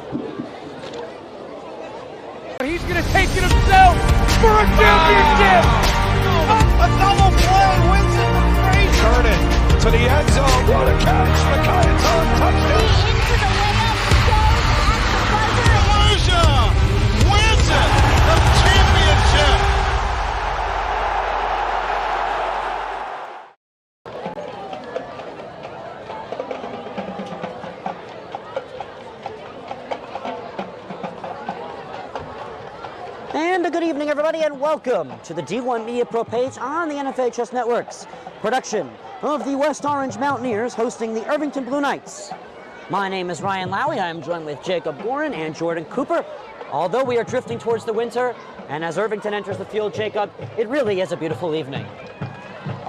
He's going to take it himself for a championship. A double play wins it from Frazier. Turn it to the end zone. What a catch. Micaiah's on touchdown. Into the layup, goes at the buzzer. Frazier wins it. The championship. And a good evening, everybody, and welcome to the D1 Media Pro page on the NFHS Network's production of the West Orange Mountaineers hosting the Irvington Blue Knights. My name is Ryan Lowy. I am joined with Jacob Warren and Jordan Cooper. Although we are drifting towards the winter, and as Irvington enters the field, Jacob, it really is a beautiful evening.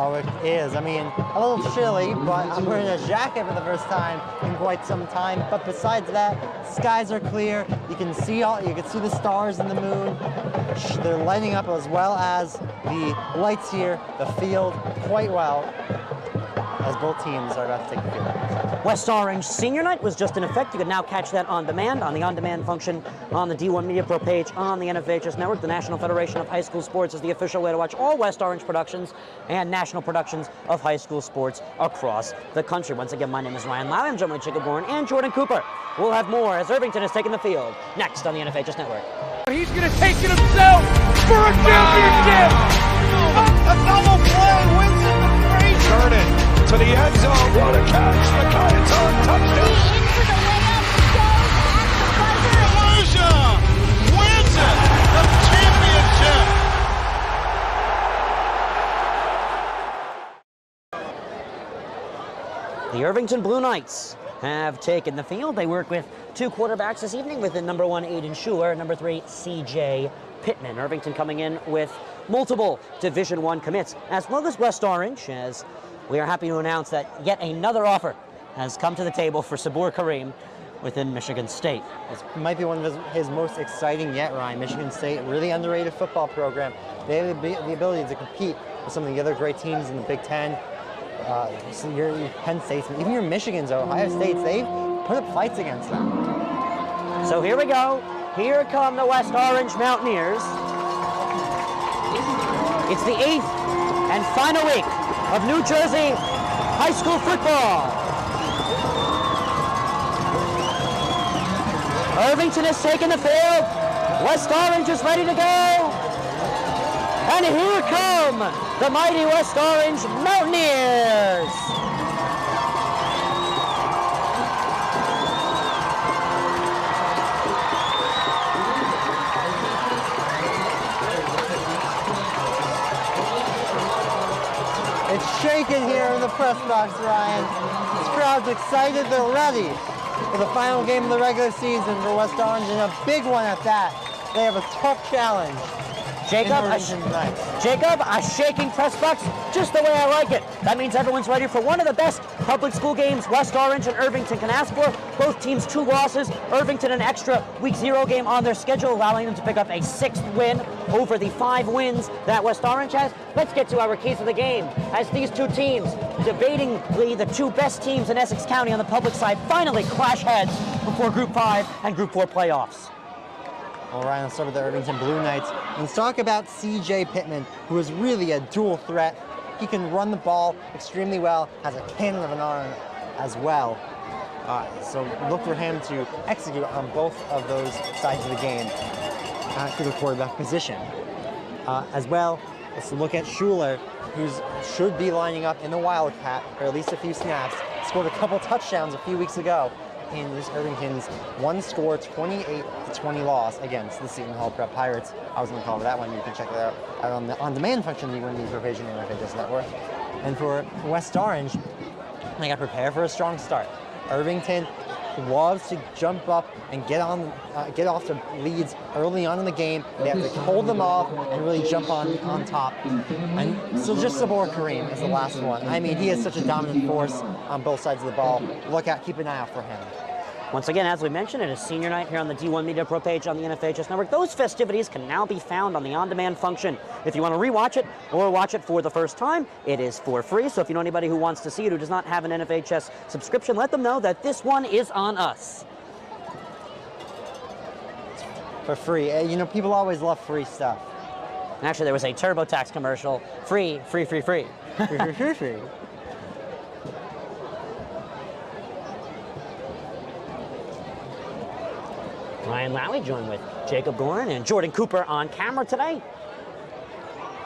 Oh, it is. I mean, a little chilly, but I'm wearing a jacket for the first time in quite some time. But besides that, skies are clear. You can see the stars and the moon. They're lighting up, as well as the lights here, the field, quite well, as both teams are about to take the field. West Orange Senior Night was just in effect. You can now catch that on demand on the on-demand function on the D1 Media Pro page on the NFHS Network. The National Federation of High School Sports is the official way to watch all West Orange productions and national productions of high school sports across the country. Once again, my name is Ryan Lowy. I'm joined with Jacob Warren and Jordan Cooper. We'll have more as Irvington has taken the field next on the NFHS Network. He's going to take it himself for a championship. A double play wins it from Frazier. Turn it to the end zone. What a catch. Micaiah's on touchdown. Into the layup, goes at the buzzer. Frazier wins it. The championship. The Irvington Blue Knights have taken the field. They work with two quarterbacks this evening, with the number 1, Aiden Schuler, number 3, CJ Pittman. Irvington coming in with multiple Division I commits, as well as West Orange, as we are happy to announce that yet another offer has come to the table for Sabur Kareem within Michigan State. This might be one of his most exciting yet, Ryan. Michigan State, really underrated football program. They have the ability to compete with some of the other great teams in the Big Ten. So your Penn States, even your Michigans, Ohio States, they put up fights against them. So here we go. Here come the West Orange Mountaineers. It's the 8th and final week of New Jersey high school football. Irvington has taken the field. West Orange is ready to go. And here come the mighty West Orange Mountaineers. It's shaking here in the press box, Ryan. This crowd's excited. They're ready for the final game of the regular season for West Orange, and a big one at that. They have a tough challenge. Jacob, a shaking press box, just the way I like it. That means everyone's ready for one of the best public school games West Orange and Irvington can ask for. Both teams 2 losses. Irvington an extra Week 0 game on their schedule, allowing them to pick up a 6th win over the 5 wins that West Orange has. Let's get to our keys of the game, as these two teams, debatingly the 2 best teams in Essex County on the public side, finally clash heads before Group 5 and Group 4 playoffs. All right, let's start with the Irvington Blue Knights. Let's talk about CJ Pittman, who is really a dual threat. He can run the ball extremely well, has a cannon of an arm as well. So look for him to execute on both of those sides of the game for the quarterback position. As well, let's look at Schuler, who should be lining up in the Wildcat for at least a few snaps. Scored a couple touchdowns a few weeks ago in this Irvington's one-score 28-20 loss against the Seton Hall Prep Pirates. I was going to call it that one. You can check that out on the on-demand function of the Media Pro page on the NFHS Network. And for West Orange, they got to prepare for a strong start. Irvington loves to jump up and get off to leads early on in the game. They have to hold them off and really jump on top. And so just Sabur Kareem is the last one. I mean, he is such a dominant force on both sides of the ball. Keep an eye out for him. Once again, as we mentioned, it is senior night here on the D1 Media Pro page on the NFHS Network. Those festivities can now be found on the on-demand function. If you want to rewatch it or watch it for the first time, it is for free. So if you know anybody who wants to see it who does not have an NFHS subscription, let them know that this one is on us. for free. You know, people always love free stuff. And actually, there was a TurboTax commercial. Free, free, free, free. Free. Ryan Lowry joined with Jacob Gorin and Jordan Cooper on camera today.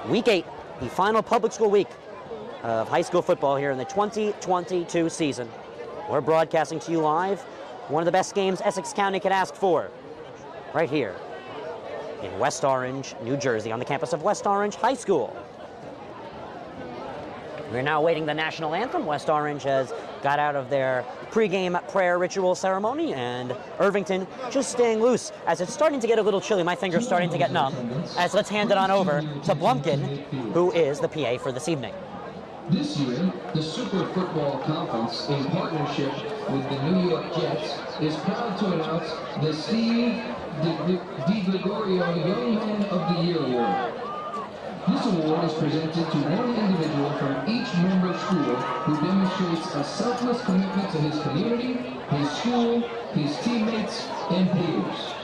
Week 8, the final public school week of high school football here in the 2022 season. We're broadcasting to you live one of the best games Essex County could ask for, right here in West Orange, New Jersey, on the campus of West Orange High School. We're now awaiting the national anthem. West Orange has got out of their pregame prayer ritual ceremony, and Irvington just staying loose as it's starting to get a little chilly. My finger's starting to get numb. As let's hand it on over to Blumpkin, who is the PA for this evening. This year, the Super Football Conference, in partnership with the New York Jets, is proud to announce the Steve DiGregorio Young Man of the Year Award. This award is presented to one individual from each member school who demonstrates a selfless commitment to his community, his school, his teammates, and peers.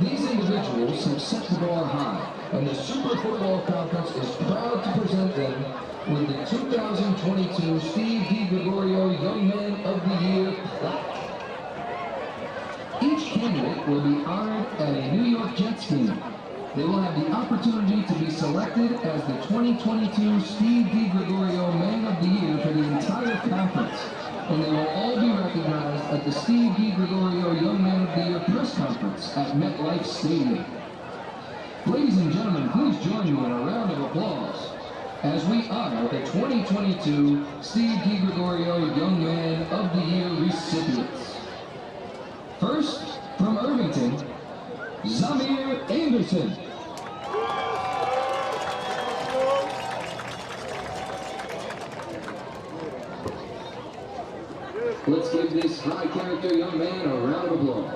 These individuals have set the bar high, and the Super Football Conference is proud to present them with the 2022 Steve DiGregorio Young Man of the Year plaque. Each candidate will be honored at a New York Jets game. They will have the opportunity to be selected as the 2022 Steve DiGregorio Man of the Year for the entire conference, and they will all be recognized at the Steve DiGregorio Young Man of the Year press conference at MetLife Stadium. Ladies and gentlemen, please join me in a round of applause as we honor the 2022 Steve DiGregorio Young Man of the Year recipients. First, from Irvington, Nassir Addison. Let's give this high-character young man a round of applause.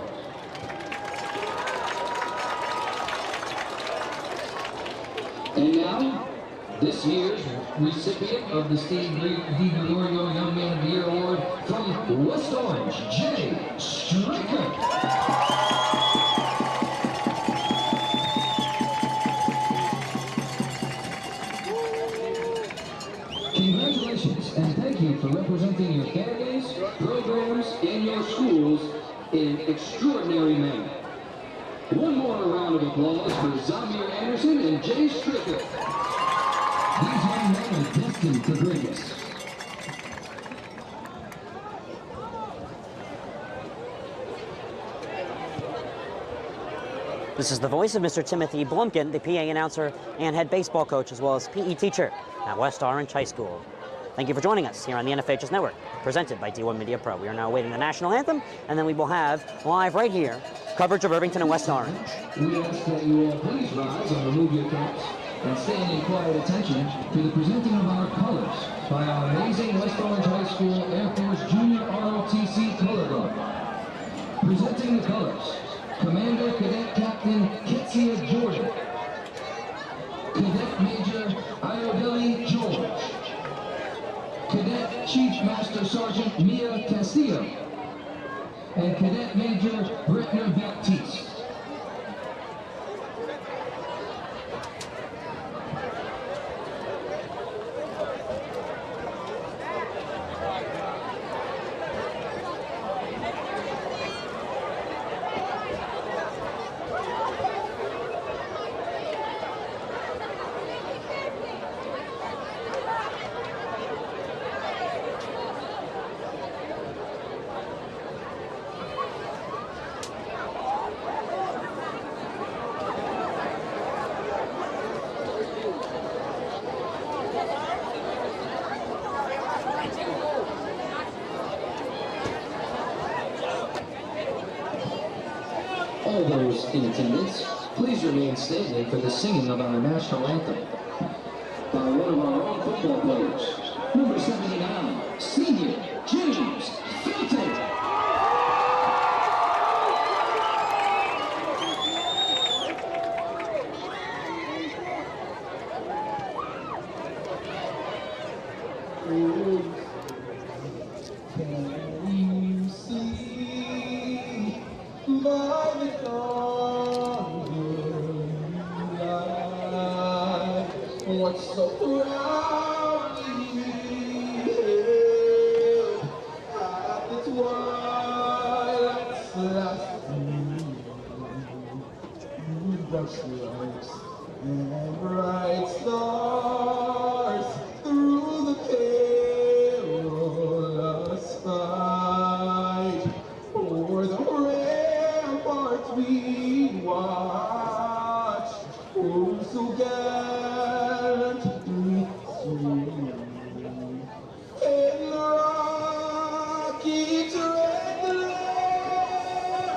And now, this year's recipient of the Steve DiGregorio Young Man of the Year Award from West Orange, Jay Stricker. Congratulations, and thank you for representing your families, programs, and your schools in an extraordinary manner. One more round of applause for Nassir Addison and Jay Stricker. These young men are destined for greatness. This is the voice of Mr. Timothy Blumpkin, the PA announcer and head baseball coach, as well as PE teacher at West Orange High School. Thank you for joining us here on the NFHS Network, presented by D1 Media Pro. We are now awaiting the national anthem, and then we will have, live right here, coverage of Irvington and West Orange. We ask that you all please rise and remove your caps and stand in quiet attention to the presenting of our colors by our amazing West Orange High School Air Force Junior ROTC Color Guard. Presenting the colors, Commander Cadet Captain Ketsia Jordan, Cadet Major Iodeli George, Cadet Chief Master Sergeant Mia Castillo, and Cadet Major Bretner Baptiste. All those in attendance, please remain standing for the singing of our national anthem by one of our own football players, number 79, senior James Felton. Can you see by the dawn's The stripes and bright stars through the perilous fight. For the ramparts we watch, oh so gallantly swing. And the rockets red the land,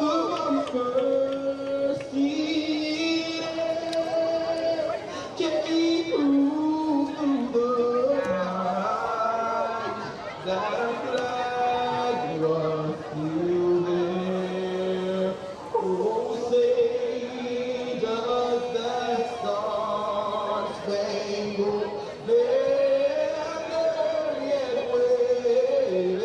the first that our flag was still there. Oh, say does that star-spangled banner yet wave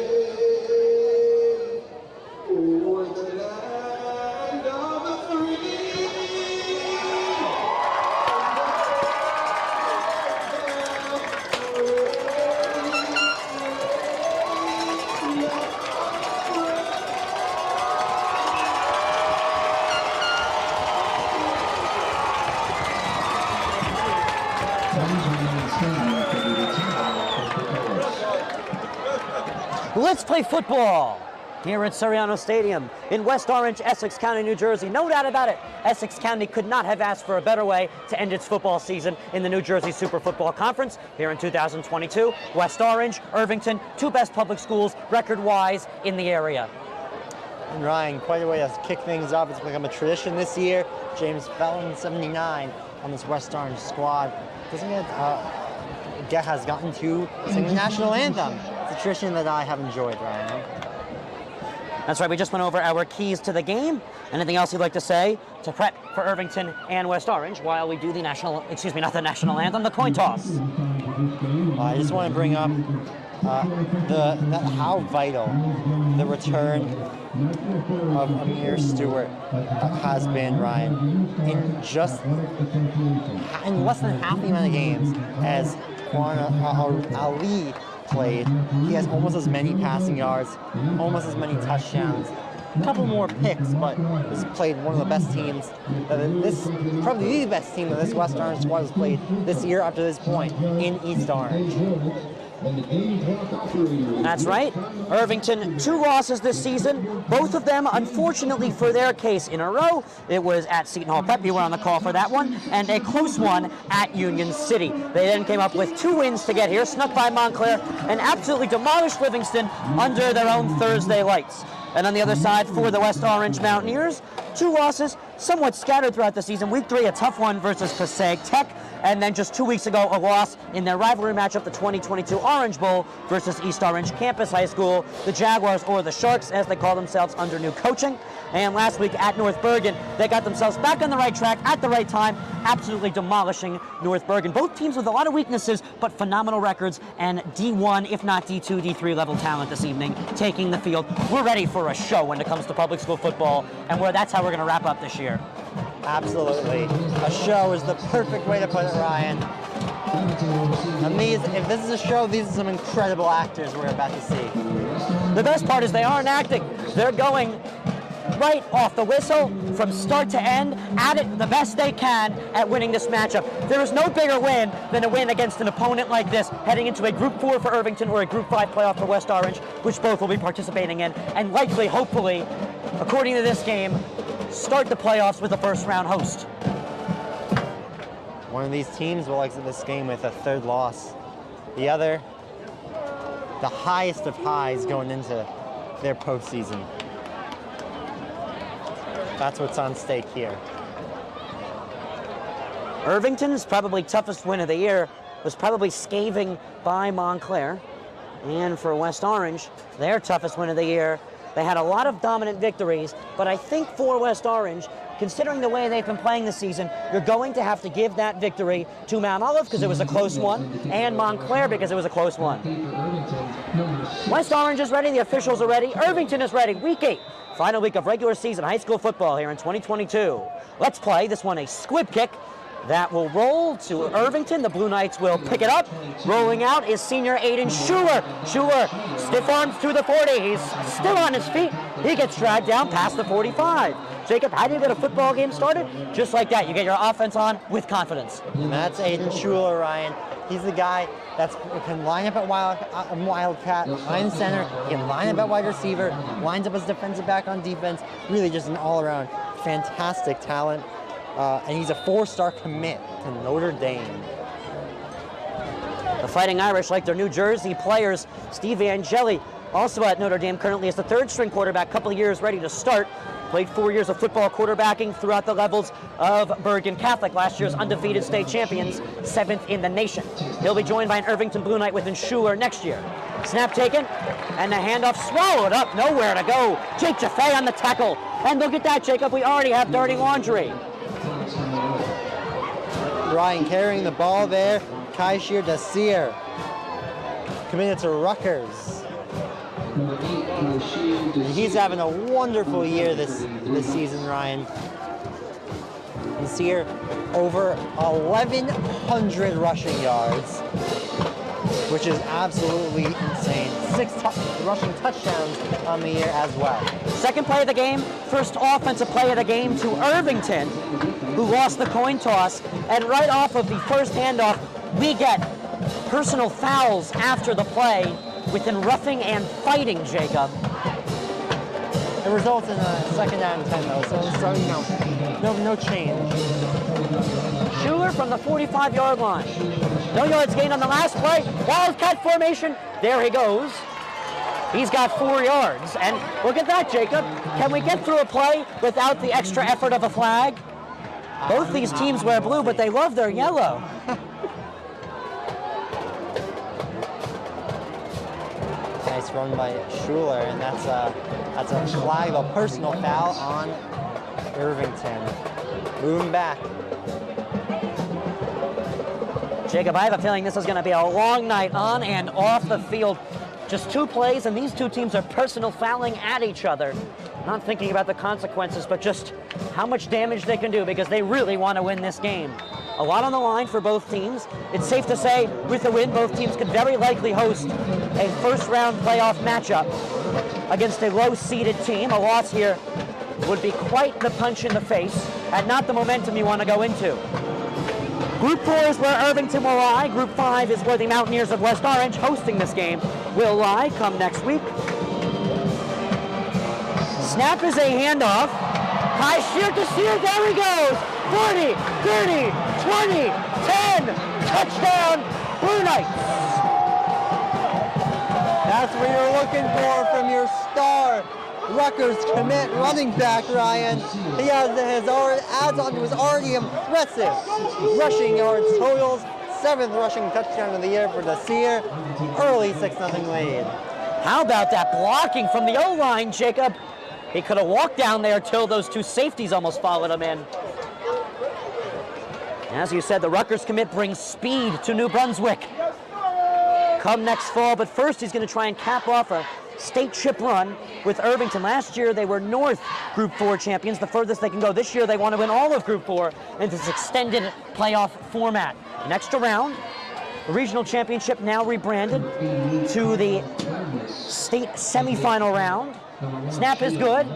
o'er the land of the free? Let's play football here at Suriano Stadium in West Orange, Essex County, New Jersey. No doubt about it, Essex County could not have asked for a better way to end its football season in the New Jersey Super Football Conference here in 2022. West Orange, Irvington, two best public schools record-wise in the area. And Ryan, quite a way to kick things off. It's become a tradition this year. James Fallon, 79, on this West Orange squad. Doesn't has gotten to sing the national anthem. It's a tradition that I have enjoyed, Ryan. That's right, we just went over our keys to the game. Anything else you'd like to say to prep for Irvington and West Orange while we do the national, excuse me, not the national anthem, the coin toss? I just want to bring up how vital the return of Amir Stewart has been, Ryan. In less than half the amount of games as Ali played, he has almost as many passing yards, almost as many touchdowns, a couple more picks, but has played one of the best teams, probably the best team that this West Orange squad has played this year up to this point in East Orange. That's right. Irvington, 2 losses this season, both of them, unfortunately for their case, in a row. It was at Seton Hall Prep, you were on the call for that one, and a close one at Union City. They then came up with 2 wins to get here, snuck by Montclair, and absolutely demolished Livingston under their own Thursday lights. And on the other side, for the West Orange Mountaineers, 2 losses, somewhat scattered throughout the season. Week 3, a tough one versus Passaic Tech, and then just 2 weeks ago, a loss in their rivalry matchup, the 2022 Orange Bowl versus East Orange Campus High School, the Jaguars, or the Sharks, as they call themselves under new coaching. And last week at North Bergen, they got themselves back on the right track at the right time, absolutely demolishing North Bergen. Both teams with a lot of weaknesses, but phenomenal records, and D1, if not D2, D3 level talent this evening, taking the field. We're ready for a show when it comes to public school football, and that's how we're going to wrap up this year. Absolutely. A show is the perfect way to put it, Ryan. And if this is a show, these are some incredible actors we're about to see. The best part is they aren't acting. They're going right off the whistle, from start to end, at it the best they can at winning this matchup. There is no bigger win than a win against an opponent like this, heading into a Group 4 for Irvington or a Group 5 playoff for West Orange, which both will be participating in, and likely, hopefully, according to this game, start the playoffs with a first-round host. One of these teams will exit this game with a 3rd loss. The other, the highest of highs going into their postseason. That's what's on stake here. Irvington's probably toughest win of the year was probably scathing by Montclair. And for West Orange, their toughest win of the year, they had a lot of dominant victories, but I think for West Orange, considering the way they've been playing this season, you're going to have to give that victory to Mount Olive because it was a close one, and Montclair because it was a close one. West Orange is ready, the officials are ready, Irvington is ready. Week 8, final week of regular season high school football here in 2022. Let's play this one, a squib kick that will roll to Irvington. The Blue Knights will pick it up. Rolling out is senior Aiden Schuler. Schuler, stiff arms through the 40. He's still on his feet. He gets dragged down past the 45. Jacob, how do you get a football game started? Just like that, you get your offense on with confidence. And that's Aiden Schuler, Ryan. He's the guy that can line up at Wildcat, line center, he can line up at wide receiver, lines up as defensive back on defense. Really just an all-around fantastic talent. And he's a 4-star commit to Notre Dame. The Fighting Irish, like their New Jersey players, Steve Angeli, also at Notre Dame, currently as the 3rd-string quarterback, couple of years ready to start. Played 4 years of football quarterbacking throughout the levels of Bergen Catholic, last year's undefeated state champions, 7th in the nation. He'll be joined by an Irvington Blue Knight within Schuler next year. Snap taken, and the handoff swallowed up, nowhere to go. Jake Jaffe on the tackle, and look at that, Jacob, we already have dirty laundry. Ryan carrying the ball there, Nassir Addison, committed to Rutgers. He's having a wonderful year this season, Ryan. Nassir over 1,100 rushing yards, which is absolutely insane. 6 rushing touchdowns on the year as well. Second play of the game, first offensive play of the game to Irvington, who lost the coin toss, and right off of the first handoff, we get personal fouls after the play within roughing and fighting, Jacob. It results in a 2nd down and 10 though, so no change. Schuler from the 45-yard line. No yards gained on the last play. Wildcat formation. There he goes. He's got 4 yards. And look at that, Jacob. Can we get through a play without the extra effort of a flag? Both these teams wear blue, but they love their yellow. Nice run by Schuler, and that's a flag, a personal foul on Irvington. Moving back. Jacob, I have a feeling this is going to be a long night on and off the field. Just 2 plays, and these 2 teams are personal fouling at each other. Not thinking about the consequences, but just how much damage they can do because they really want to win this game. A lot on the line for both teams. It's safe to say, with a win, both teams could very likely host a first-round playoff matchup against a low-seeded team. A loss here would be quite the punch in the face and not the momentum you want to go into. Group 4 is where Irvington will lie. Group 5 is where the Mountaineers of West Orange, hosting this game, will lie come next week. Snap is a handoff. Nassir Addison, there he goes. 40, 30, 20, 10, touchdown, Blue Knights. That's what you're looking for from your star Rutgers commit running back, Ryan. He has adds on to his already impressive rushing yards totals. 7th rushing touchdown of the year for Nassir. Early 6-0 lead. How about that blocking from the O-line, Jacob? He could have walked down there till those 2 safeties almost followed him in. As you said, the Rutgers commit brings speed to New Brunswick come next fall, but first he's going to try and cap off a state chip run with Irvington. Last year they were North Group 4 champions, the furthest they can go. This year they want to win all of Group 4 in this extended playoff format. An extra round, the regional championship now rebranded to the state semifinal round. Snap is good,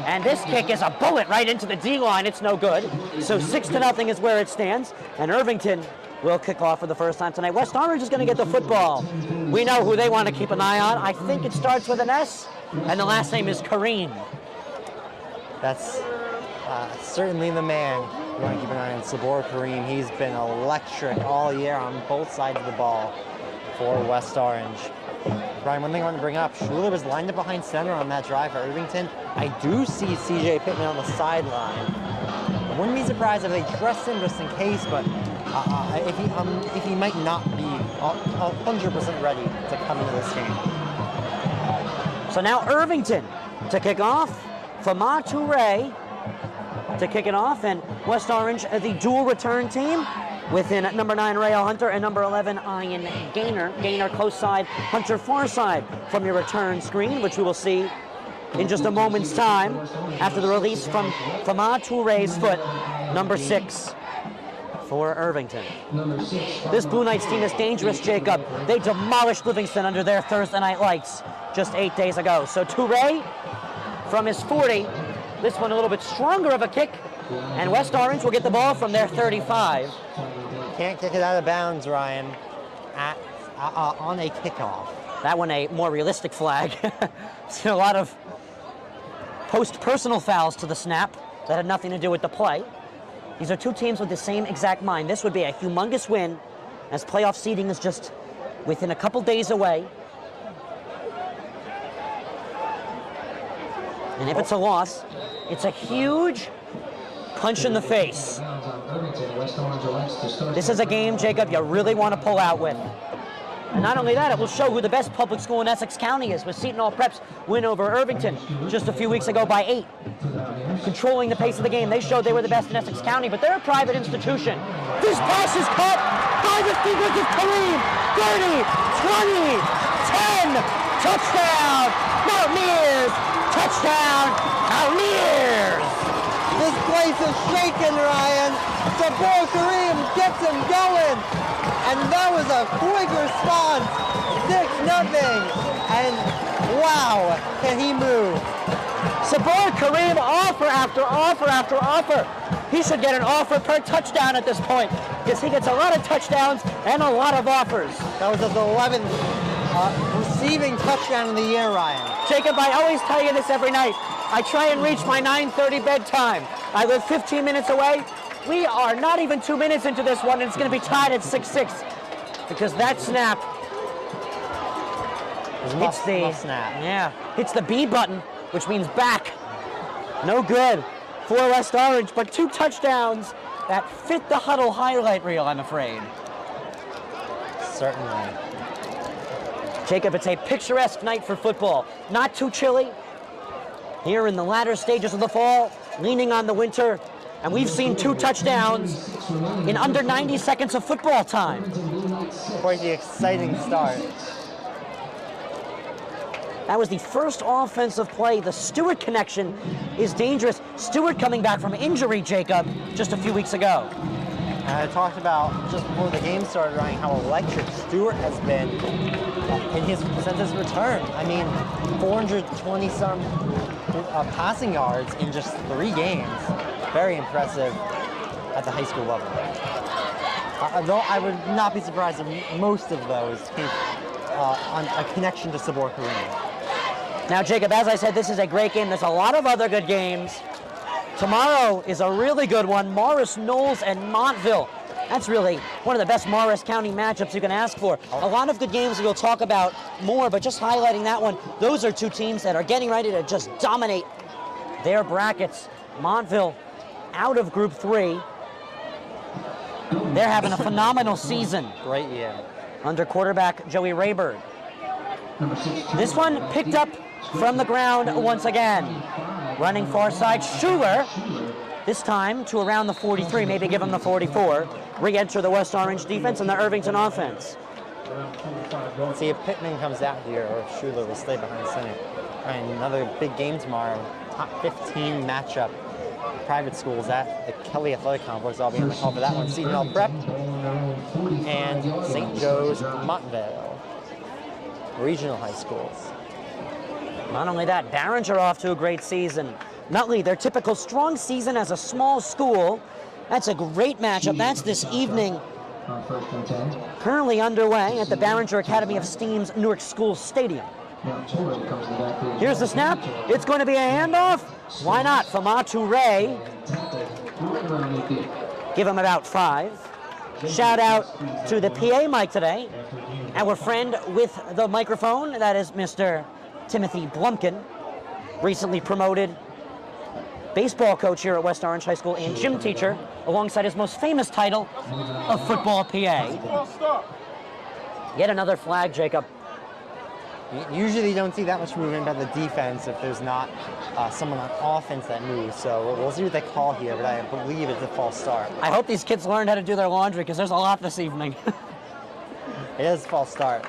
and this kick is a bullet right into the D-line. It's no good. So 6-0 is where it stands, and Irvington will kick off for the first time tonight. West Orange is going to get the football. We know who they want to keep an eye on. I think it starts with an S, and the last name is Kareem. That's certainly the man you want to keep an eye on, Sabor Kareem. He's been electric all year on both sides of the ball for West Orange. Brian, one thing I want to bring up, Schuler was lined up behind center on that drive for Irvington. I do see CJ Pittman on the sideline. I wouldn't be surprised if they dressed him just in case, but if he might not be 100% ready to come into this game. So now Irvington to kick off, Fama Toure to kick it off, and West Orange, the dual return team, within number 9 Rael Hunter and number 11 Ian Gaynor. Gaynor close side, Hunter far side from your return screen, which we will see in just a moment's time after the release from Fama Toure's foot, number 6 for Irvington. This Blue Knights team is dangerous, Jacob. They demolished Livingston under their Thursday night lights just 8 days ago. So Toure from his 40. This one a little bit stronger of a kick, and West Orange will get the ball from their 35. Can't kick it out of bounds, Ryan, on a kickoff. That one a more realistic flag. Seen a lot of post-personal fouls to the snap that had nothing to do with the play. These are two teams with the same exact mind. This would be a humongous win, as playoff seeding is just within a couple days away. And if it's a loss, it's a huge punch in the face. This is a game, Jacob, you really want to pull out with. And not only that, it will show who the best public school in Essex County is, with Seton Hall Prep's win over Irvington just a few weeks ago by 8. Controlling the pace of the game. They showed they were the best in Essex County, but they're a private institution. This pass is caught by the fingers of Kareem. 30, 20, 10, touchdown, Mountaineers, touchdown, Mountaineers. This place is shaking, Ryan. Sabor Kareem gets him going. And that was a quick response. 6-0. And wow, can he move? Sabor Kareem, offer after offer after offer. He should get an offer per touchdown at this point, because he gets a lot of touchdowns and a lot of offers. That was his 11th receiving touchdown of the year, Ryan. Jacob, I always tell you this every night. I try and reach my 9:30 bedtime. I live 15 minutes away. We are not even 2 minutes into this one, and it's going to be tied at 6-6, because that snap hits the snap. Yeah, hits the B button, which means back. No good for West Orange, but 2 touchdowns that fit the huddle highlight reel, I'm afraid. Certainly. Jacob, it's a picturesque night for football. Not too chilly here in the latter stages of the fall, leaning on the winter, and we've seen 2 touchdowns in under 90 seconds of football time. Quite the exciting start. That was the first offensive play. The Stewart connection is dangerous. Stewart coming back from injury, Jacob, just a few weeks ago. And I talked about, just before the game started, Ryan, how electric Stewart has been since his return. I mean, 420-some passing yards in just 3 games. Very impressive at the high school level. Though I would not be surprised if most of those came on a connection to Sabor Kareem. Now, Jacob, as I said, this is a great game. There's a lot of other good games. Tomorrow is a really good one. Morris Knowles and Montville. That's really one of the best Morris County matchups you can ask for. A lot of good games we'll talk about more, but just highlighting that one, those are 2 teams that are getting ready to just dominate their brackets. Montville out of Group 3. They're having a phenomenal season. Great year. Under quarterback Joey Raybird. This one picked up from the ground once again. Running far side, Schuler, this time to around the 43, maybe give him the 44. Re-enter the West Orange defense and the Irvington offense. Let's see if Pittman comes out here or if Schuler will stay behind center. And another big game tomorrow. Top 15 matchup. Private schools at the Kelly Athletic Complex. I'll be on the call for that one. Seton Hall Prep and St. Joe's Montville. Regional high schools. Not only that, Barringer off to a great season. Nutley, their typical strong season as a small school. That's a great matchup. That's this evening. Currently underway at the Barringer Academy of Steam's Newark School Stadium. Here's the snap. It's going to be a handoff. Why not? Famatu Ray. Give him about 5. Shout out to the PA mic today. Our friend with the microphone, that is Mr. Timothy Blumkin, recently promoted baseball coach here at West Orange High School and gym teacher, alongside his most famous title of football PA. Yet another flag, Jacob. Usually you don't see that much movement by the defense if there's not someone on offense that moves. So we'll see what they call here, but I believe it's a false start. I hope these kids learned how to do their laundry, because there's a lot this evening. It is a false start.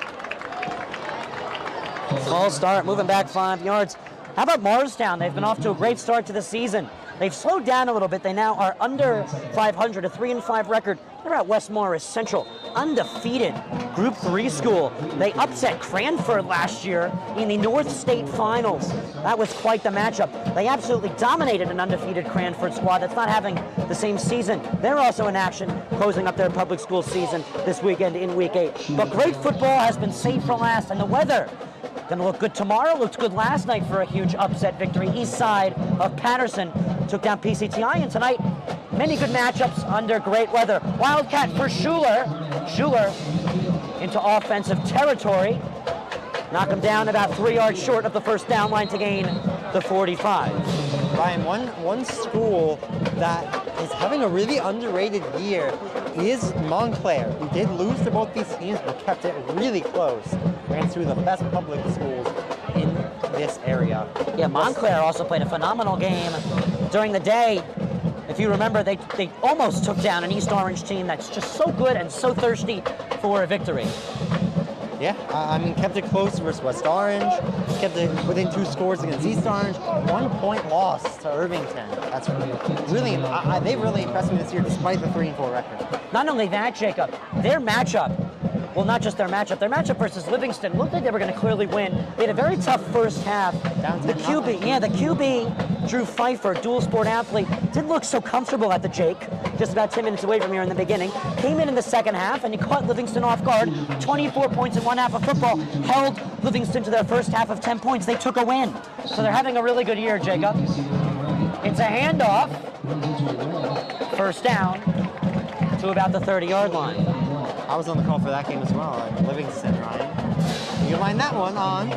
False start, moving back 5 yards. How about Morristown? They've been off to a great start to the season. They've slowed down a little bit. They now are under 500, a 3-5 record. They're at West Morris Central, undefeated Group 3 school. They upset Cranford last year in the North State Finals. That was quite the matchup. They absolutely dominated an undefeated Cranford squad that's not having the same season. They're also in action, closing up their public school season this weekend in Week 8. But great football has been saved for last, and the weather gonna look good tomorrow. Looked good last night for a huge upset victory. East side of Patterson took down PCTI, and tonight, many good matchups under great weather. Wildcat for Schuler. Schuler into offensive territory. Knock him down about 3 yards short of the first down line to gain the 45. Ryan, one school that is having a really underrated year is Montclair, who did lose to both these teams but kept it really close. Ran through the best public schools in this area. Yeah, Montclair also played a phenomenal game during the day. If you remember, they almost took down an East Orange team that's just so good and so thirsty for a victory. Yeah, I mean, kept it close versus West Orange, kept it within 2 scores against East Orange, 1 point loss to Irvington. That's really, they really impressed me this year despite the 3-4 record. Not only that, Jacob, their matchup, well, not just their matchup versus Livingston looked like they were going to clearly win. They had a very tough first half. The QB, Drew Pfeiffer, dual sport athlete, didn't look so comfortable at the Jake, just about 10 minutes away from here in the beginning. Came in the second half, and he caught Livingston off guard. 24 points in 1 half of football, held Livingston to their first half of 10 points. They took a win. So they're having a really good year, Jacob. It's a handoff. First down to about the 30-yard line. I was on the call for that game as well, at Livingston, Ryan. You can find that one on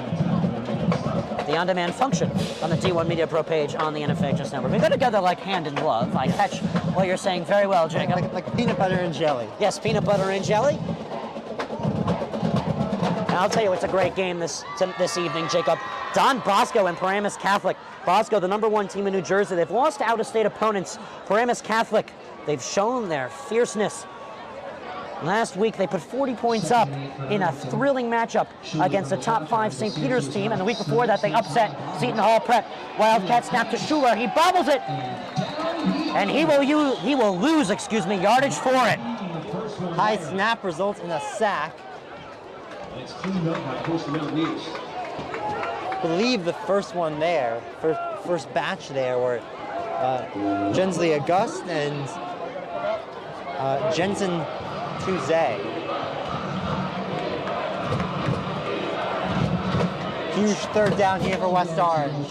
the on-demand function on the D1 Media Pro page on the NFHS Network. We go together like hand in glove. I catch what you're saying very well, Jacob. Like peanut butter and jelly. Yes, peanut butter and jelly. And I'll tell you, it's a great game this evening, Jacob. Don Bosco and Paramus Catholic. Bosco, the #1 team in New Jersey. They've lost to out-of-state opponents. Paramus Catholic, they've shown their fierceness. Last week, they put 40 points up in a thrilling matchup against a top 5 St. Peter's team, and the week before that, they upset Seton Hall Prep. Wildcat snap to Schuler. He bobbles it, and he will lose yardage for it. High snap results in a sack. It's cleaned up by Coast Mountaineers. I believe the first one there, first batch there, were Gensley August and Jensen Tuesday. Huge third down here for West Orange.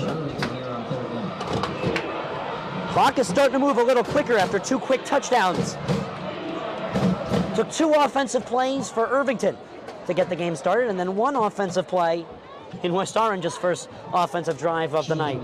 Clock is starting to move a little quicker after 2 quick touchdowns. Took 2 offensive plays for Irvington to get the game started, and then 1 offensive play in West Orange's first offensive drive of the night.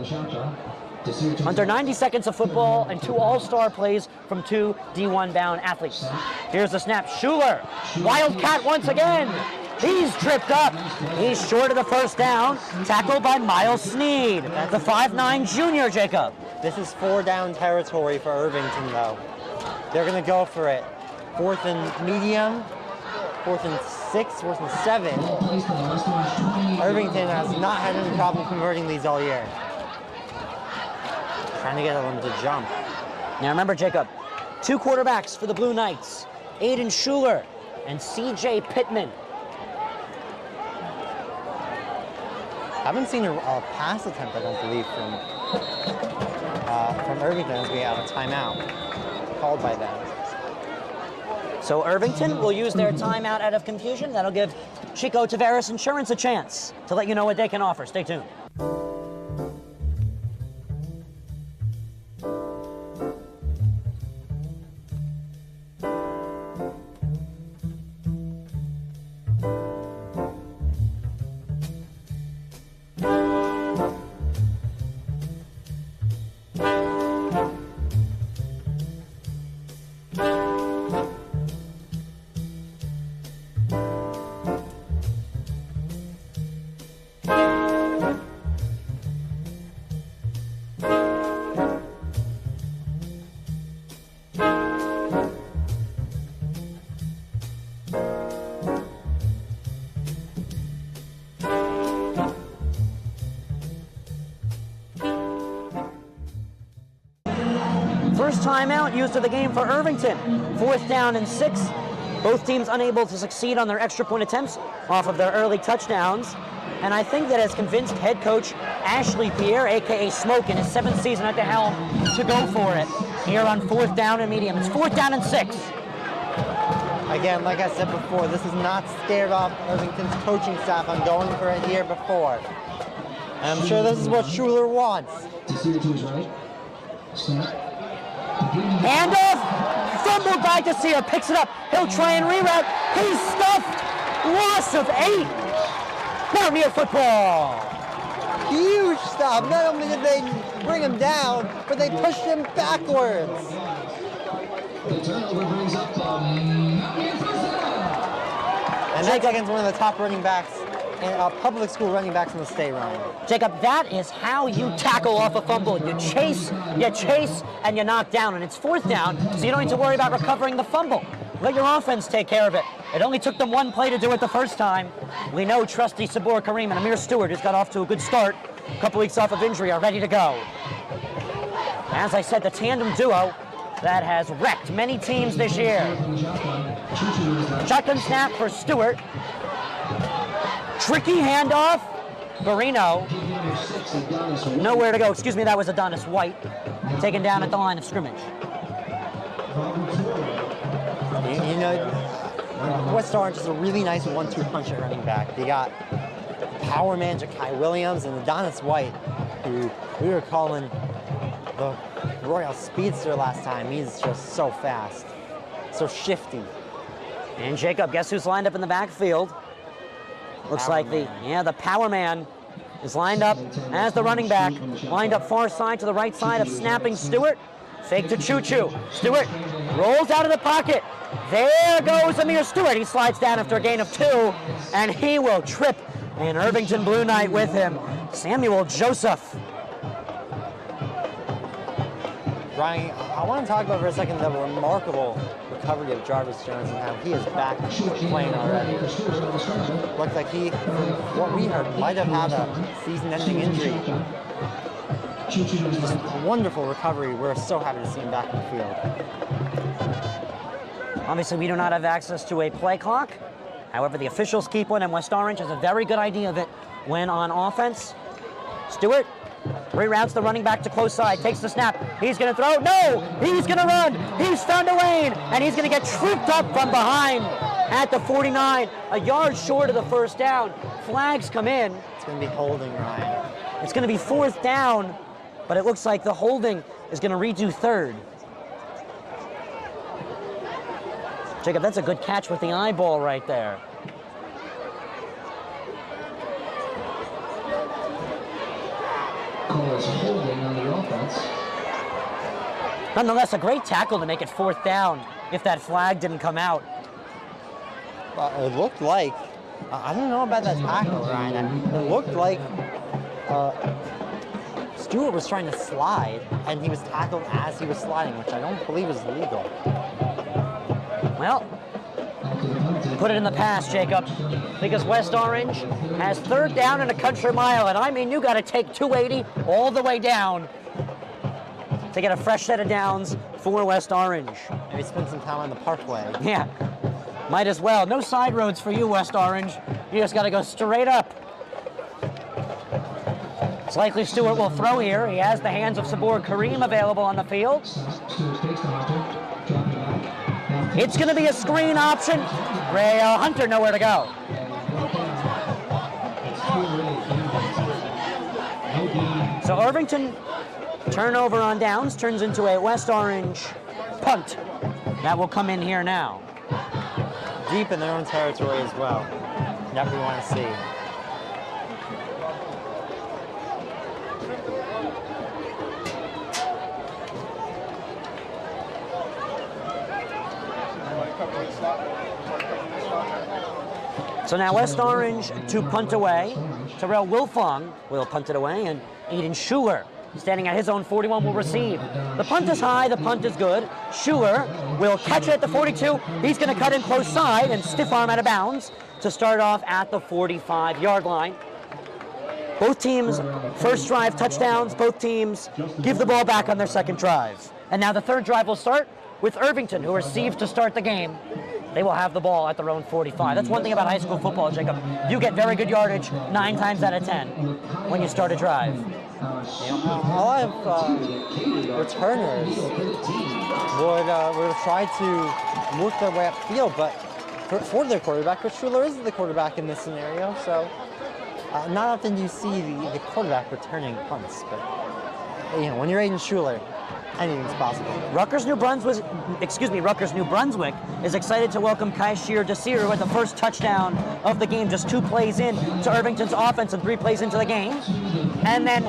Under 90 seconds of football and 2 all-star plays from 2 D1 bound athletes. Here's the snap. Schuler, Wildcat once again. He's tripped up. He's short of the first down. Tackled by Miles Sneed, the 5'9" junior, Jacob. This is 4 down territory for Irvington, though. They're going to go for it. 4th and medium, 4th and 6, 4th and 7. Irvington has not had any problem converting these all year. Trying to get them to jump. Now remember, Jacob, 2 quarterbacks for the Blue Knights, Aiden Schuler and CJ Pittman. Haven't seen a pass attempt, I don't believe, from Irvington as we have a timeout called by them. So Irvington will use their timeout out of confusion. That'll give Chico Tavares Insurance a chance to let you know what they can offer. Stay tuned. First timeout used of the game for Irvington. 4th down and 6. Both teams unable to succeed on their extra point attempts off of their early touchdowns. And I think that has convinced head coach Ashley Pierre, a.k.a. Smoke, in his 7th season at the helm, to go for it here on 4th down and medium. It's 4th down and 6. Again, like I said before, this is not scared off Irvington's coaching staff on going for it here before. And I'm sure this is what Schuler wants. Handoff, fumbled by Nassir, picks it up. He'll try and reroute. He's stuffed. Loss of 8. Mountaineer football. Huge stop. Not only did they bring him down, but they pushed him backwards. The turnover brings up Mountaineer first down. And that's against one of the top running backs, public school running backs in the state, Ryan. Jacob, that is how you tackle off a fumble. You chase, and you knock down. And it's 4th down, so you don't need to worry about recovering the fumble. Let your offense take care of it. It only took them 1 play to do it the first time. We know trusty Sabor Kareem and Amir Stewart, who's got off to a good start, a couple weeks off of injury, are ready to go. As I said, the tandem duo that has wrecked many teams this year. Shotgun snap for Stewart. Tricky handoff. Barino. Nowhere to go. Excuse me, that was Adonis White. Taken down at the line of scrimmage. You know, West Orange is a really nice 1-2 punch at running back. They got power man Ja'Kai Williams and Adonis White, who we were calling the Royal Speedster last time. He's just so fast, so shifty. And Jacob, guess who's lined up in the backfield? Looks like the power man is lined up as the running back, lined up far side to the right side of snapping Stewart. Fake to Choo-Choo. Stewart rolls out of the pocket. There goes Amir Stewart. He slides down after a gain of 2, and he will trip an Irvington Blue Knight with him. Samuel Joseph. Ryan, I want to talk about for a second the remarkable recovery of Jarvis Jones and how he is back playing already. Looks like he, what we heard, might have had a season-ending injury. Just a wonderful recovery. We're so happy to see him back in the field. Obviously, we do not have access to a play clock. However, the officials keep one, and West Orange has a very good idea of it when on offense. Stewart reroutes the running back to close side, takes the snap. He's going to throw. No! He's going to run. He's found a lane, and he's going to get trooped up from behind at the 49, a yard short of the first down. Flags come in. It's going to be holding, Ryan. It's going to be 4th down, but it looks like the holding is going to redo 3rd. Jacob, that's a good catch with the eyeball right there. Call is holding on the offense. Nonetheless, a great tackle to make it 4th down if that flag didn't come out. It looked like, I don't know about that tackle, Ryan. It looked like Stewart was trying to slide, and he was tackled as he was sliding, which I don't believe is legal. Well, put it in the past, Jacob, because West Orange has 3rd down and a country mile, and I mean, you got to take 280 all the way down to get a fresh set of downs for West Orange. Maybe spend some time on the parkway. Yeah, might as well. No side roads for you, West Orange. You just got to go straight up. It's likely Stewart will throw here. He has the hands of Sabor Kareem available on the field. It's going to be a screen option. Ray Hunter nowhere to go. So Irvington, turnover on downs, turns into a West Orange punt. That will come in here now. Deep in their own territory as well. That we want to see. So now West Orange to punt away. Terrell Wilfong will punt it away, and Aiden Schuler, standing at his own 41, will receive. The punt is high, the punt is good. Schuler will catch it at the 42. He's going to cut in close side and stiff arm out of bounds to start off at the 45-yard line. Both teams, first drive touchdowns. Both teams give the ball back on their second drive. And now the third drive will start with Irvington, who received to start the game. They will have the ball at their own 45. That's one thing about high school football, Jacob. You get very good yardage 9 times out of 10 when you start a drive. A lot of returners would try to work their way upfield, but for their quarterback, Coach Schuler is the quarterback in this scenario, so not often do you see the quarterback returning punts, but when you're Aiden Schuler, anything's possible. Rutgers New Brunswick is excited to welcome Nassir Addison, who had the first touchdown of the game just 2 plays in to Irvington's offense and 3 plays into the game. And then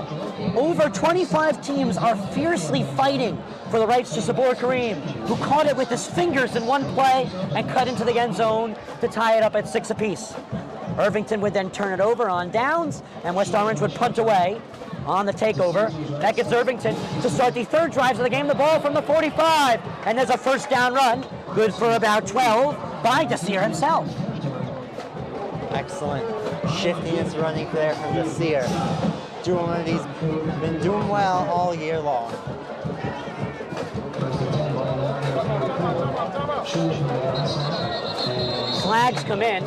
over 25 teams are fiercely fighting for the rights to Sabor Kareem, who caught it with his fingers in one play and cut into the end zone to tie it up at 6 apiece. Irvington would then turn it over on downs, and West Orange would punt away on the takeover. That gets Irvington to start the third drive of the game. The ball from the 45, and there's a first down run, good for about 12 by Nassir himself. Excellent shiftiness running there from Nassir. Doing what he's been doing well all year long. Flags come in.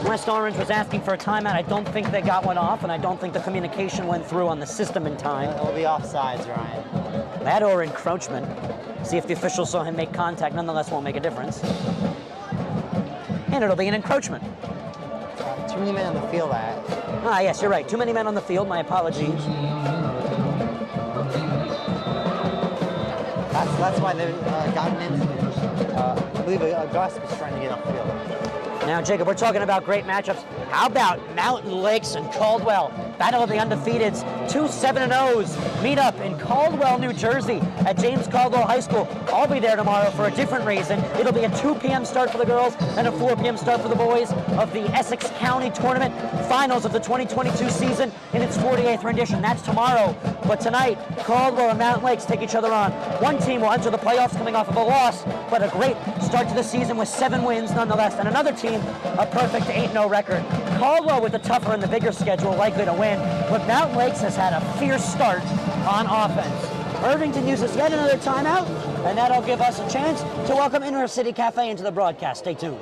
West Orange was asking for a timeout. I don't think they got one off, and I don't think the communication went through on the system in time. It'll be offsides, Ryan. That or encroachment. See if the officials saw him make contact. Nonetheless, won't make a difference. And it'll be an encroachment. Too many men on the field, Yes, you're right. Too many men on the field. My apologies. That's why they've gotten in. I believe Gus was trying to get upfield. Now, Jacob, we're talking about great matchups. How about Mountain Lakes and Caldwell? Battle of the undefeateds. 2 7-0s meet up in Caldwell, New Jersey at James Caldwell High School. I'll be there tomorrow for a different reason. It'll be a 2 p.m. start for the girls and a 4 p.m. start for the boys of the Essex County Tournament Finals of the 2022 season in its 48th rendition. That's tomorrow. But tonight, Caldwell and Mountain Lakes take each other on. One team will enter the playoffs coming off of a loss, but a great start to the season with 7 wins nonetheless. And another team, a perfect 8-0 record. Caldwell with the tougher and the bigger schedule, likely to win, but Mountain Lakes has had a fierce start on offense. Irvington uses yet another timeout, and that'll give us a chance to welcome Inner City Cafe into the broadcast. Stay tuned.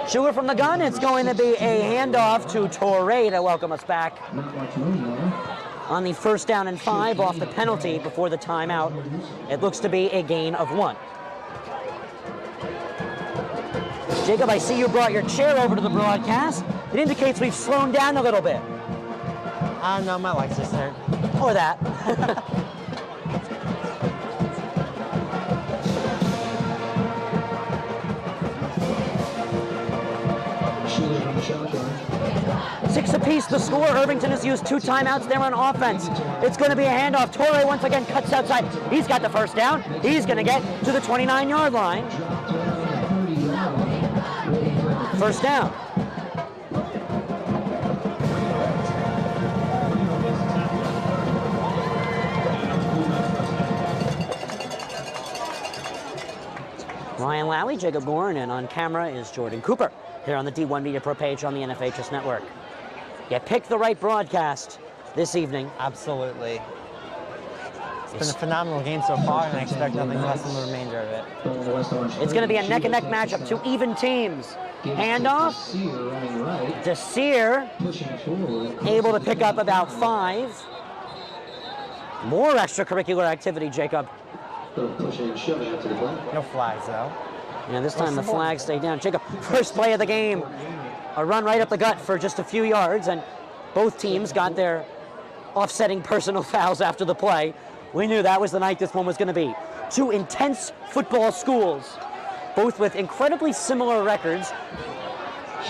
Schuler from the gun. It's going to be a handoff to Torrey to welcome us back on the 1st down and 5 off the penalty before the timeout. It looks to be a gain of 1. Jacob, I see you brought your chair over to the broadcast. It indicates we've slowed down a little bit. No, my legs just hurt. Or that. Six apiece the score. Irvington has used 2 timeouts there on offense. It's going to be a handoff. Torrey once again cuts outside. He's got the first down. He's going to get to the 29-yard line. First down. Ryan Lally, Jacob Gorin, and on camera is Jordan Cooper here on the D1 Media Pro page on the NFHS Network. You picked the right broadcast this evening. Absolutely. It's been a phenomenal game so far, and I expect nothing less than the remainder of it. It's going to be a neck-and-neck matchup, 2 even teams. Handoff. Nassir able to pick up about 5. More extracurricular activity, Jacob. No flags, though. Yeah, this time the flags stay down. Jacob, first play of the game. A run right up the gut for just a few yards, and both teams got their offsetting personal fouls after the play. We knew that was the night this one was going to be. Two intense football schools, both with incredibly similar records,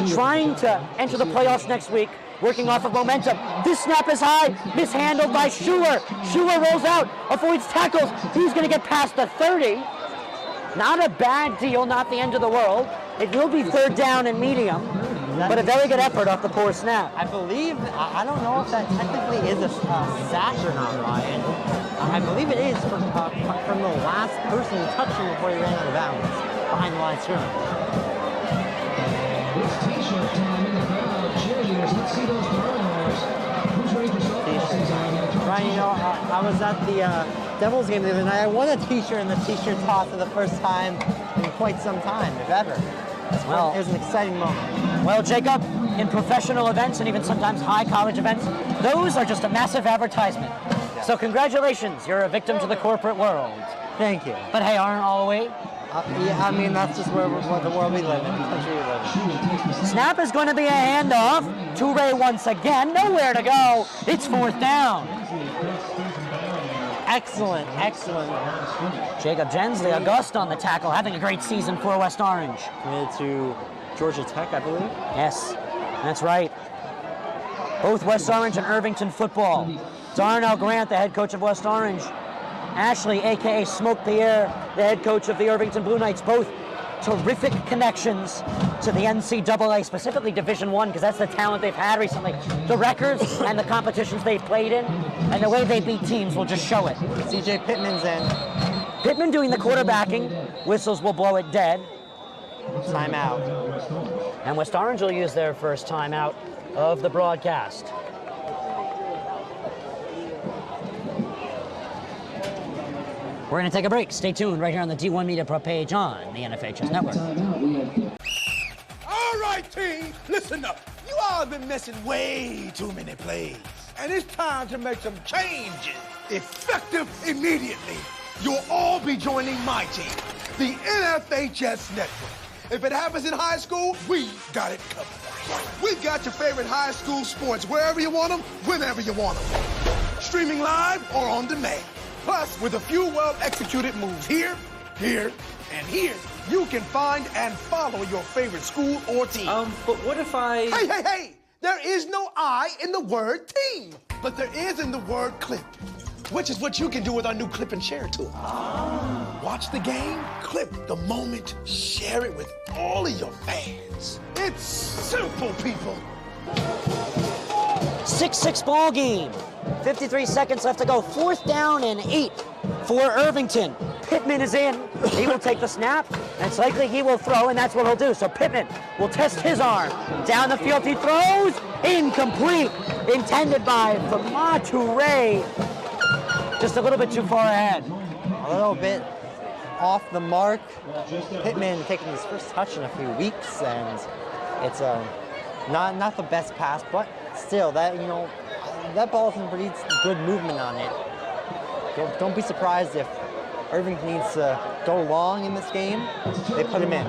trying to enter the playoffs next week, working off of momentum. This snap is high, mishandled by Schuler. Schuler rolls out, avoids tackles. He's going to get past the 30. Not a bad deal, not the end of the world. It will be third down and medium, but a very good effort off the poor snap. I believe, I don't know if that technically is a sack or not, Ryan. I believe it is from the last person touching before he ran out of bounds, behind the line of scrimmage. It's t-shirt time in the crowd. Cheerleaders, let's see those throwers. Who's ready for softball season? Ryan, you know, I was at the Devils game the other night. I won a t-shirt in the t-shirt toss for the first time in quite some time, if ever. Well, it was an exciting moment. Well, Jacob, in professional events and even sometimes high college events, those are just a massive advertisement. Yeah. So congratulations, you're a victim to the corporate world. Thank you. But hey, aren't all we? Yeah, I mean, that's just what the world we live in, the country we live in. Snap is going to be a handoff. Toure once again, nowhere to go. It's fourth down. Excellent, excellent. Jacob Jens, the August on the tackle, having a great season for West Orange. Committed to Georgia Tech, I believe. Yes, that's right. Both West Orange and Irvington football. Darnell Grant, the head coach of West Orange. Ashley, a.k.a. Smoke Pierre, the head coach of the Irvington Blue Knights. Both terrific connections to the NCAA, specifically Division I, because that's the talent they've had recently. The records and the competitions they've played in, and the way they beat teams will just show it. CJ Pittman's in. Pittman doing the quarterbacking. Whistles will blow it dead. Timeout. And West Orange will use their first timeout of the broadcast. We're going to take a break. Stay tuned right here on the D1 Media Pro page on the NFHS Network. All right, team, listen up. You all have been missing way too many plays. And it's time to make some changes. Effective immediately. You'll all be joining my team, the NFHS Network. If it happens in high school, we got it covered. We've got your favorite high school sports wherever you want them, whenever you want them. Streaming live or on demand. Plus, with a few well-executed moves here, here, and here, you can find and follow your favorite school or team. But what if I... Hey! There is no I in the word team, but there is in the word clip, which is what you can do with our new clip and share tool. Watch the game, clip the moment, share it with all of your fans. It's simple, people. 6-6 ball game. 53 seconds left to go. Fourth down and 8 for Irvington. Pittman is in. He will take the snap, and it's likely he will throw, and that's what he'll do. So Pittman will test his arm. Down the field he throws. Incomplete. Intended by Toure. Just a little bit too far ahead. A little bit off the mark. Pittman taking his first touch in a few weeks, and it's not the best pass, but still, that ball has pretty good movement on it. Don't be surprised if Irvington needs to go long in this game. They put him in.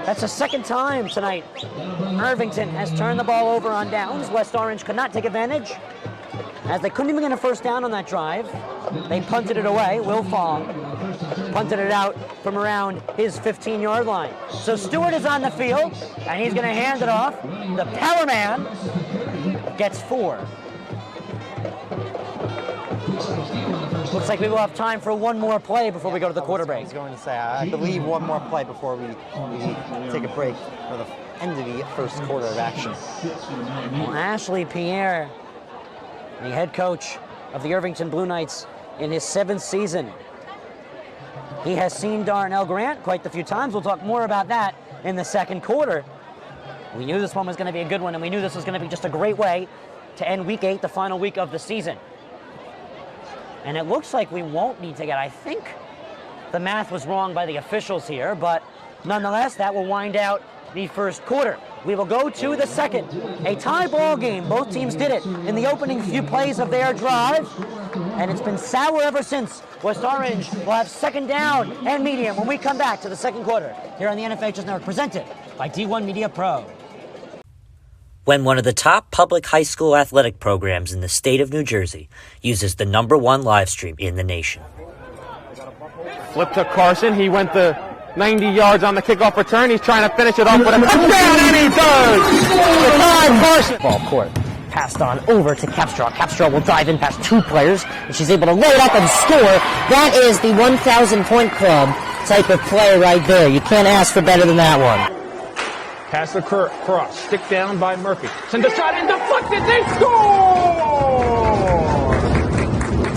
That's the second time tonight Irvington has turned the ball over on downs. West Orange could not take advantage, as they couldn't even get a first down on that drive. They punted it away. Will Fong punted it out from around his 15-yard line. So Stewart is on the field, and he's going to hand it off. The power man gets 4. Looks like we will have time for one more play before we go to the quarter break. I was going to say, I believe one more play before we take a break for the end of the first quarter of action. Well, Ashley Pierre, the head coach of the Irvington Blue Knights in his 7th season. He has seen Darnell Grant quite a few times. We'll talk more about that in the second quarter. We knew this one was going to be a good one, and we knew this was going to be just a great way to end Week 8, the final week of the season. And it looks like we won't need to get, I think the math was wrong by the officials here, but nonetheless, that will wind out the first quarter. We will go to the second. A tie ball game. Both teams did it in the opening few plays of their drive, and it's been sour ever since. West Orange will have second down and medium when we come back to the second quarter here on the NFHS Network, presented by D1 Media Pro. When one of the top public high school athletic programs in the state of New Jersey uses the #1 live stream in the nation. Flip to Carson. He went the 90 yards on the kickoff return. He's trying to finish it off with a touchdown, and he does! Carson. Ball court. Passed on over to Capstraw. Capstraw will dive in past two players, and she's able to load up and score. That is the 1,000-point club type of play right there. You can't ask for better than that one. Pass the cross. Stick down by Murphy. Send a shot and deflected. They score!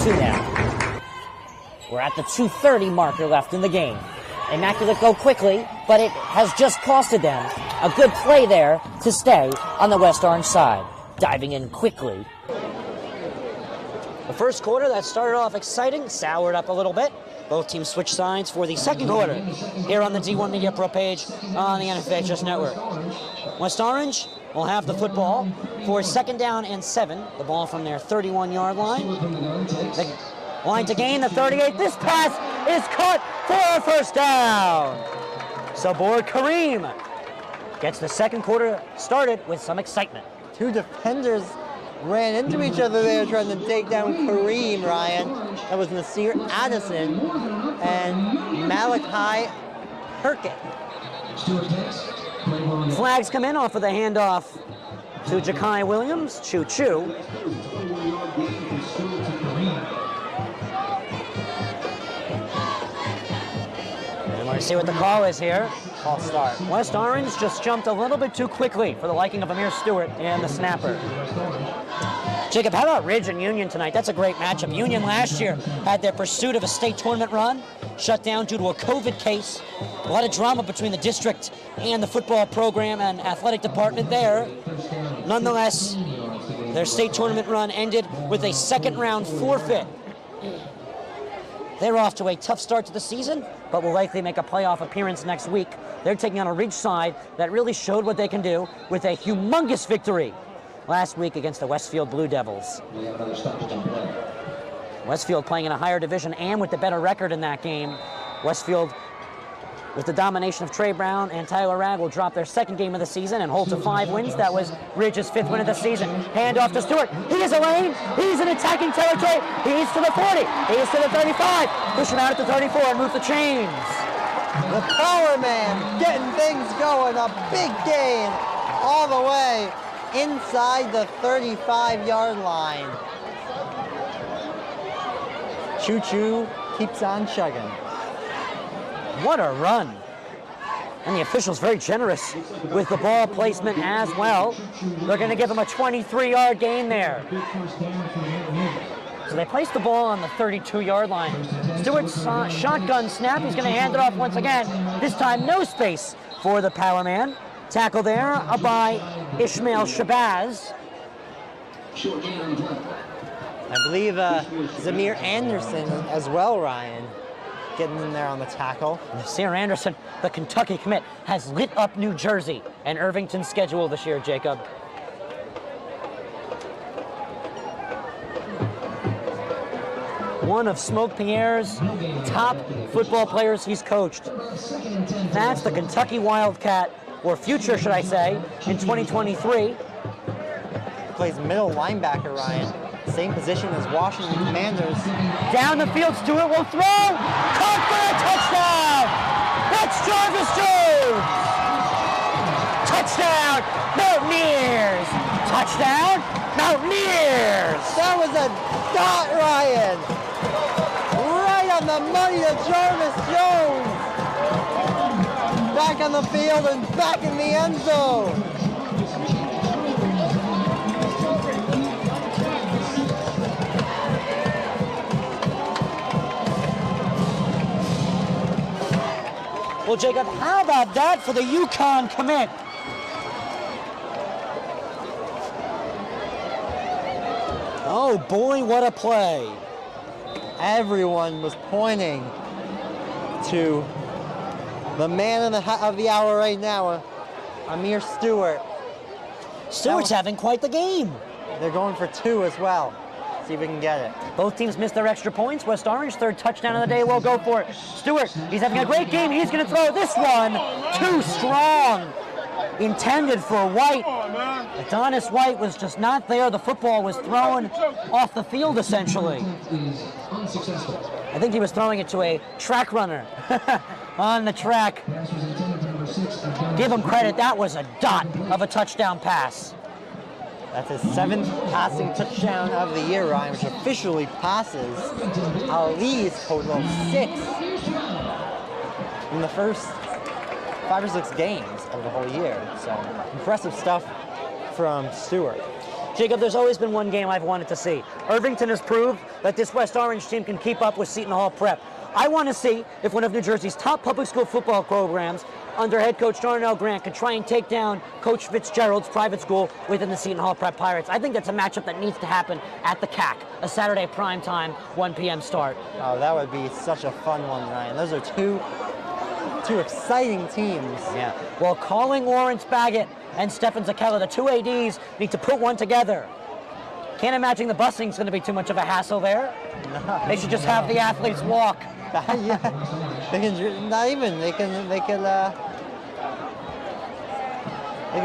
2 now. We're at the 2:30 marker left in the game. Immaculate go quickly, but it has just costed them a good play there to stay on the West Orange side. Diving in quickly. The first quarter that started off exciting, soured up a little bit. Both teams switch sides for the second quarter here on the D1 Media Pro page on the NFHS Network. West Orange will have the football for second down and 7. The ball from their 31-yard line. The line to gain the 38. This pass is caught for a first down. So board Kareem gets the second quarter started with some excitement. Two defenders ran into each other there trying to take down Kareem, Ryan. That was Nassir Addison and Malachi Herkett. Flags come in off of the handoff to Ja'Kai Williams. Choo-choo. And we're going to see what the call is here. False start. West Orange just jumped a little bit too quickly for the liking of Amir Stewart and the snapper. Jacob, how about Ridge and Union tonight? That's a great matchup. Union last year had their pursuit of a state tournament run shut down due to a COVID case. A lot of drama between the district and the football program and athletic department there. Nonetheless, their state tournament run ended with a second-round forfeit. They're off to a tough start to the season, but will likely make a playoff appearance next week. They're taking on a Ridge side that really showed what they can do with a humongous victory last week against the Westfield Blue Devils. Westfield playing in a higher division and with the better record in that game. Westfield, with the domination of Trey Brown and Tyler Ragg, will drop their second game of the season and hold to 5 wins. That was Ridge's 5th win of the season. Hand off to Stewart. He is a lane. He's in attacking territory. He's to the 40. He's to the 35. Push him out at the 34 and move the chains. The power man getting things going. A big gain all the way inside the 35-yard line. Choo-choo keeps on chugging. What a run. And the officials very generous with the ball placement as well. They're going to give him a 23-yard gain there. So they place the ball on the 32-yard line. Stewart's shotgun snap. He's going to hand it off once again. This time no space for the power man. Tackle there by Ishmael Shabazz. I believe Zamir Anderson as well, Ryan, getting in there on the tackle. Nassir Anderson, the Kentucky commit, has lit up New Jersey and Irvington's schedule this year, Jacob. One of Smoke Pierre's top football players he's coached. That's the Kentucky Wildcat, or future, should I say, in 2023. Plays middle linebacker, Ryan. Same position as Washington Commanders. Down the field, Stewart will throw. Caught for a touchdown. That's Jarvis Jones. Touchdown, Mountaineers. Touchdown, Mountaineers. That was a dot, Ryan. Right on the money to Jarvis Jones. Back on the field and back in the end zone. Well, Jacob, how about that for the UConn commit? Oh boy, what a play. Everyone was pointing to the man of the hour right now, Amir Stewart. Stewart's having quite the game. They're going for 2 as well. See if we can get it. Both teams missed their extra points. West Orange, third touchdown of the day, will go for it. Stewart, he's having a great game. He's going to throw this one. Too strong. Intended for White. Adonis White was just not there. The football was thrown off the field, essentially. I think he was throwing it to a track runner on the track. Give him credit. That was a dot of a touchdown pass. That's his 7th passing touchdown of the year, Ryan, which officially passes Ali's total of 6 in the first 5 or 6 games of the whole year. So impressive stuff from Stewart. Jacob, there's always been one game I've wanted to see. Irvington has proved that this West Orange team can keep up with Seton Hall Prep. I want to see if one of New Jersey's top public school football programs under head coach Darnell Grant could try and take down Coach Fitzgerald's private school within the Seton Hall Prep Pirates. I think that's a matchup that needs to happen at the CAC, a Saturday primetime, 1 p.m. start. Oh, that would be such a fun one, Ryan. Those are two exciting teams. Yeah. Well, calling Lawrence Baggett and Stefan Zakella, the 2 ADs, need to put one together. Can't imagine the busing's going to be too much of a hassle there. No, they should just have the athletes walk. Yeah, they can not even. They can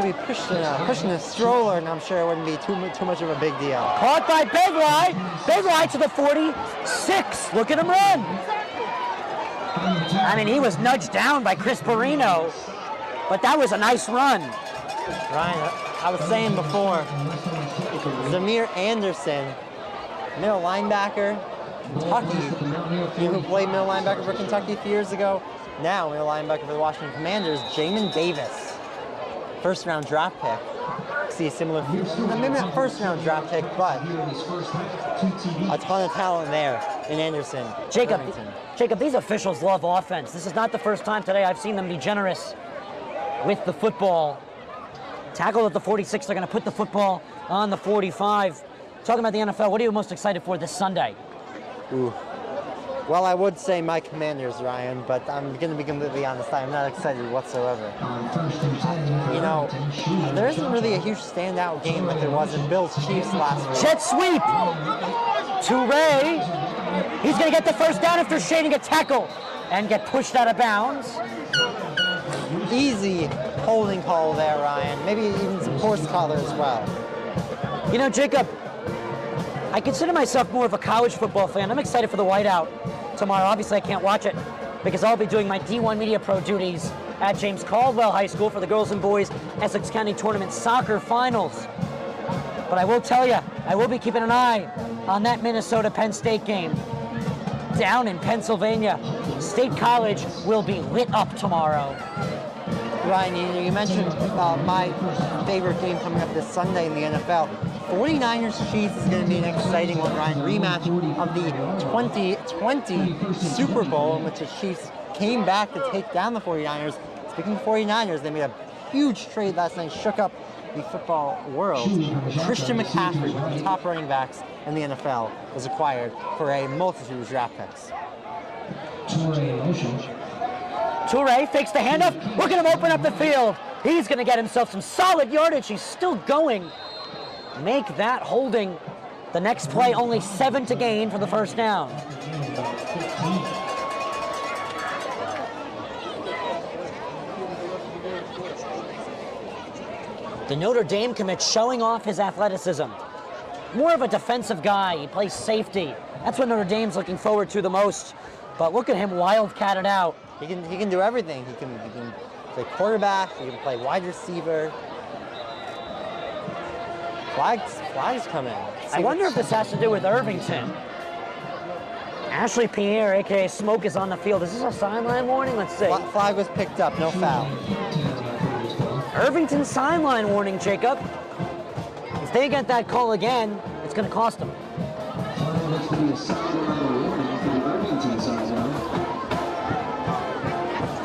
be pushing a stroller, and I'm sure it wouldn't be too much of a big deal. Caught by Big Lie to the 46. Look at him run. I mean, he was nudged down by Chris Perino, but that was a nice run. Ryan, I was saying before, Zamir Anderson, middle linebacker, Kentucky, who played middle linebacker for Kentucky a few years ago, now middle linebacker for the Washington Commanders, Jamin Davis, first-round draft pick. See a similar, maybe not first-round draft pick, but a ton of talent there in Anderson. Jacob, these officials love offense. This is not the first time today I've seen them be generous with the football. Tackle at the 46, they're going to put the football on the 45. Talking about the NFL, what are you most excited for this Sunday? Ooh. Well, I would say my Commanders, Ryan, but I'm going to be completely honest. I'm not excited whatsoever. You know, there isn't really a huge standout game like there was in Bills Chiefs last week. Jet sweep to Ray. He's going to get the first down after shading a tackle and get pushed out of bounds. Easy holding call there, Ryan. Maybe even some horse collar as well. You know, Jacob, I consider myself more of a college football fan. I'm excited for the whiteout tomorrow. Obviously, I can't watch it because I'll be doing my D1 Media Pro duties at James Caldwell High School for the girls and boys Essex County Tournament Soccer Finals. But I will tell you, I will be keeping an eye on that Minnesota-Penn State game down in Pennsylvania. State College will be lit up tomorrow. Ryan, you mentioned my favorite game coming up this Sunday in the NFL. 49ers Chiefs is going to be an exciting one, Ryan. Rematch of the 2020 Super Bowl in which the Chiefs came back to take down the 49ers. Speaking of 49ers, they made a huge trade last night, shook up the football world. Christian McCaffrey, one of the top running backs in the NFL, was acquired for a multitude of draft picks. Toure fakes the handoff. Look at him open up the field. He's going to get himself some solid yardage. He's still going. Make that holding. The next play, only 7 to gain for the first down. The Notre Dame commit showing off his athleticism. More of a defensive guy. He plays safety. That's what Notre Dame's looking forward to the most. But look at him wildcatted out. He can do everything. He can play quarterback. He can play wide receiver. Flags come in. I wonder if this has to do with Irvington. Ashley Pierre, a.k.a. Smoke, is on the field. Is this a sideline warning? Let's see. Flag was picked up, no foul. Irvington sideline warning, Jacob. If they get that call again, it's going to cost them.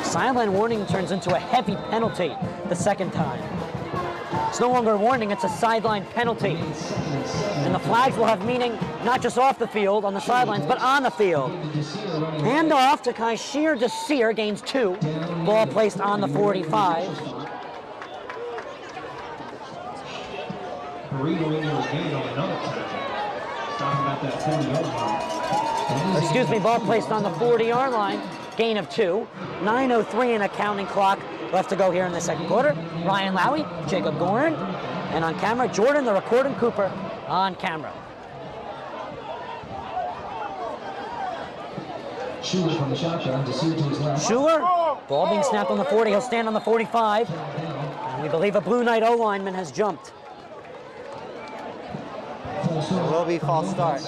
Sideline warning turns into a heavy penalty the second time. It's no longer a warning, it's a sideline penalty. And the flags will have meaning not just off the field, on the sidelines, but on the field. Hand off to Kaishir Desir, gains 2. Ball placed on the 45. Excuse me, ball placed on the 40-yard line. Gain of 2. 9:03 in a counting clock left to go here in the second quarter. Ryan Lowy, Jacob Gorin, and on camera, Jordan, the recording Cooper, on camera. Schuler from the shotgun, Nassir to his left. Schuler, ball being snapped on the 40. He'll stand on the 45. And we believe a Blue Knight O-lineman has jumped. It will be false start.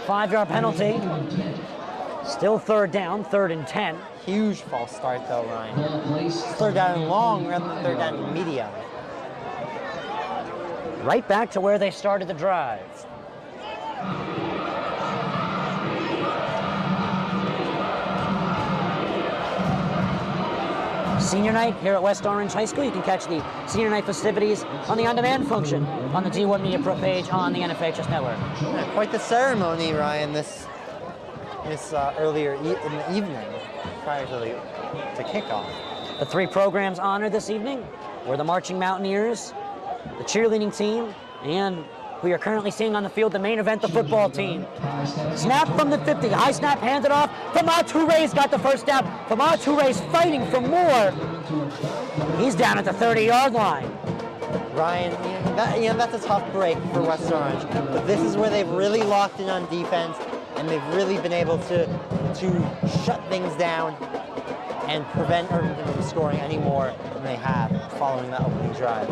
5-yard penalty. Still third down, 3rd and 10. Huge false start though, Ryan. Third down and long rather than third down and medium. Right back to where they started the drive. Senior night here at West Orange High School. You can catch the senior night festivities on the on-demand function on the D1 Media Pro page on the NFHS Network. Yeah, quite the ceremony, Ryan, this earlier in the evening prior to kickoff. The 3 programs honored this evening were the Marching Mountaineers, the cheerleading team, and we are currently seeing on the field the main event, the football team. Snap from the 50, high snap, handed off. Famad Touré's got the first down. Famad Touré's fighting for more. He's down at the 30-yard line. Ryan, that's a tough break for West Orange, but this is where they've really locked in on defense, and they've really been able to shut things down and prevent Irvington from scoring any more than they have following that opening drive.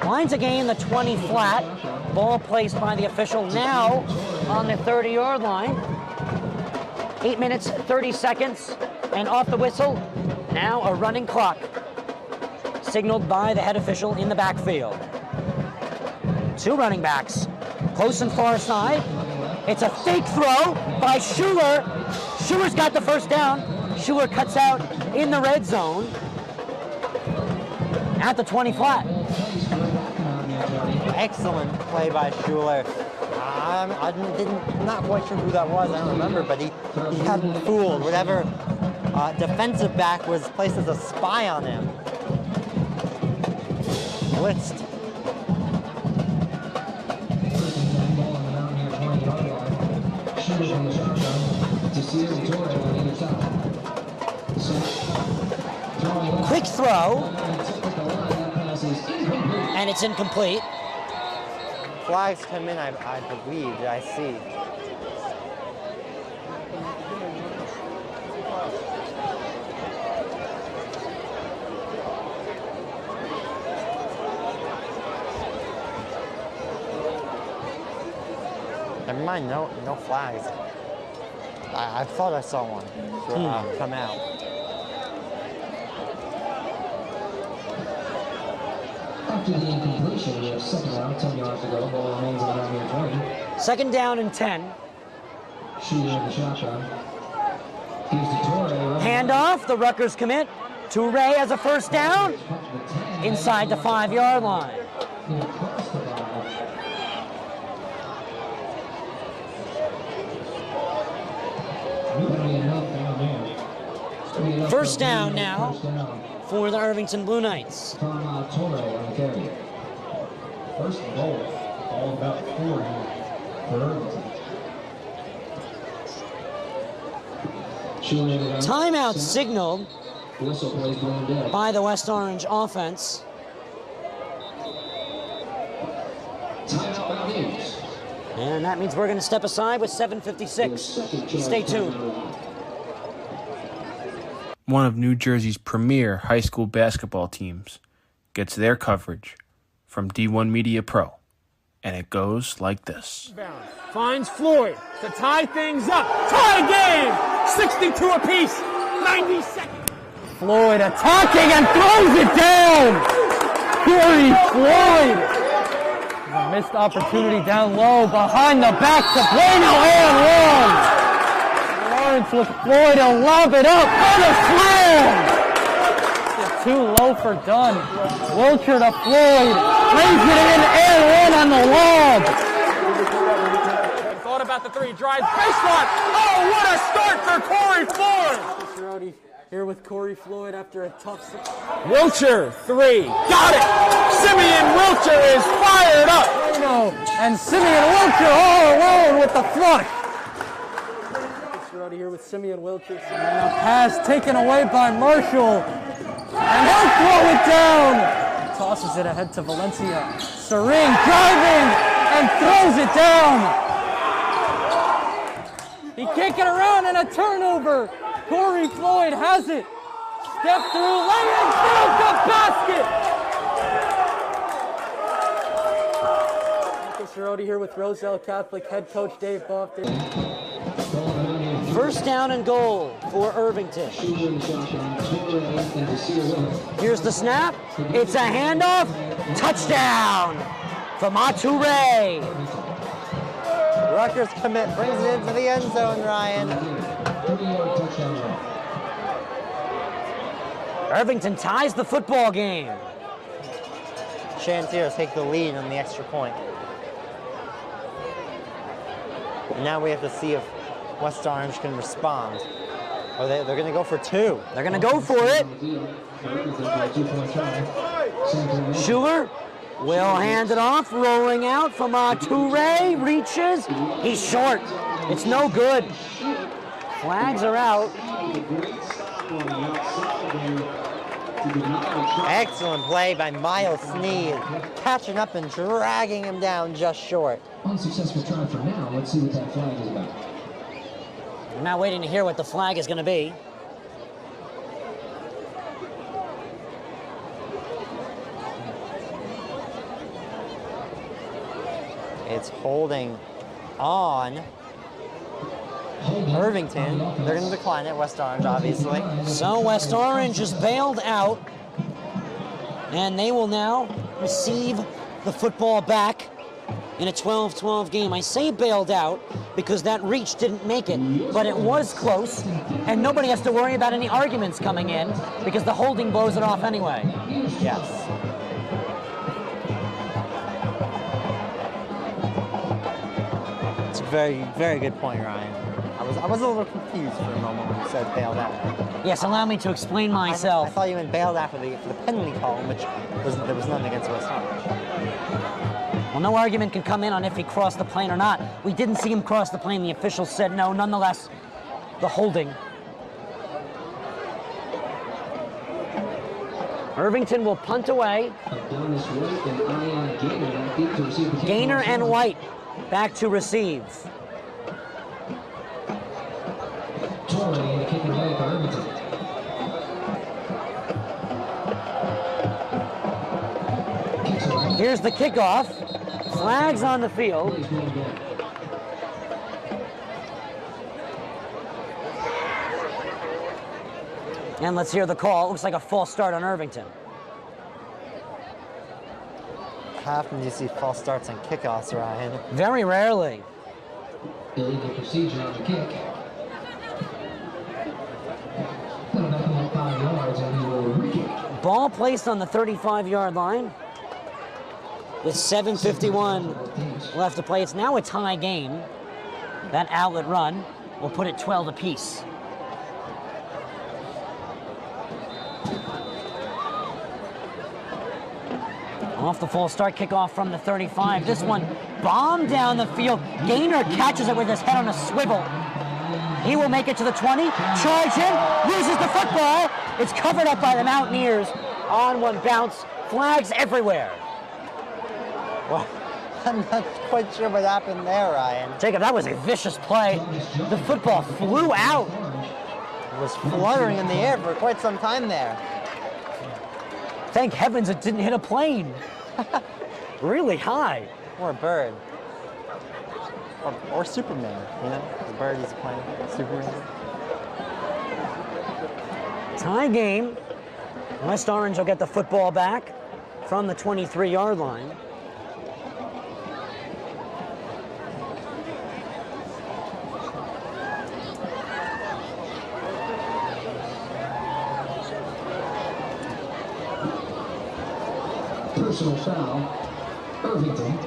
Lines a gain, the 20 flat. Ball placed by the official now on the 30-yard line. 8 minutes, 30 seconds, and off the whistle, now a running clock. Signaled by the head official in the backfield. 2 running backs, close and far side. It's a fake throw by Schuler. Schuler's got the first down. Schuler cuts out in the red zone at the 20 flat. Excellent play by Schuler. I'm not quite sure who that was, I don't remember, but he hadn't fooled. Whatever defensive back was placed as a spy on him. Blitzed. Quick throw, and it's incomplete. Flags come in, I believe, I see. Never mind, no flags. I thought I saw one come out. After the incompletion, we have second down, 10 yards to go. Ball remains on around near 20. Second down and 10. Shooter in the shotgun. Gives to Touré. Handoff, the Rutgers commit. Touré has a first down inside the 5-yard line. First down now for the Irvington Blue Knights. Touré on the carry. First and goal. All about 40 for Irvington. Timeout signaled by the West Orange offense. And that means we're going to step aside with 7:56. Stay tuned. One of New Jersey's premier high school basketball teams gets their coverage from D1 Media Pro, and it goes like this. Finds Floyd to tie things up. Tie game! 62 apiece. 90 seconds. Floyd attacking and throws it down. Corey Floyd. A missed opportunity down low behind the back to Bueno and long. Lawrence with Floyd to lob it up for the slam. Too low for Dunn. Wilcher to Floyd. Brings it in and one on the lob. Thought about at the 3, drives baseline. Oh, what a start for Corey Floyd! Rowdy here with Corey Floyd after a tough... Wilcher, 3, got it! Simeon Wilcher is fired up! And Simeon Wilcher all alone with the flush. Rowdy here with Simeon Wilcher. And a pass taken away by Marshall. And he'll throw it down. Tosses it ahead to Valencia. Serene driving and throws it down. He can't get around and a turnover. Corey Floyd has it. Step through, lay in, build the basket. Rowdy here with Roselle Catholic head coach Dave Bofton. First down and goal for Irvington. Here's the snap. It's a handoff. Touchdown from Ature. Rutgers commit brings it into the end zone, Ryan. Irvington ties the football game. Chantiers take the lead on the extra point. And now we have to see if West Orange can respond. Or they're going to go for 2. They're going to go for it. Schuler will hand it off, rolling out from Toure, reaches. He's short. It's no good. Flags are out. Excellent play by Miles Sneed, catching up and dragging him down just short. Unsuccessful try for now. Let's see what that flag is about. We're now waiting to hear what the flag is going to be. It's holding on Irvington. They're going to decline it, West Orange, obviously. So West Orange is bailed out, and they will now receive the football back in a 12-12 game. I say bailed out because that reach didn't make it, but it was close, and nobody has to worry about any arguments coming in because the holding blows it off anyway. Yes. It's a very, very good point, Ryan. I was a little confused for a moment when you said bailed out. Yes, allow me to explain myself. I thought you meant bailed out for the penalty call, which there was none against West Orange. Well, no argument can come in on if he crossed the plane or not. We didn't see him cross the plane. The officials said no. Nonetheless, the holding. Irvington will punt away. Gaynor and White back to receive. Here's the kickoff. Flags on the field. And let's hear the call. It looks like a false start on Irvington. How often do you see false starts on kickoffs, Ryan? Very rarely. Illegal procedure on the kick. Ball placed on the 35-yard line with 7:51 left to play. It's now a tie game. That outlet run will put it 12 apiece. Off the false start, kickoff from the 35. This one bombed down the field. Gaynor catches it with his head on a swivel. He will make it to the 20, charge him, loses the football. It's covered up by the Mountaineers on one bounce. Flags everywhere. Well, I'm not quite sure what happened there, Ryan. Jacob, that was a vicious play. The football flew out. It was fluttering in the air for quite some time there. Thank heavens it didn't hit a plane. Really high. Or a bird. Or Superman, you know? The bird is playing Superman. Tie game. West Orange will get the football back from the 23-yard line. Personal foul, Irvington.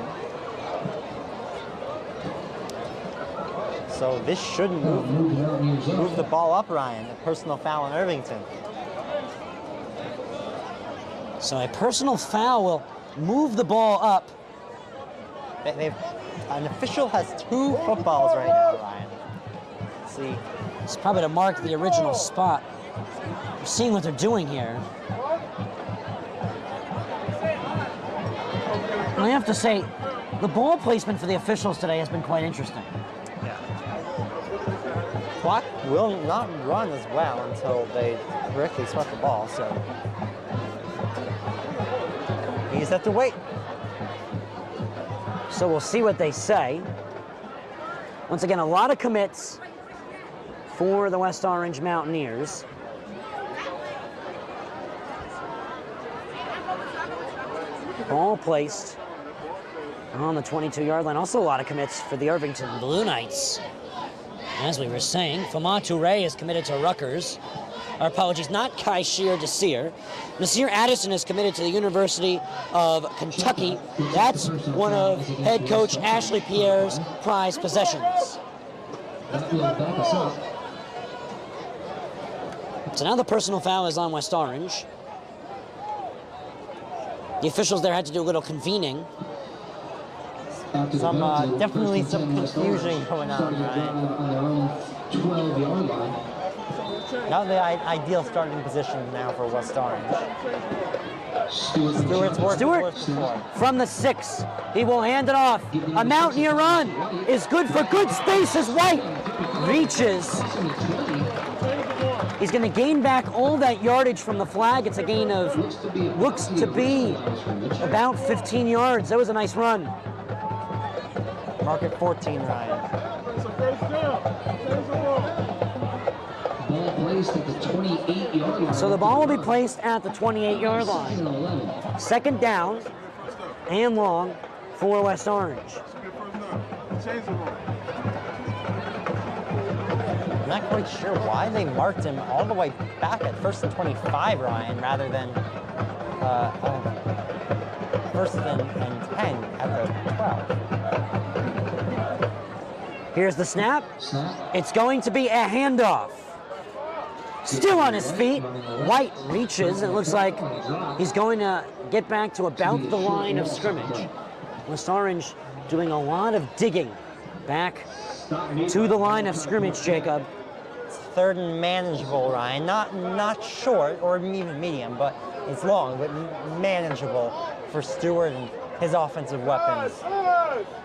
so this should move the ball up, Ryan. A personal foul on Irvington. So a personal foul will move the ball up. An official has 2 footballs right now, Ryan. Let's see. It's probably to mark the original spot. We're seeing what they're doing here. And I have to say, the ball placement for the officials today has been quite interesting. Clock will not run as well until they correctly swept the ball, so you just have to wait. So we'll see what they say. Once again, a lot of commits for the West Orange Mountaineers. Ball placed on the 22-yard line. Also a lot of commits for the Irvington Blue Knights. As we were saying, Fama Touré is committed to Rutgers. Not Kaishir Desir. Nassir Addison is committed to the University of Kentucky. That's one of head coach Ashley Pierre's prized possessions. So now the personal foul is on West Orange. The officials there had to do a little convening. Definitely some confusion going on, Ryan. 12-yard line. Not the ideal starting position now for West Orange. Stewart's worked before. From the 6, he will hand it off. A Mountaineer run is good for good space as White reaches. He's going to gain back all that yardage from the flag. It's a gain of, looks to be about 15 yards. That was a nice run. Mark at 14, Ryan. So the ball will be placed at the 28-yard line. Second down and long for West Orange. I'm not quite sure why they marked him all the way back at 1st and 25, Ryan, rather than 1st and 10 at the 12. Here's the snap. It's going to be a handoff. Still on his feet. White reaches. It looks like he's going to get back to about the line of scrimmage. West Orange doing a lot of digging back to the line of scrimmage, Jacob. It's 3rd and manageable, Ryan. Not short or even medium, but it's long, but manageable for Stewart and his offensive weapons.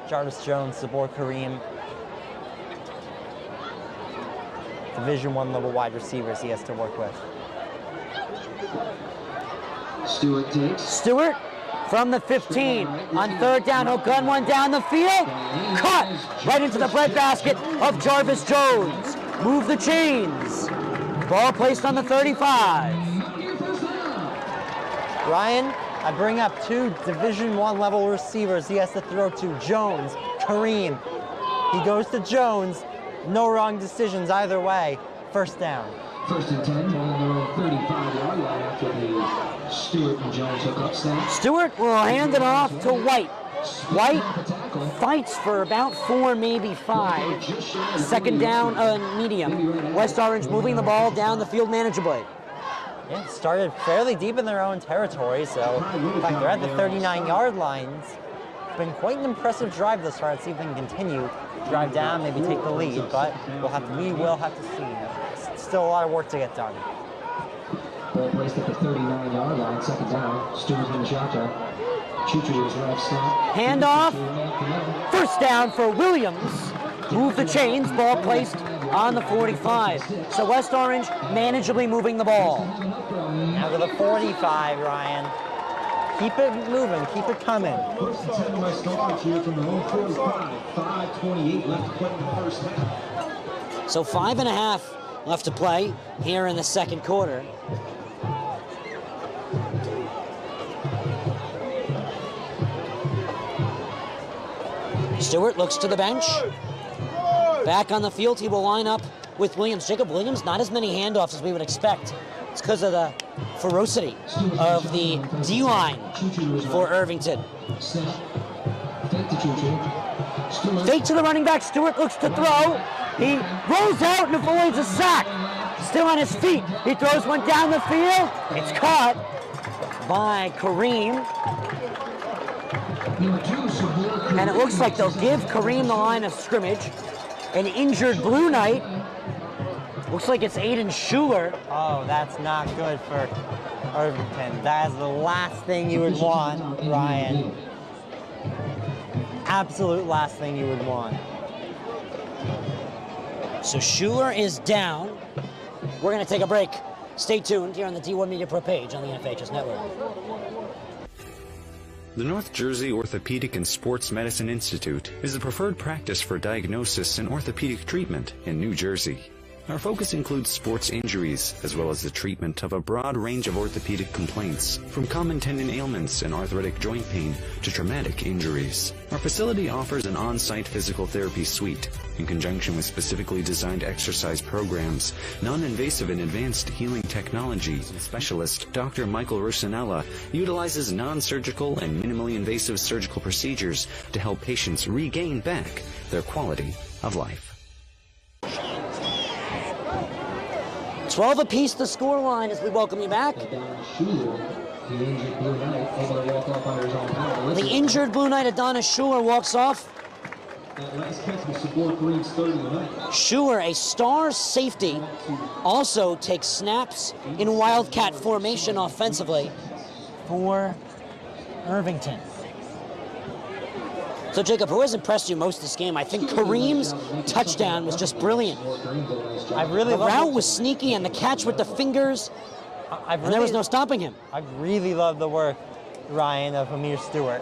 Jarvis Jones, Sabor Kareem. Division I level wide receivers he has to work with. Stewart takes. Stewart from the 15 on 3rd down. He'll gun one down the field. Caught right into the breadbasket of Jarvis Jones. Move the chains. Ball placed on the 35. Ryan, I bring up 2 Division I level receivers he has to throw to. Jones, Kareem. He goes to Jones. No wrong decisions either way. 1st down. 1st and 10, on their own 35-yard line after the Stewart and Jones hook up snap. Stewart will hand it off to White. White fights for about 4, maybe 5. 2nd down, medium. West Orange moving the ball down the field manageably. Yeah, started fairly deep in their own territory, so in fact they're at the 39-yard lines. It's been quite an impressive drive thus far. Let's see if they can continue. Drive down, maybe take the lead, but we will have to see. Still a lot of work to get done. Ball placed at the 39-yard line, 2nd down. Stewart in the shotgun. Chuchu is left snap. Handoff. 1st down for Williams. Move the chains. Ball placed on the 45. So West Orange manageably moving the ball. Now to the 45, Ryan. Keep it moving, keep it coming. 1st and 10 West Orange here from the home 45. 5:28 left to play in the 1st half. So 5.5 left to play here in the 2nd quarter. Stewart looks to the bench. Back on the field, he will line up with Williams. Jacob Williams, not as many handoffs as we would expect. It's because of the ferocity of the D-line for Irvington. Fake to the running back. Stewart looks to throw. He rolls out and avoids a sack. Still on his feet. He throws one down the field. It's caught by Kareem. And it looks like they'll give Kareem the line of scrimmage. An injured Blue Knight. Looks like it's Aiden Schuler. Oh, that's not good for Irvington. That is the last thing you would want, Ryan. Absolute last thing you would want. So Schuler is down. We're going to take a break. Stay tuned here on the D1 Media Pro page on the NFHS Network. The North Jersey Orthopedic and Sports Medicine Institute is the preferred practice for diagnosis and orthopedic treatment in New Jersey. Our focus includes sports injuries, as well as the treatment of a broad range of orthopedic complaints, from common tendon ailments and arthritic joint pain to traumatic injuries. Our facility offers an on-site physical therapy suite, in conjunction with specifically designed exercise programs, non-invasive and advanced healing technology. Specialist Dr. Michael Rusinella utilizes non-surgical and minimally invasive surgical procedures to help patients regain back their quality of life. 12 apiece the score line as we welcome you back. The injured Blue Knight, Adonis Schuler, walks off. Schuler, a star safety, also takes snaps in Wildcat formation offensively for Irvington. So, Jacob, who has impressed you most this game? I think Kareem's touchdown was just brilliant. The route was sneaky, and the catch with the fingers, and there was no stopping him. I really love the work, Ryan, of Amir Stewart.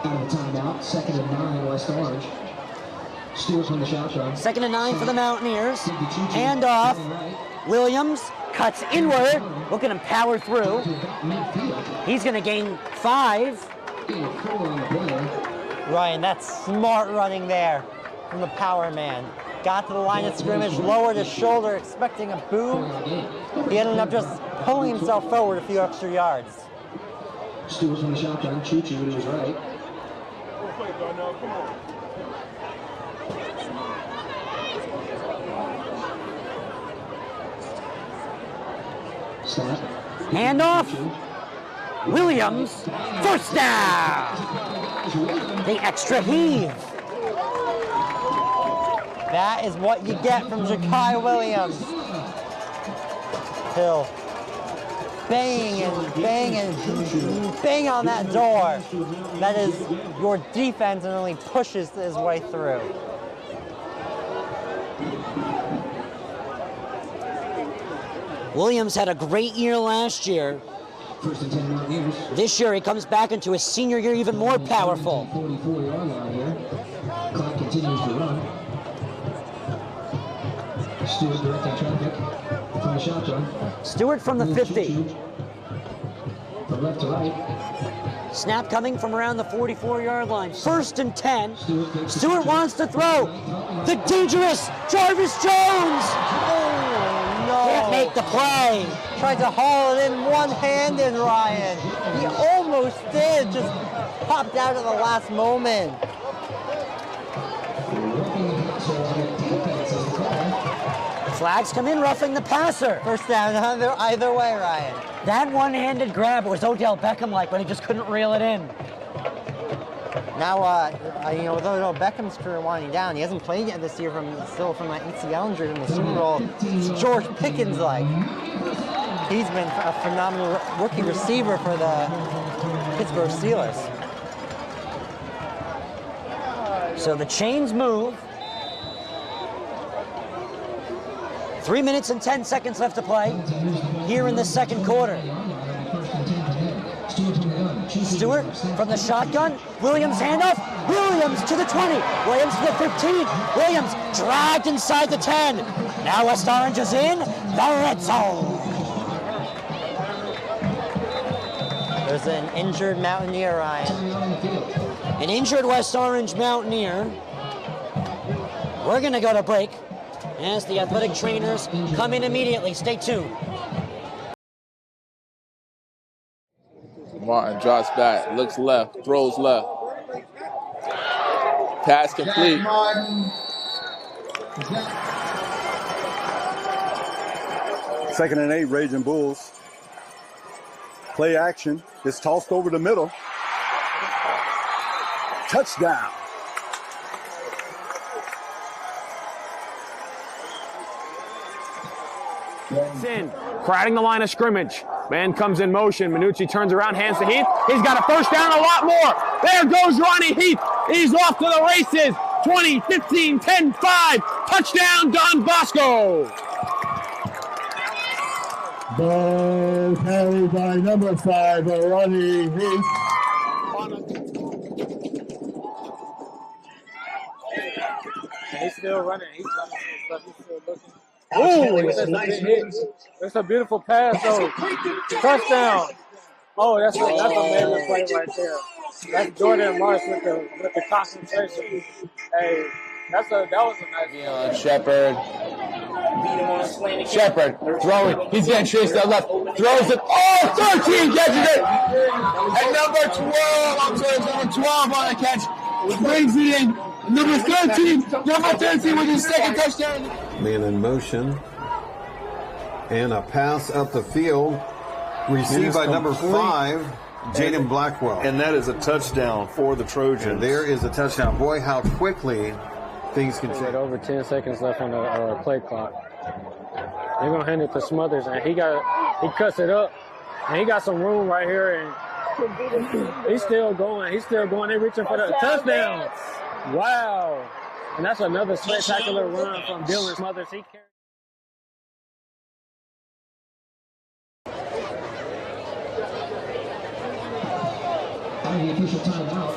Timeout, 2nd and 9, West Orange. Stewart from the shotgun. 2nd and 9 for the Mountaineers. Hand off. Williams cuts inward. Look at him power through. He's going to gain 5. Ryan, that's smart running there from the power man. Got to the line of scrimmage, lowered his shoulder, expecting a boom. He ended up just pulling himself forward a few extra yards. Stewart from the shotgun, Choo-Choo to his right. Snap. Handoff. Williams, first down. The extra heave. That is what you get from Jakai Williams. Hill banging and banging and bang on that door. That is your defense and only pushes his way through. Williams had a great year last year. This year he comes back into his senior year even more powerful. 44-yard line here. Clock continues to run. Stewart directing traffic from the shotgun. Stewart from the 50. From left to right. Snap coming from around the 44-yard line. 1st and 10. Stewart wants to throw. The dangerous Jarvis Jones. Oh, no. Can't make the play. Tried to haul it in one-handed, Ryan. He almost did, just popped out at the last moment. Flags come in, roughing the passer. First down either way, Ryan. That one-handed grab, it was Odell Beckham-like, but he just couldn't reel it in. Now, with Odell Beckham's career winding down, he hasn't played yet this year still from that ACL injury in the Super Bowl. It's George Pickens-like. He's been a phenomenal rookie receiver for the Pittsburgh Steelers. So the chains move. 3 minutes and 10 seconds left to play here in the second quarter. Stewart from the shotgun. Williams handoff. Williams to the 20. Williams to the 15. Williams dragged inside the 10. Now West Orange is in the red zone. There's an injured Mountaineer, Ryan. An injured West Orange Mountaineer. We're going to go to break as the athletic trainers come in immediately. Stay tuned. Martin drops back, looks left, throws left. Pass complete. Second and 8, Raging Bulls. Play action. It's tossed over the middle. Touchdown. In, crowding the line of scrimmage. Man comes in motion. Minucci turns around, hands to Heath. He's got a first down, a lot more. There goes Ronnie Heath. He's off to the races. 20, 15, 10, 5. Touchdown, Don Bosco. Ball carried by number 5, Ronnie Heath. He's still running. He's still looking. Ooh, that's a nice hit. That's a beautiful pass, though. Touchdown. Oh, that's a major play right there. That's Jordan Marsh with the concentration. Hey, that was a nice Shepard. Shepard throwing. He's getting chased out left. Throws it. Oh, 13 catches it. And number 12. I'm sorry, number 12 on the catch. Brings it in. Number 13 with his second touchdown. Man in motion. And a pass up the field. Received by number 5, Jaden Blackwell. And that is a touchdown for the Trojans. And there is a touchdown. Boy, how quickly things can change. Over 10 seconds left on the play clock. They're going to hand it to Smothers, and he cuts it up. And he got some room right here, and he's still going. They're reaching for the touchdown. Wow. And that's another spectacular run from Dylan Smothers. He carried.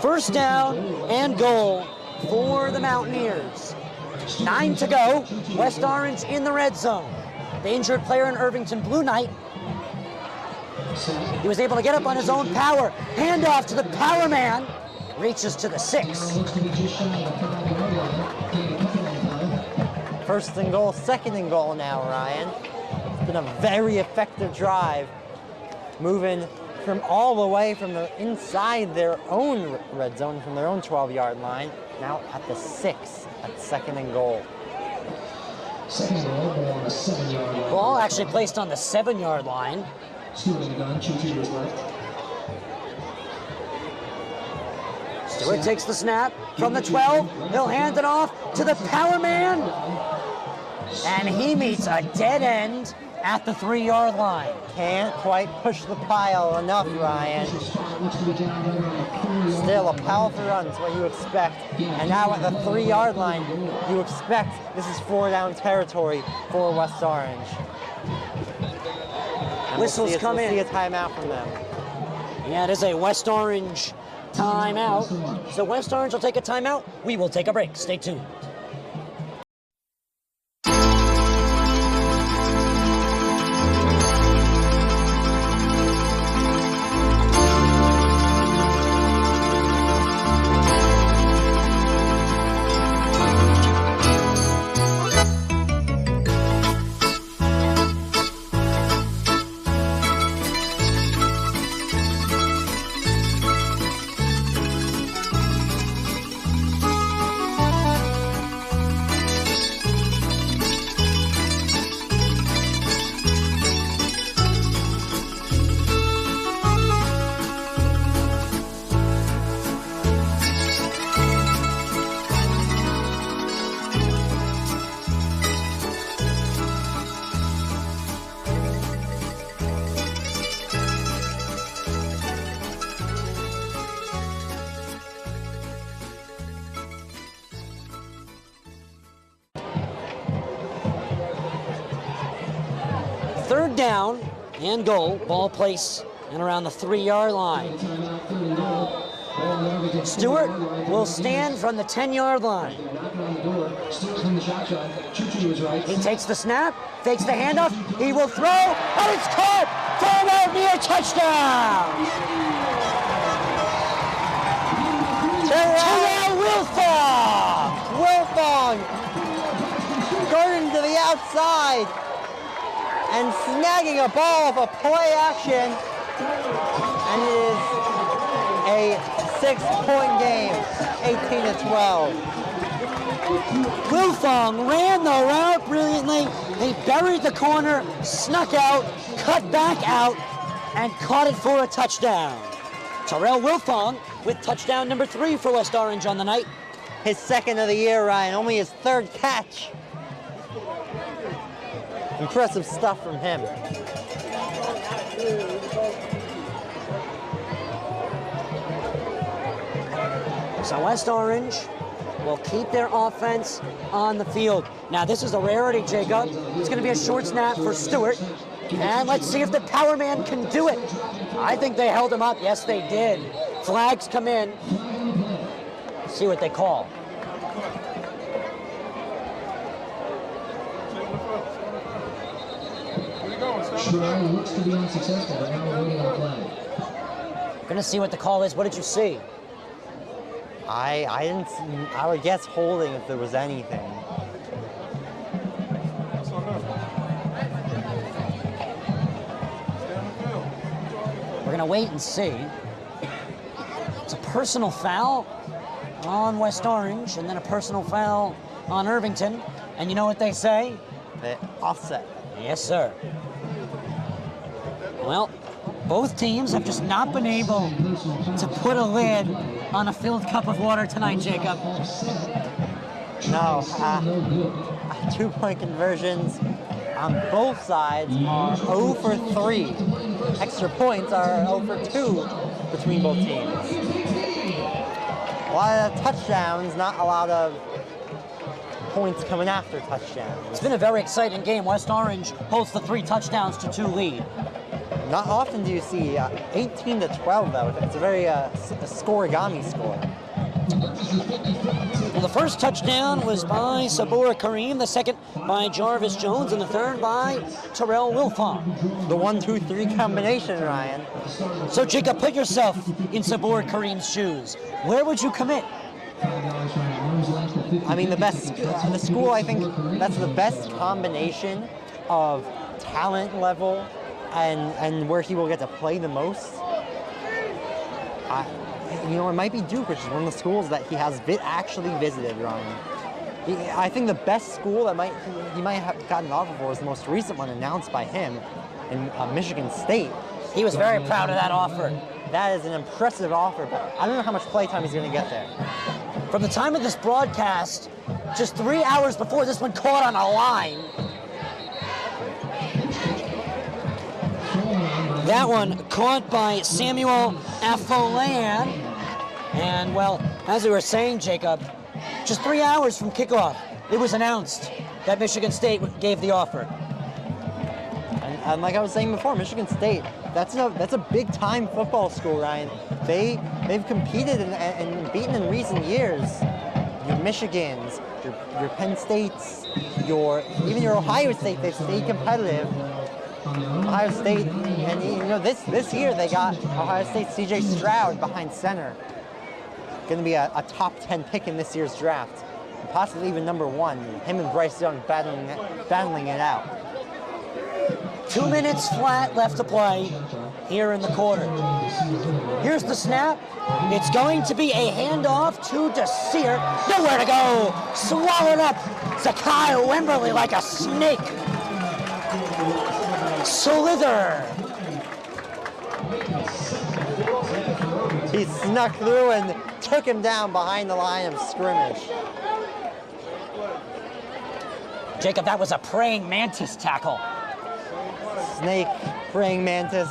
First down and goal for the Mountaineers. 9 to go. West Orange in the red zone. The injured player in Irvington Blue Knight. He was able to get up on his own power. Handoff to the power man. Reaches to the 6. First and goal, second and goal now, Ryan. It's been a very effective drive. Moving from all the way from the inside their own red zone, from their own 12-yard line, now at the 6 at second and goal. Second and goal, ball on the 7-yard line. Ball actually placed on the 7-yard line. Stewart in the gun, 2 meters left. Stewart takes the snap from the 12. He'll hand it off to the power man. And he meets a dead end at the 3-yard line. Can't quite push the pile enough, Ryan. Still a powerful run is what you expect. And now at the 3-yard line, you expect this is 4-down territory for West Orange. And Whistles come in. We'll see a timeout from them. Yeah, it is a West Orange timeout. So West Orange will take a timeout. We will take a break. Stay tuned. Third down and goal. Ball place and around the 3-yard line. Stewart will stand from the 10-yard line. He takes the snap, fakes the handoff. He will throw, and it's caught. Thrown out near touchdown. Terrell Wilfong going to the outside and snagging a ball of a play action, and it is a 6-point game, 18-12. Wilfong ran the route brilliantly. He buried the corner, snuck out, cut back out, and caught it for a touchdown. Terrell Wilfong with touchdown number 3 for West Orange on the night. His second of the year, Ryan, only his third catch. Impressive stuff from him. So West Orange will keep their offense on the field. Now this is a rarity, Jacob. It's going to be a short snap for Stewart. And let's see if the power man can do it. I think they held him up. Yes, they did. Flags come in. See what they call. Try looks to be unsuccessful, but now we're waiting on play. Gonna see what the call is. What did you see? I didn't. I would guess holding if there was anything. We're gonna wait and see. It's a personal foul on West Orange, and then a personal foul on Irvington. And you know what they say? The offset. Yes, sir. Well, both teams have just not been able to put a lid on a filled cup of water tonight, Jacob. No. 2-point conversions on both sides are 0 for 3. Extra points are 0 for 2 between both teams. A lot of touchdowns, not a lot of points coming after touchdowns. It's been a very exciting game. West Orange holds the 3 touchdowns to 2 lead. Not often do you see 18 to 12 though. It's a very scoregami score. Well, the first touchdown was by Sabur Kareem, the second by Jarvis Jones, and the third by Terrell Wilfong. The 1-2-3 combination, Ryan. So Jacob, put yourself in Sabur Kareem's shoes. Where would you commit? I mean, the school, I think that's the best combination of talent level and where he will get to play the most. It might be Duke, which is one of the schools that he has actually visited, Ryan. I think the best school that he might have gotten an offer for is the most recent one announced by him in Michigan State. He was very proud of that offer. That is an impressive offer, but I don't know how much play time he's going to get there. From the time of this broadcast, just 3 hours before this one caught on a line. That one caught by Samuel Affolan. And, well, as we were saying, Jacob, just 3 hours from kickoff, it was announced that Michigan State gave the offer. And like I was saying before, Michigan State, that's a big-time football school, Ryan. They've competed and beaten in recent years. Your Michigans, your Penn States, even your Ohio State, they've stayed competitive. Ohio State, and this year they got Ohio State C.J. Stroud behind center. Going to be a top 10 pick in this year's draft, possibly even number 1. Him and Bryce Young battling it out. 2 minutes flat left to play here in the quarter. Here's the snap. It's going to be a handoff to Nassir. Nowhere to go. Swallowed up. Zakai Wimberly like a snake. Slither. He snuck through and took him down behind the line of scrimmage. Jacob, that was a praying mantis tackle. Snake, praying mantis.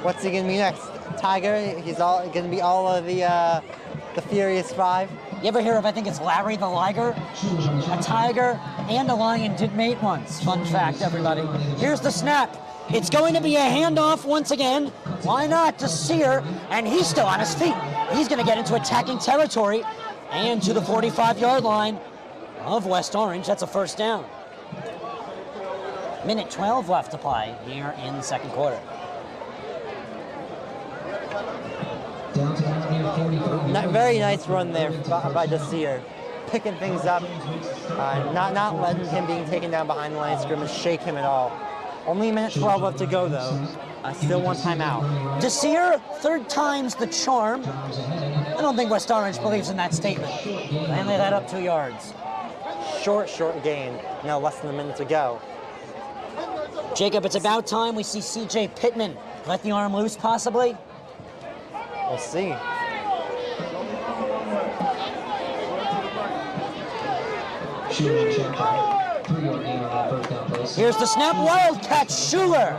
What's he gonna be next? Tiger? He's gonna be all of the Furious Five. You ever hear of, I think it's Larry the Liger? A tiger and a lion did mate once. Fun fact, everybody. Here's the snap. It's going to be a handoff once again. Why not to Sear? And he's still on his feet. He's going to get into attacking territory and to the 45-yard line of West Orange. That's a first down. Minute 12 left to play here in the second quarter. Very nice run there by Nassir, picking things up, not letting him being taken down behind the line of scrimmage shake him at all. Only a minute 12 left to go though. Still one timeout. Nassir, third time's the charm. I don't think West Orange believes in that statement. They only let up 2 yards. Short gain. No, less than a minute to go. Jacob, it's about time we see C.J. Pittman let the arm loose, possibly. We'll see. Here's the snap, Wildcat Schuler.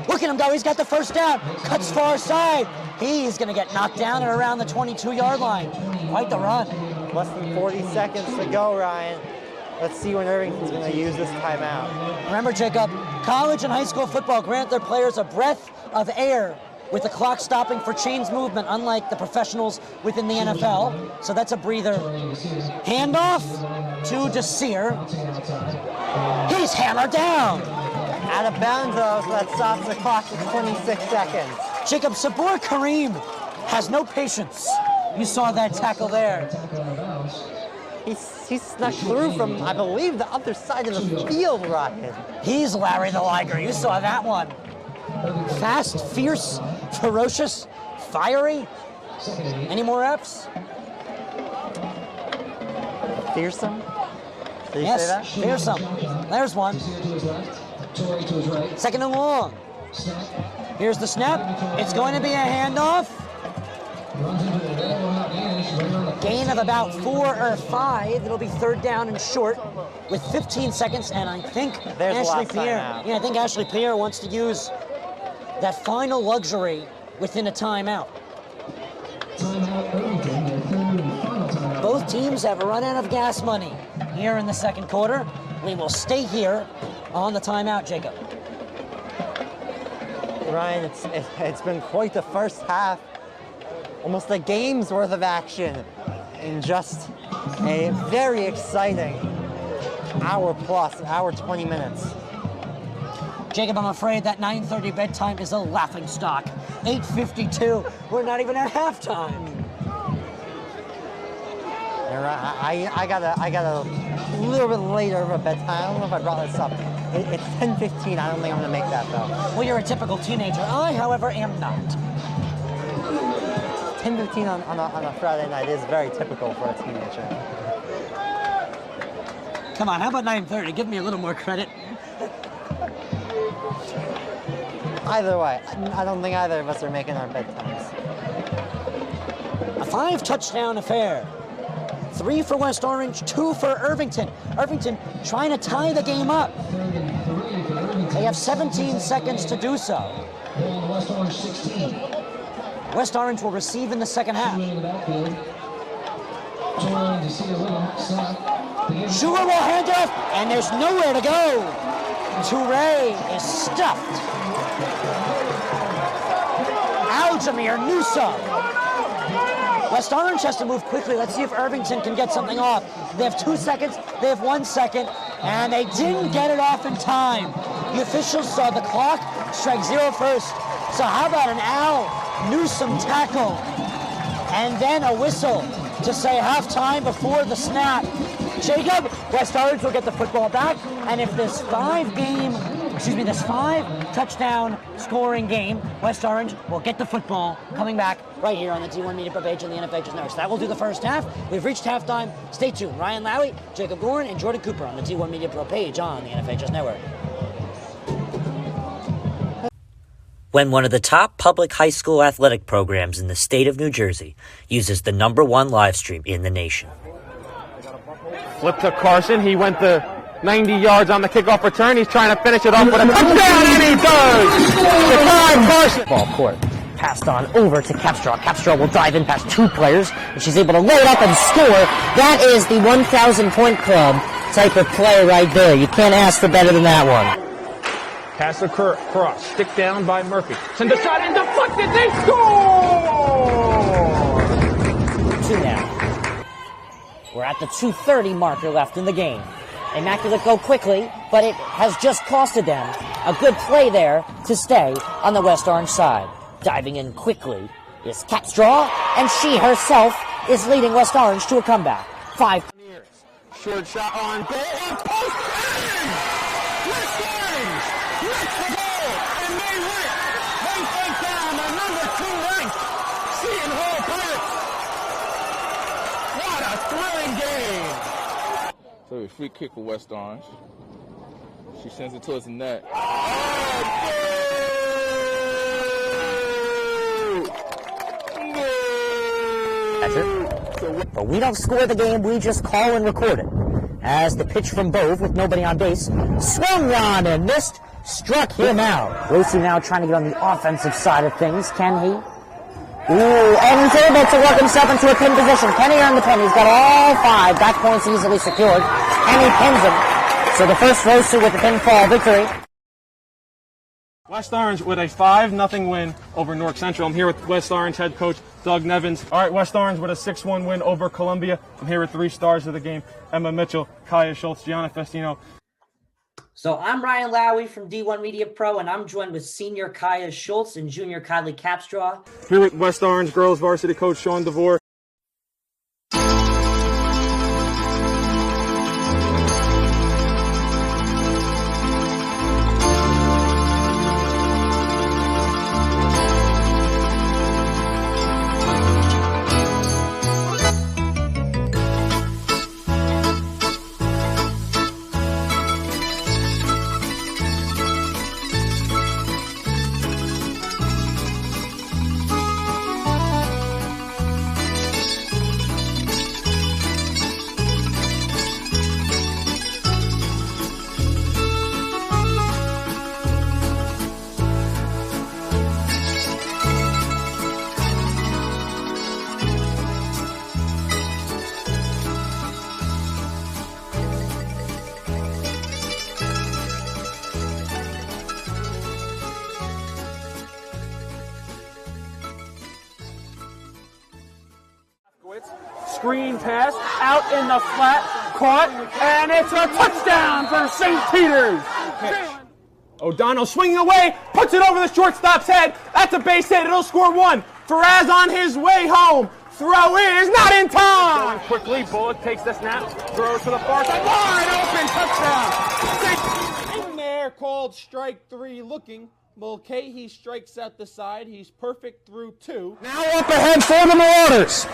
Look at him go, he's got the first down. Cuts far side. He's gonna get knocked down and around the 22-yard line. Quite the run. Less than 40 seconds to go, Ryan. Let's see when Irvington's gonna use this timeout. Remember, Jacob, college and high school football grant their players a breath of air with the clock stopping for chains movement, unlike the professionals within the NFL. So that's a breather. Handoff to Nassir. He's hammered down. Out of bounds, though, so that stops the clock at 26 seconds. Jacob, Sabur Kareem has no patience. You saw that tackle there. He snuck through from, I believe, the other side of the field, Ryan. He's Larry the Liger. You saw that one. Fast, fierce, ferocious, fiery. Any more reps? Fearsome? Did you yes, say that? Fearsome. There's one. Second and long. Here's the snap. It's going to be a handoff. Gain of about 4 or 5. It'll be third down and short with 15 seconds. And I think Ashley Pierre. Yeah, I think Ashley Pierre wants to use that final luxury within a timeout. Both teams have run out of gas money here in the second quarter. We will stay here on the timeout, Jacob. Ryan, it's been quite the first half. Almost a game's worth of action in just a very exciting hour 20 minutes. Jacob, I'm afraid that 9:30 bedtime is a laughing stock. 8:52, we're not even at halftime. I got a little bit later of a bedtime. I don't know if I brought this up. It's 10:15. I don't think I'm gonna make that though. Well, you're a typical teenager. I, however, am not. 10:15 on a Friday night is very typical for a teenager. Come on, how about 9:30? Give me a little more credit. Either way, I don't think either of us are making our bedtimes. A 5-touchdown affair. 3 for West Orange, 2 for Irvington. Irvington trying to tie the game up. They have 17 seconds to do so. West Orange will receive in the second half. Schuler will hand off, and there's nowhere to go. Toure is stuffed. Aljamir Newsom. West Orange has to move quickly. Let's see if Irvington can get something off. They have 2 seconds, they have 1 second, and they didn't get it off in time. The officials saw the clock strike 0 first. So how about an Al Newsom tackle? And then a whistle to say halftime before the snap. Jacob, West Orange will get the football back, and if this 5-touchdown scoring game, West Orange will get the football coming back right here on the T1 Media Pro page on the NFHS Network. So that will do the first half. We've reached halftime. Stay tuned. Ryan Lowry, Jacob Gorin, and Jordan Cooper on the T1 Media Pro page on the NFHS Network. When one of the top public high school athletic programs in the state of New Jersey uses the #1 live stream in the nation. Flip to Carson. He went the 90 yards on the kickoff return. He's trying to finish it off with a touchdown, and he does! Define Carson. Ball court. Passed on over to Capstraw. Capstraw will dive in past 2 players, and she's able to load up and score. That is the 1,000-point club type of play right there. You can't ask for better than that one. Pass across. Stick down by Murphy. Send a shot and deflected. They score! 2 now. We're at the 2:30 marker left in the game. Immaculate go quickly, but it has just costed them a good play there to stay on the West Orange side. Diving in quickly is Capstraw, and she herself is leading West Orange to a comeback. 5. Short shot on goal. Post West Orange! That's the goal, and they win. So a free kick for West Orange. She sends it towards the net. That's it. But we don't score the game, we just call and record it. As the pitch from Bove with nobody on base, swung on and missed, struck him out. Rossi now trying to get on the offensive side of things. Can he? Ooh, and he's able to work himself into a pin position. Can he earn the pin? He's got all 5. Back points easily secured. And he pins him. So the first Rossi with the pinfall victory. West Orange with a 5-0 win over Newark Central. I'm here with West Orange head coach Doug Nevins. All right, West Orange with a 6-1 win over Columbia. I'm here with 3 stars of the game: Emma Mitchell, Kaya Schultz, Gianna Festino. So I'm Ryan Lowy from D1 Media Pro, and I'm joined with senior Kaya Schultz and junior Kylie Capstraw. Here with West Orange girls varsity coach Sean DeVore. Screen pass out in the flat, caught, and it's a touchdown for St. Peter's. O'Donnell swinging away, puts it over the shortstop's head. That's a base hit. It'll score 1. Faraz on his way home. Throw is not in time. Going quickly, Bullock takes the snap, throws to the far side. Wide open touchdown. In there, called strike 3 looking. Mulcahy strikes out the side. He's perfect through 2. Now up ahead for the Marauders.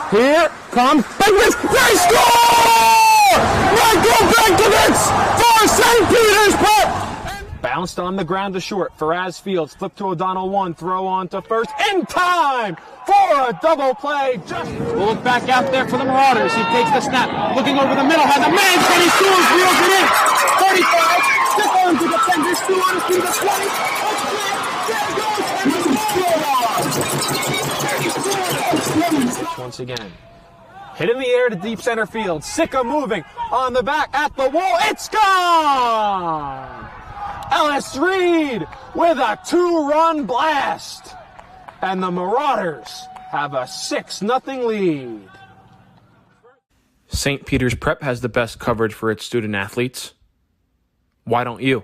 Here comes Biggs. They score! Michael Benkovitz for St. Peter's putt. Bounced on the ground to short. Faraz Fields flipped to O'Donnell 1. Throw on to first in time for a double play. Just look back out there for the Marauders. He takes the snap. Looking over the middle. Has a man. Can he scores? Reels it in. 35. Stick on to the 10. This 2 on to the 20. Once again, hit in the air to deep center field. Sicka moving on the back at the wall. It's gone! Ellis Reed with a 2-run blast. And the Marauders have a 6-0 lead. St. Peter's Prep has the best coverage for its student athletes. Why don't you?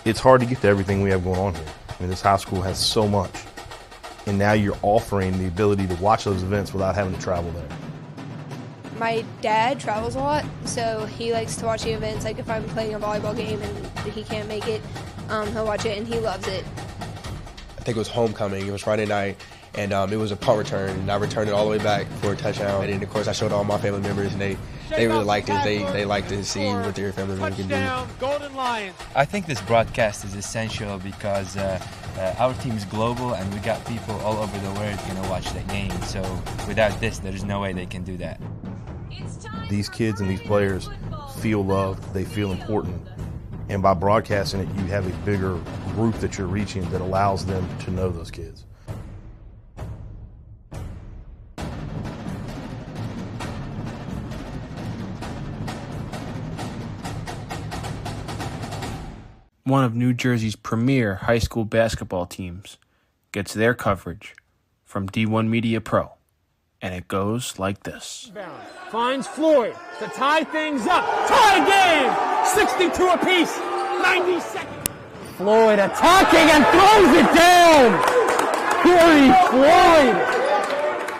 It's hard to get to everything we have going on here. I mean, this high school has so much. And now you're offering the ability to watch those events without having to travel there. My dad travels a lot, so he likes to watch the events. Like if I'm playing a volleyball game and he can't make it, he'll watch it and he loves it. I think it was homecoming. It was Friday night, and it was a punt return. And I returned it all the way back for a touchdown. And then, of course, I showed all my family members, and they really liked it. They like to see what their family members can do. Golden Lions. I think this broadcast is essential because our team is global, and we got people all over the world going to watch the game. So without this, there's no way they can do that. These kids and these players feel loved. They feel important. And by broadcasting it, you have a bigger group that you're reaching that allows them to know those kids. One of New Jersey's premier high school basketball teams gets their coverage from D1 Media Pro, and it goes like this. Finds Floyd to tie things up. Tie game! 62 apiece. 90 seconds. Floyd attacking and throws it down. Corey Floyd.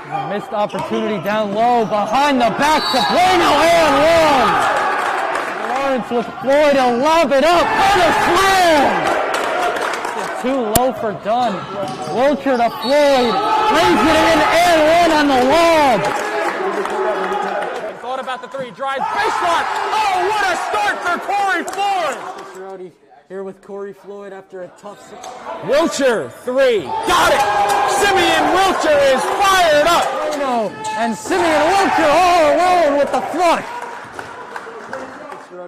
A missed opportunity down low behind the back to Bueno and 1. Lawrence with Floyd to lob it up and a slam. Too low for Dunn. Wilcher to Floyd. Lays it in and 1 on the lob. about the three. Drives baseline. Oh, what a start for Corey Floyd. Here with Corey Floyd after a tough Wilcher, three. Got it. Simeon Wilcher is fired up. And Simeon Wilcher all alone with the flush.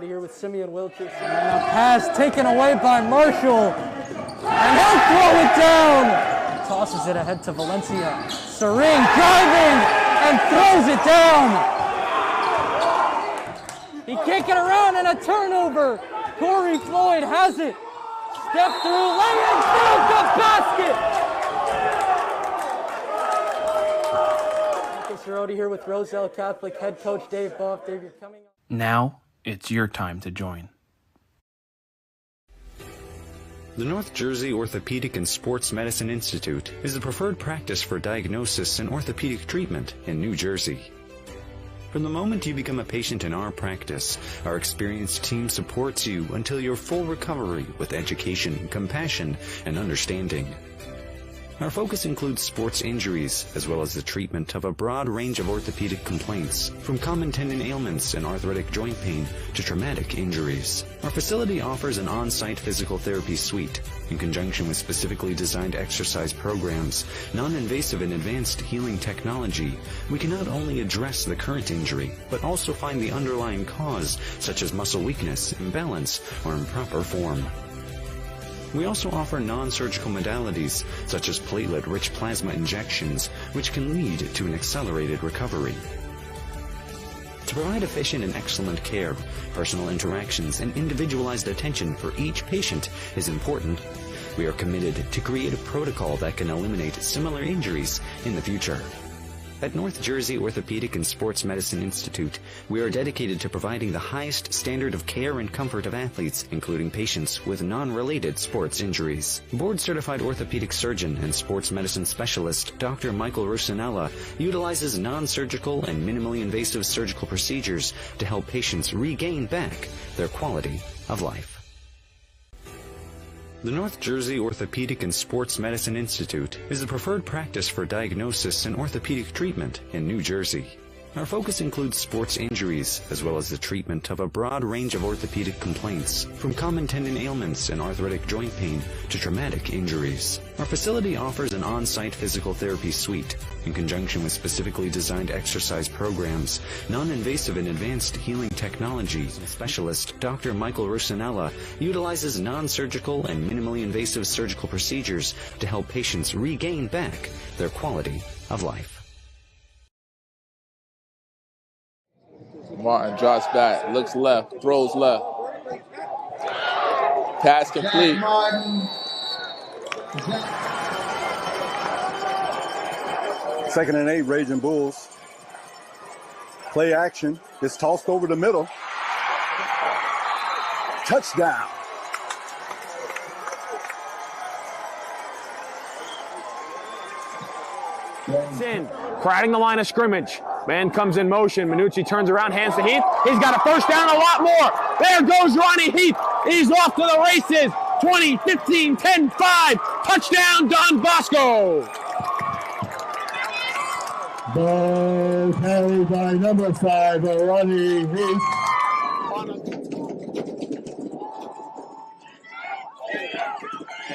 Here with Simeon Wilcher. And a pass taken away by Marshall. And he'll throw it down. Tosses it ahead to Valencia. Serene driving and throws it down. He can't get around and a turnover. Corey Floyd has it. Step through, lay in, build the basket. Marcus here with Roselle Catholic head coach Dave Boff. Dave, you're coming up. Now it's your time to join. The North Jersey Orthopedic and Sports Medicine Institute is the preferred practice for diagnosis and orthopedic treatment in New Jersey. From the moment you become a patient in our practice, our experienced team supports you until your full recovery with education, compassion, and understanding. Our focus includes sports injuries, as well as the treatment of a broad range of orthopedic complaints, from common tendon ailments and arthritic joint pain to traumatic injuries. Our facility offers an on-site physical therapy suite. In conjunction with specifically designed exercise programs, non-invasive and advanced healing technology, we can not only address the current injury, but also find the underlying cause, such as muscle weakness, imbalance, or improper form. We also offer non-surgical modalities, such as platelet-rich plasma injections, which can lead to an accelerated recovery. To provide efficient and excellent care, personal interactions and individualized attention for each patient is important. We are committed to create a protocol that can eliminate similar injuries in the future. At North Jersey Orthopedic and Sports Medicine Institute, we are dedicated to providing the highest standard of care and comfort of athletes, including patients with non-related sports injuries. Board-certified orthopedic surgeon and sports medicine specialist Dr. Michael Rusinella utilizes non-surgical and minimally invasive surgical procedures to help patients regain back their quality of life. The North Jersey Orthopedic and Sports Medicine Institute is the preferred practice for diagnosis and orthopedic treatment in New Jersey. Our focus includes sports injuries, as well as the treatment of a broad range of orthopedic complaints, from common tendon ailments and arthritic joint pain to traumatic injuries. Our facility offers an on-site physical therapy suite. In conjunction with specifically designed exercise programs, non-invasive and advanced healing technologies, specialist Dr. Michael Rusinella utilizes non-surgical and minimally invasive surgical procedures to help patients regain back their quality of life. Martin drops back, looks left, throws left. Pass complete. Second and 8, Raging Bulls. Play action. It's tossed over the middle. Touchdown. In, crowding the line of scrimmage. Man comes in motion. Minucci turns around, hands to Heath. He's got a first down, a lot more. There goes Ronnie Heath. He's off to the races. 20, 15, 10, 5. Touchdown, Don Bosco. Ball carried by number 5, Ronnie Heath.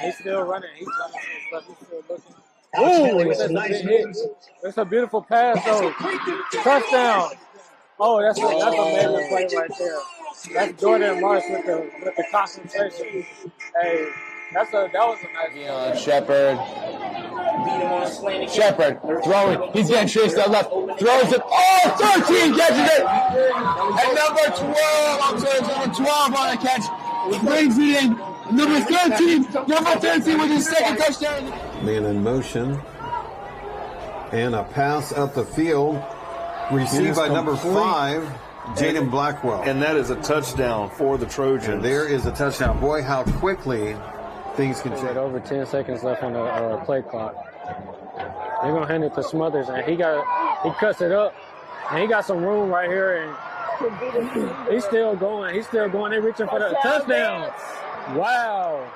He's still running. He's still looking. Oh, that's a beautiful pass, though. Touchdown. Oh, that's a major play right there. That's Jordan Marsh with the concentration. Hey, that was a nice Shepard. Shepard throwing. He's getting chased out left. Throws it. Oh, 13 catches it. And number 12. I'm sorry, number 12 on the catch. Brings it in. Number 13 with his second touchdown. Man in motion. And a pass up the field. Received by number 5, Jaden Blackwell. And that is a touchdown for the Trojans. And there is a touchdown. Boy, how quickly things can change. Over 10 seconds left on the play clock. They're going to hand it to Smothers, and he cuts it up. And he got some room right here, and he's still going. They're reaching for the touchdown. Wow.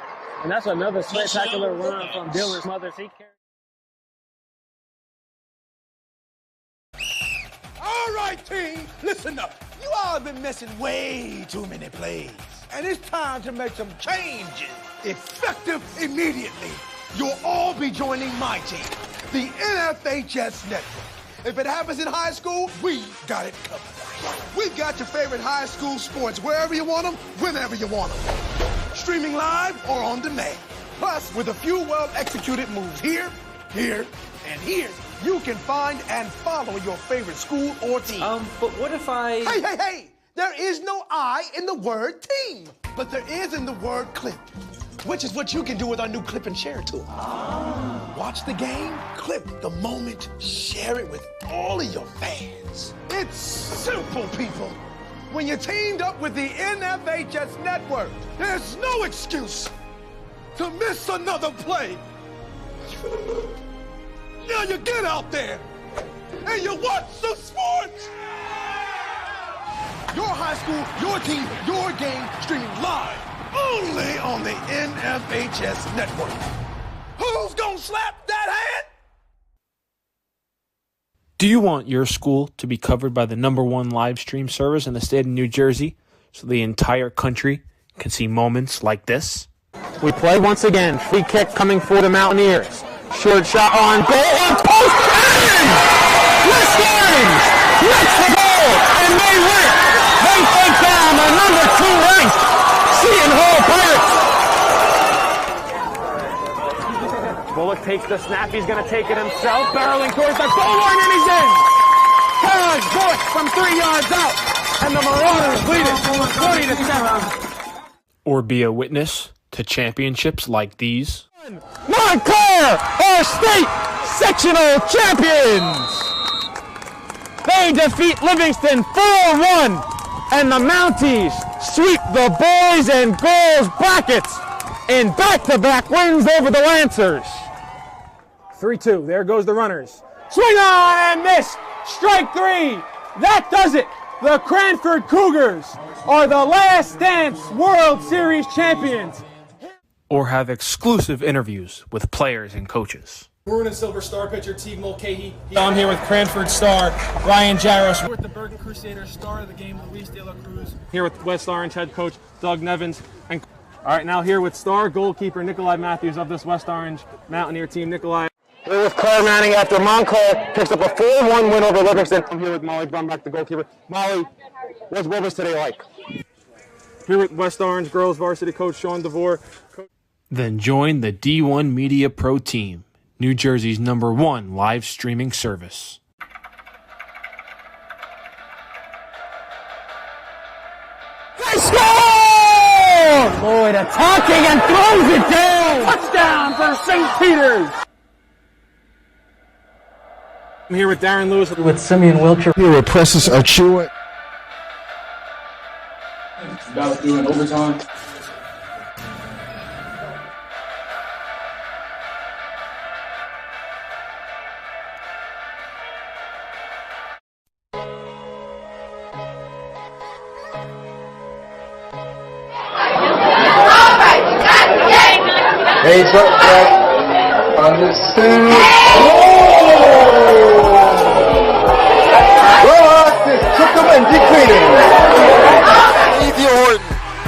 And that's another spectacular run from Dylan Smothers. All right, team, listen. Listen up. You all have been missing way too many plays. And it's time to make some changes. Effective immediately. You'll all be joining my team, the NFHS Network. If it happens in high school, we got it covered. We've got your favorite high school sports wherever you want them, whenever you want them. Streaming live or on demand. Plus, with a few well-executed moves here, here, and here, you can find and follow your favorite school or team. But what if I... Hey! There is no I in the word team, but there is in the word clip, which is what you can do with our new clip and share tool. Watch the game, clip the moment, share it with all of your fans. It's simple, people. When you're teamed up with the NFHS Network, there's no excuse to miss another play. Now you get out there and you watch some sports. Your high school, your team, your game, streaming live only on the NFHS Network. Who's gonna slap that hand? Do you want your school to be covered by the #1 live stream service in the state of New Jersey so the entire country can see moments like this? We play once again. Free kick coming for the Mountaineers. Short shot on goal. On post. And West Orange makes the goal, and they win. They take down the #2 ranked Seton Hall Pirates. Bullock takes the snap. He's going to take it himself. Barreling towards the goal line, and he's in. Carriage Bullock from 3 yards out, and the Marauders lead it 20-7. Or be a witness to championships like these? Montclair are state sectional champions. They defeat Livingston 4-1, and the Mounties sweep the boys and girls brackets in back-to-back wins over the Lancers. 3-2. There goes the runners. Swing on and miss. Strike 3. That does it. The Cranford Cougars are the Last Dance World Series champions. Or have exclusive interviews with players and coaches. Maroon and Silver Star pitcher Teague Mulcahy. I'm here with Cranford star Ryan Jarvis. We're with the Bergen Crusaders star of the game, Luis De La Cruz. Here with West Orange head coach Doug Nevins. And all right, now here with star goalkeeper Nikolai Matthews of this West Orange Mountaineer team. Nikolai. Here with Claire Manning after Montclair picks up a 4-1 win over Livingston. I'm here with Molly Brumback, the goalkeeper. Molly, what was today like? Here with West Orange girls varsity coach Sean DeVore. Then join the D1 Media Pro team, New Jersey's #1 live streaming service. They score! Lloyd attacking and throws it down! Touchdown for St. Peter's! I'm here with Darren Lewis. With Simeon Wilcher. Here with Precious Achua. About doing overtime. Hey, back on the suit. Took him and decreasing.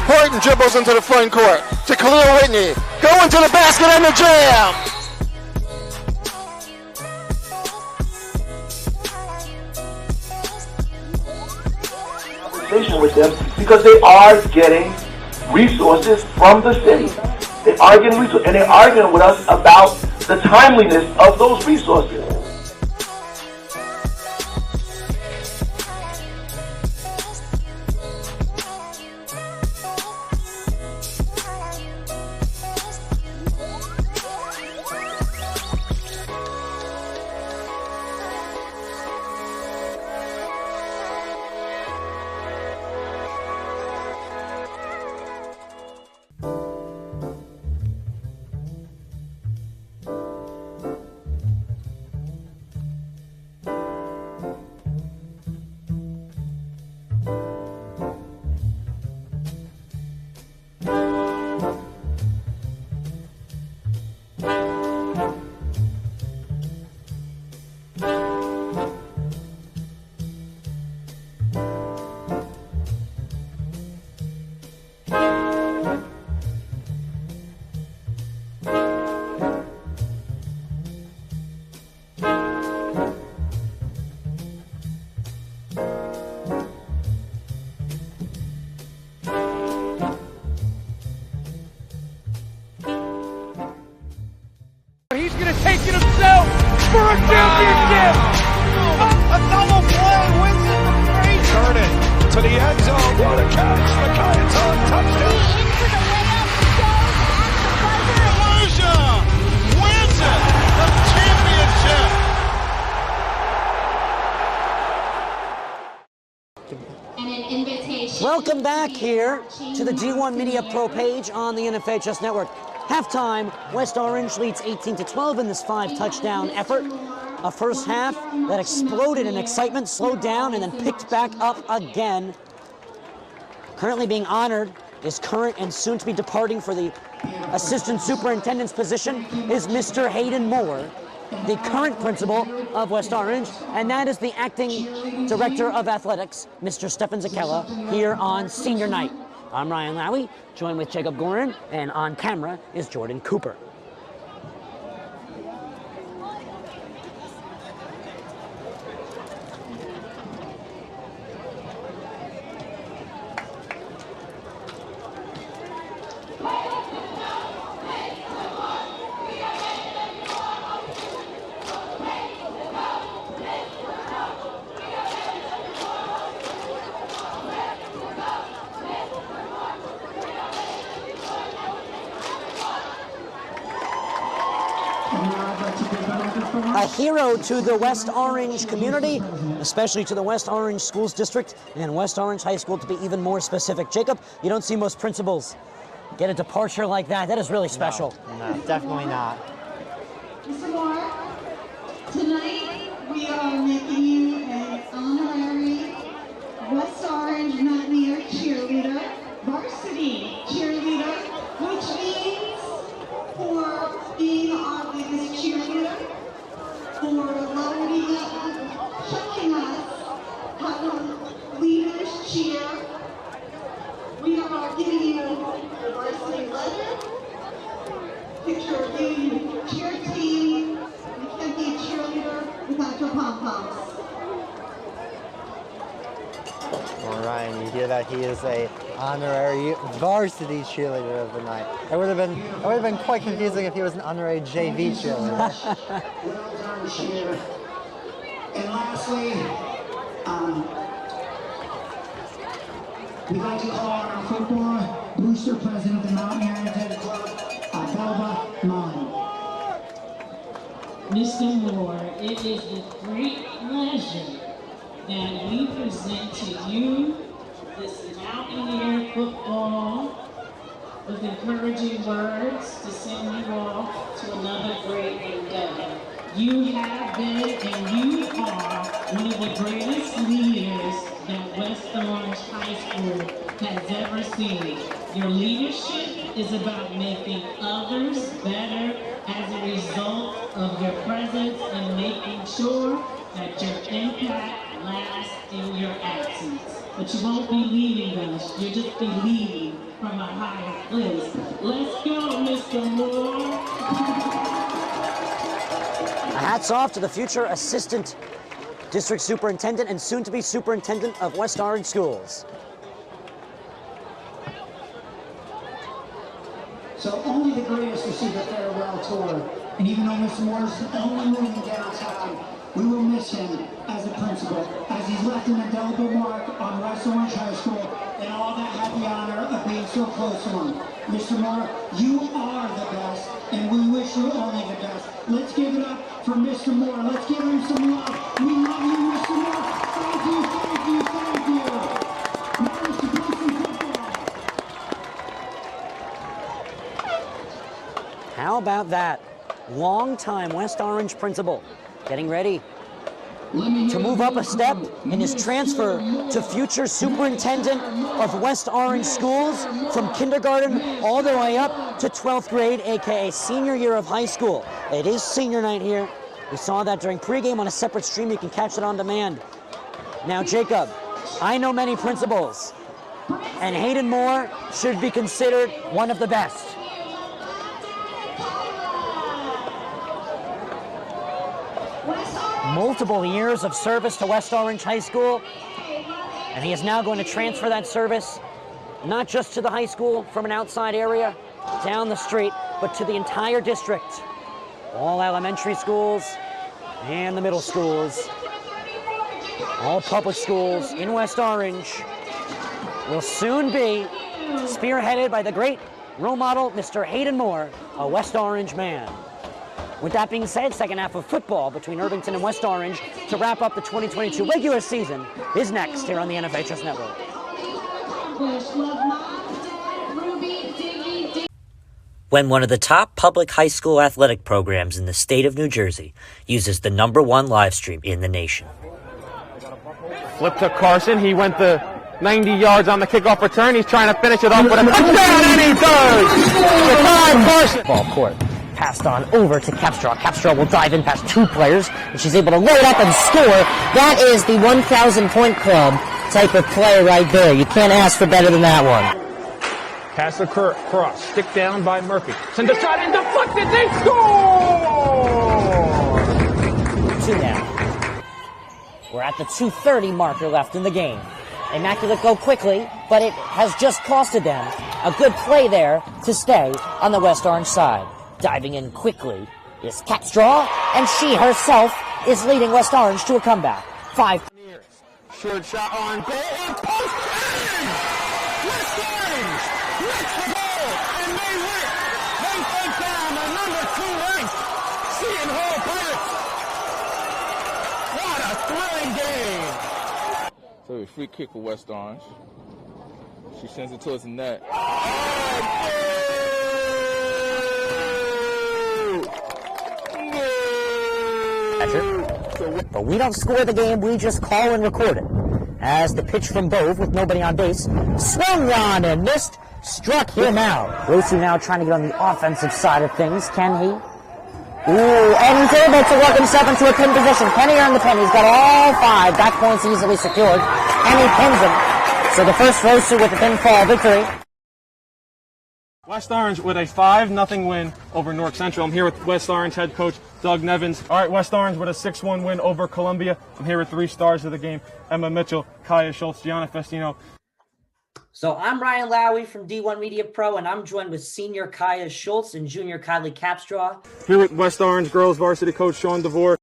Horton dribbles into the front court to Khalil Whitney. Go into the basket and the jam. Conversation with them because they are getting resources from the city. They are getting resources, and they're arguing with us about the timeliness of those resources. for a championship! A double play wins it from Frazier! Turn it to the end zone. What a catch! Micaiah touchdown! Volusia wins it! The championship! Welcome back here to the D1 Media Pro page on the NFHS Network. Halftime, West Orange leads 18-12 in this 5-touchdown effort. A first half that exploded in excitement, slowed down, and then picked back up again. Currently being honored is current and soon to be departing for the assistant superintendent's position is Mr. Hayden Moore, the current principal of West Orange, and that is the acting director of athletics, Mr. Stefan Zakella, here on senior night. I'm Ryan Lowy, joined with Jacob Gorin, and on camera is Jordan Cooper. A hero to the West Orange community, especially to the West Orange Schools District and West Orange High School to be even more specific. Jacob, you don't see most principals get a departure like that. That is really special. No, definitely not. Mr. Moore, tonight we are making you an honorary West Orange Mountaineer cheerleader, varsity cheerleader, which means for being our biggest cheerleader, for loading up, showing us how leaders cheer. We are giving you the varsity letter, picture of you, cheer team. You can't be a cheerleader without your pom-poms. Well, Ryan, you hear that? He is a honorary varsity cheerleader of the night. It would have been quite confusing if he was an honorary JV cheerleader. And lastly, we'd like to call on our football booster president of the Mountaineers Club, Belva Mullen. Mr. Moore, it is with great pleasure that we present to you this Mountaineer football with encouraging words to send you off to another great endeavor. You have been and you are one of the greatest leaders that West Orange High School has ever seen. Your leadership is about making others better as a result of your presence and making sure that your impact lasts in your absence. But you won't be leading us, you'll just be leading from a higher place. Let's go, Mr. Moore. Hats off to the future assistant district superintendent and soon to be superintendent of West Orange Schools. So only the greatest receive a farewell tour. And even though Mr. Moore is the only room downtown, we will miss him as a principal, as he's left an indelible mark on West Orange High School and all that had the honor of being so close to him. Mr. Moore, you are the best, and we wish you only the best. Let's give it up for Mr. Moore. Let's give him some love. We love you, Mr. Moore. Thank you, thank you, thank you. Now let's play some football. How about that? Long-time West Orange principal getting ready to move up a step in his transfer to future superintendent of West Orange Schools from kindergarten all the way up to 12th grade, aka senior year of high school. It is senior night here. We saw that during pregame on a separate stream. You can catch it on demand. Now, Jacob, I know many principals, and Hayden Moore should be considered one of the best. Multiple years of service to West Orange High School, and he is now going to transfer that service not just to the high school from an outside area down the street, but to the entire district. All elementary schools, and the middle schools, all public schools in West Orange, will soon be spearheaded by the great role model, Mr. Hayden Moore, a West Orange man. With that being said, second half of football between Irvington and West Orange to wrap up the 2022 regular season is next here on the NFHS Network. When one of the top public high school athletic programs in the state of New Jersey uses the #1 live stream in the nation. Flip to Carson. He went the 90 yards on the kickoff return. He's trying to finish it off with a touchdown, and he does! Jakai Carson. Ball court. Passed on over to Capstraw. Capstraw will dive in past two players, and she's able to load up and score. That is the 1,000-point club type of play right there. You can't ask for better than that one. Pass across. Stick down by Murphy. Send a shot and deflected. They score! 2 now. We're at the 2:30 marker left in the game. Immaculate go quickly, but it has just costed them a good play there to stay on the West Orange side. Diving in quickly is Capstraw, and she herself is leading West Orange to a comeback. 5. Short shot on goal and post. West Orange gets the goal, and they win. They take down the #2 ranked Seton Hall Pirates. What a thrilling game! So a free kick for West Orange. She sends it towards the net. But we don't score the game, we just call and record it. As the pitch from Bove with nobody on base, swung on and missed, struck him out. Rosu now trying to get on the offensive side of things, can he? Ooh, and he's able to work himself into a pin position. Can he earn the pin? He's got all 5 back points easily secured, and he pins him. So the first Rosu with a pinfall victory. West Orange with a 5-0 win over North Central. I'm here with West Orange head coach Doug Nevins. All right, West Orange with a 6-1 win over Columbia. I'm here with 3 stars of the game: Emma Mitchell, Kaya Schultz, Gianna Festino. So I'm Ryan Lowy from D1 Media Pro, and I'm joined with senior Kaya Schultz and junior Kylie Capstraw. Here with West Orange girls varsity coach Sean DeVore.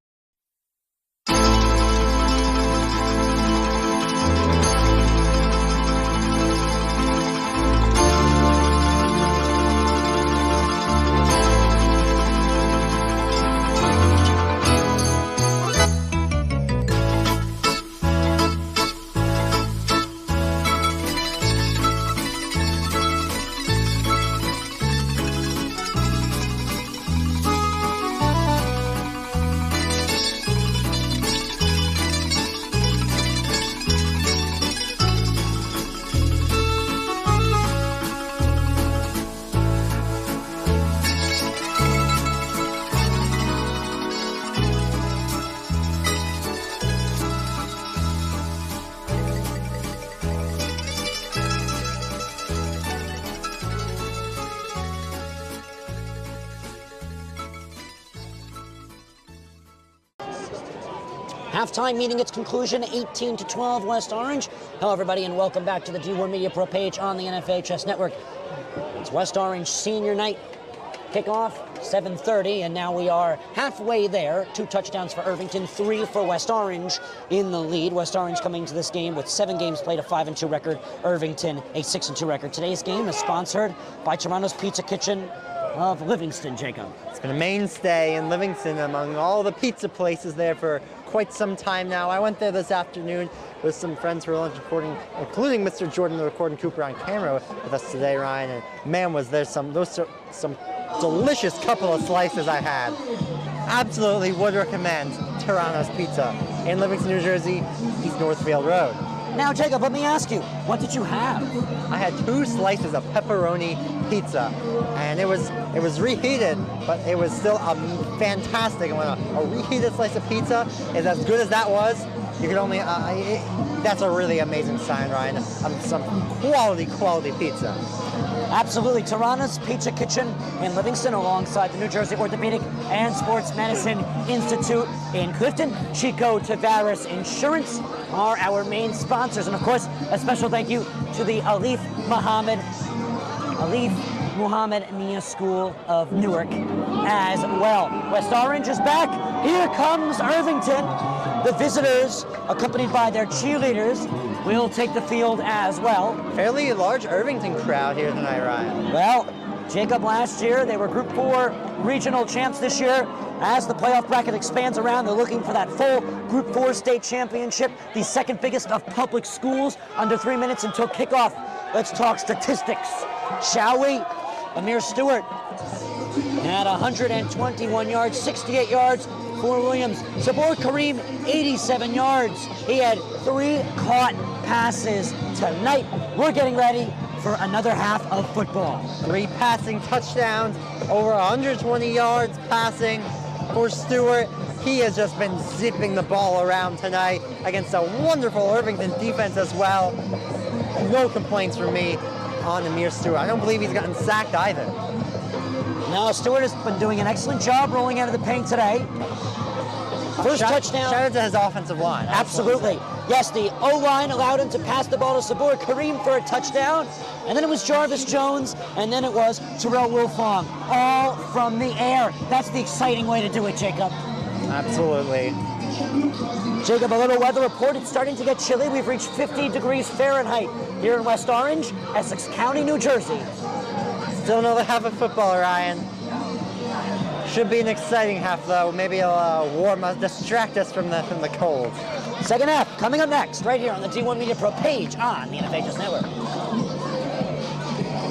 Halftime meeting its conclusion, 18-12 West Orange. Hello, everybody, and welcome back to the D1 Media Pro page on the NFHS Network. It's West Orange senior night. Kickoff, 7:30, and now we are halfway there. 2 touchdowns for Irvington, 3 for West Orange in the lead. West Orange coming to this game with 7 games played, a 5-2 record. Irvington, a 6-2 record. Today's game is sponsored by Toronto's Pizza Kitchen of Livingston, Jacob. It's been a mainstay in Livingston among all the pizza places there for quite some time now. I went there this afternoon with some friends for lunch recording, including Mr. Jordan, the recording Cooper on camera with us today, Ryan. And man, was there some delicious couple of slices I had. Absolutely would recommend Toronto's Pizza in Livingston, New Jersey, East Northfield Road. Now, Jacob, let me ask you, what did you have? I had 2 slices of pepperoni pizza, and it was reheated, but it was still a fantastic. And when a reheated slice of pizza is as good as that was, you can only that's a really amazing sign, Ryan, of some quality pizza. Absolutely. Toronto's Pizza Kitchen in Livingston alongside the New Jersey Orthopedic and Sports Medicine Institute in Clifton. Chico Tavares Insurance are our main sponsors. And of course, a special thank you to the Alif Muhammad Nia School of Newark as well. West Orange is back. Here comes Irvington. The visitors, accompanied by their cheerleaders, will take the field as well. Fairly large Irvington crowd here tonight, Ryan. Well, Jacob, last year, they were Group 4 regional champs this year. As the playoff bracket expands around, they're looking for that full Group 4 state championship, the second biggest of public schools. Under 3 minutes until kickoff. Let's talk statistics, shall we? Amir Stewart had 121 yards, 68 yards for Williams. Sabor Kareem, 87 yards. He had 3 caught passes tonight. We're getting ready for another half of football. 3 passing touchdowns, over 120 yards passing for Stewart. He has just been zipping the ball around tonight against a wonderful Irvington defense as well. No complaints from me on Amir Stewart. I don't believe he's gotten sacked either. No, Stewart has been doing an excellent job rolling out of the paint today. First touchdown. Shout out to his offensive line. Absolutely. Yes, the O-line allowed him to pass the ball to Sabor Kareem for a touchdown. And then it was Jarvis Jones, and then it was Terrell Wilfong. All from the air. That's the exciting way to do it, Jacob. Absolutely. Jacob, a little weather report. It's starting to get chilly. We've reached 50 degrees Fahrenheit here in West Orange, Essex County, New Jersey. Still another half of football, Ryan. Should be an exciting half, though. Maybe it'll warm us, distract us from the cold. Second half coming up next, right here on the D1 Media Pro page on the NFHS Network.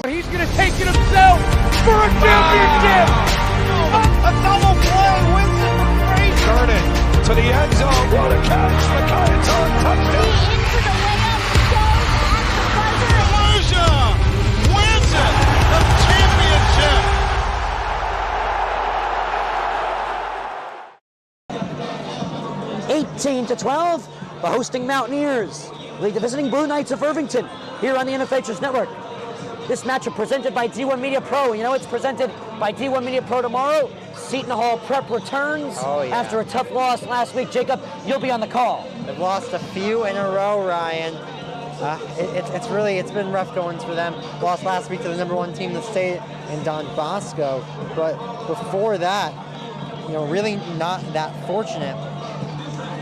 He's going to take it himself for a championship. A double play wins it for Frazier. Turn it to the end zone. What a catch. Micaiah touchdown. Into the layup, goes at the buzzer. Elijah wins it. The championship. 18-12, the hosting Mountaineers lead the visiting Blue Knights of Irvington here on the NFHS Network. This matchup presented by D1 Media Pro. You know it's presented by D1 Media Pro tomorrow. Seton Hall Prep returns after a tough loss last week. Jacob, you'll be on the call. They've lost a few in a row, Ryan. It's been rough goings for them. Lost last week to the #1 team in the state in Don Bosco. But before that, really not that fortunate.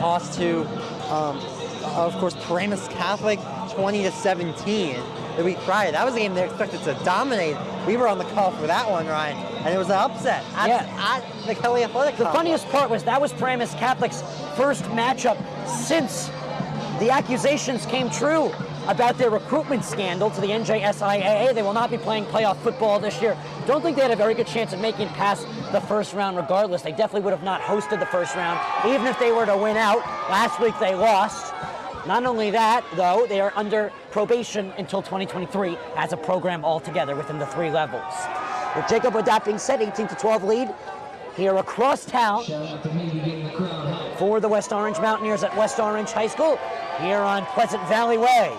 Lost to, of course, Paramus Catholic, 20-17 the week prior. That was a game they expected to dominate. We were on the call for that one, Ryan, and it was an upset at the Kelly Athletic Complex. The funniest part was that was Paramus Catholic's first matchup since the accusations came true about their recruitment scandal to the NJSIAA. They will not be playing playoff football this year. Don't think they had a very good chance of making it past the first round regardless. They definitely would have not hosted the first round, even if they were to win out. Last week they lost. Not only that, though, they are under probation until 2023 as a program altogether within the 3 levels. With Jacob, with that being said, 18-12 lead here across town for the West Orange Mountaineers at West Orange High School here on Pleasant Valley Way.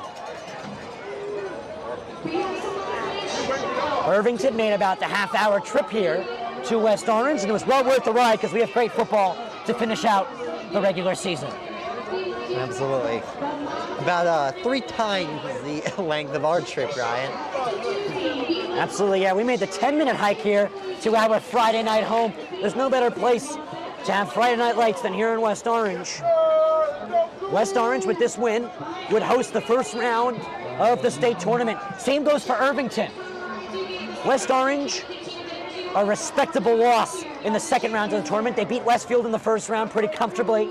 Irvington made about the half-hour trip here to West Orange, and it was well worth the ride because we have great football to finish out the regular season. Absolutely. About 3 times the length of our trip, Ryan. Absolutely, yeah. We made the 10-minute hike here to our Friday night home. There's no better place to have Friday night lights than here in West Orange. West Orange, with this win, would host the first round of the state tournament. Same goes for Irvington. West Orange, a respectable loss in the second round of the tournament. They beat Westfield in the first round pretty comfortably.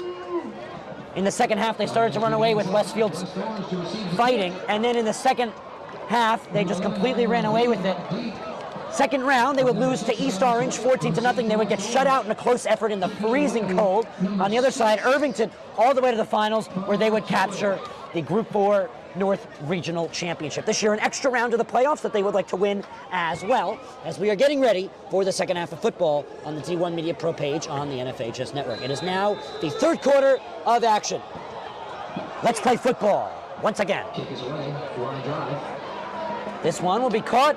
In the second half, they started to run away with Westfield's fighting, and then in the second half, they just completely ran away with it. Second round, they would lose to East Orange 14-0. They would get shut out in a close effort in the freezing cold. On the other side, Irvington all the way to the finals, where they would capture the Group 4 North Regional Championship. This year, an extra round of the playoffs that they would like to win as well, as we are getting ready for the second half of football on the D1 Media Pro page on the NFHS Network. It is now the third quarter of action. Let's play football once again. This one will be caught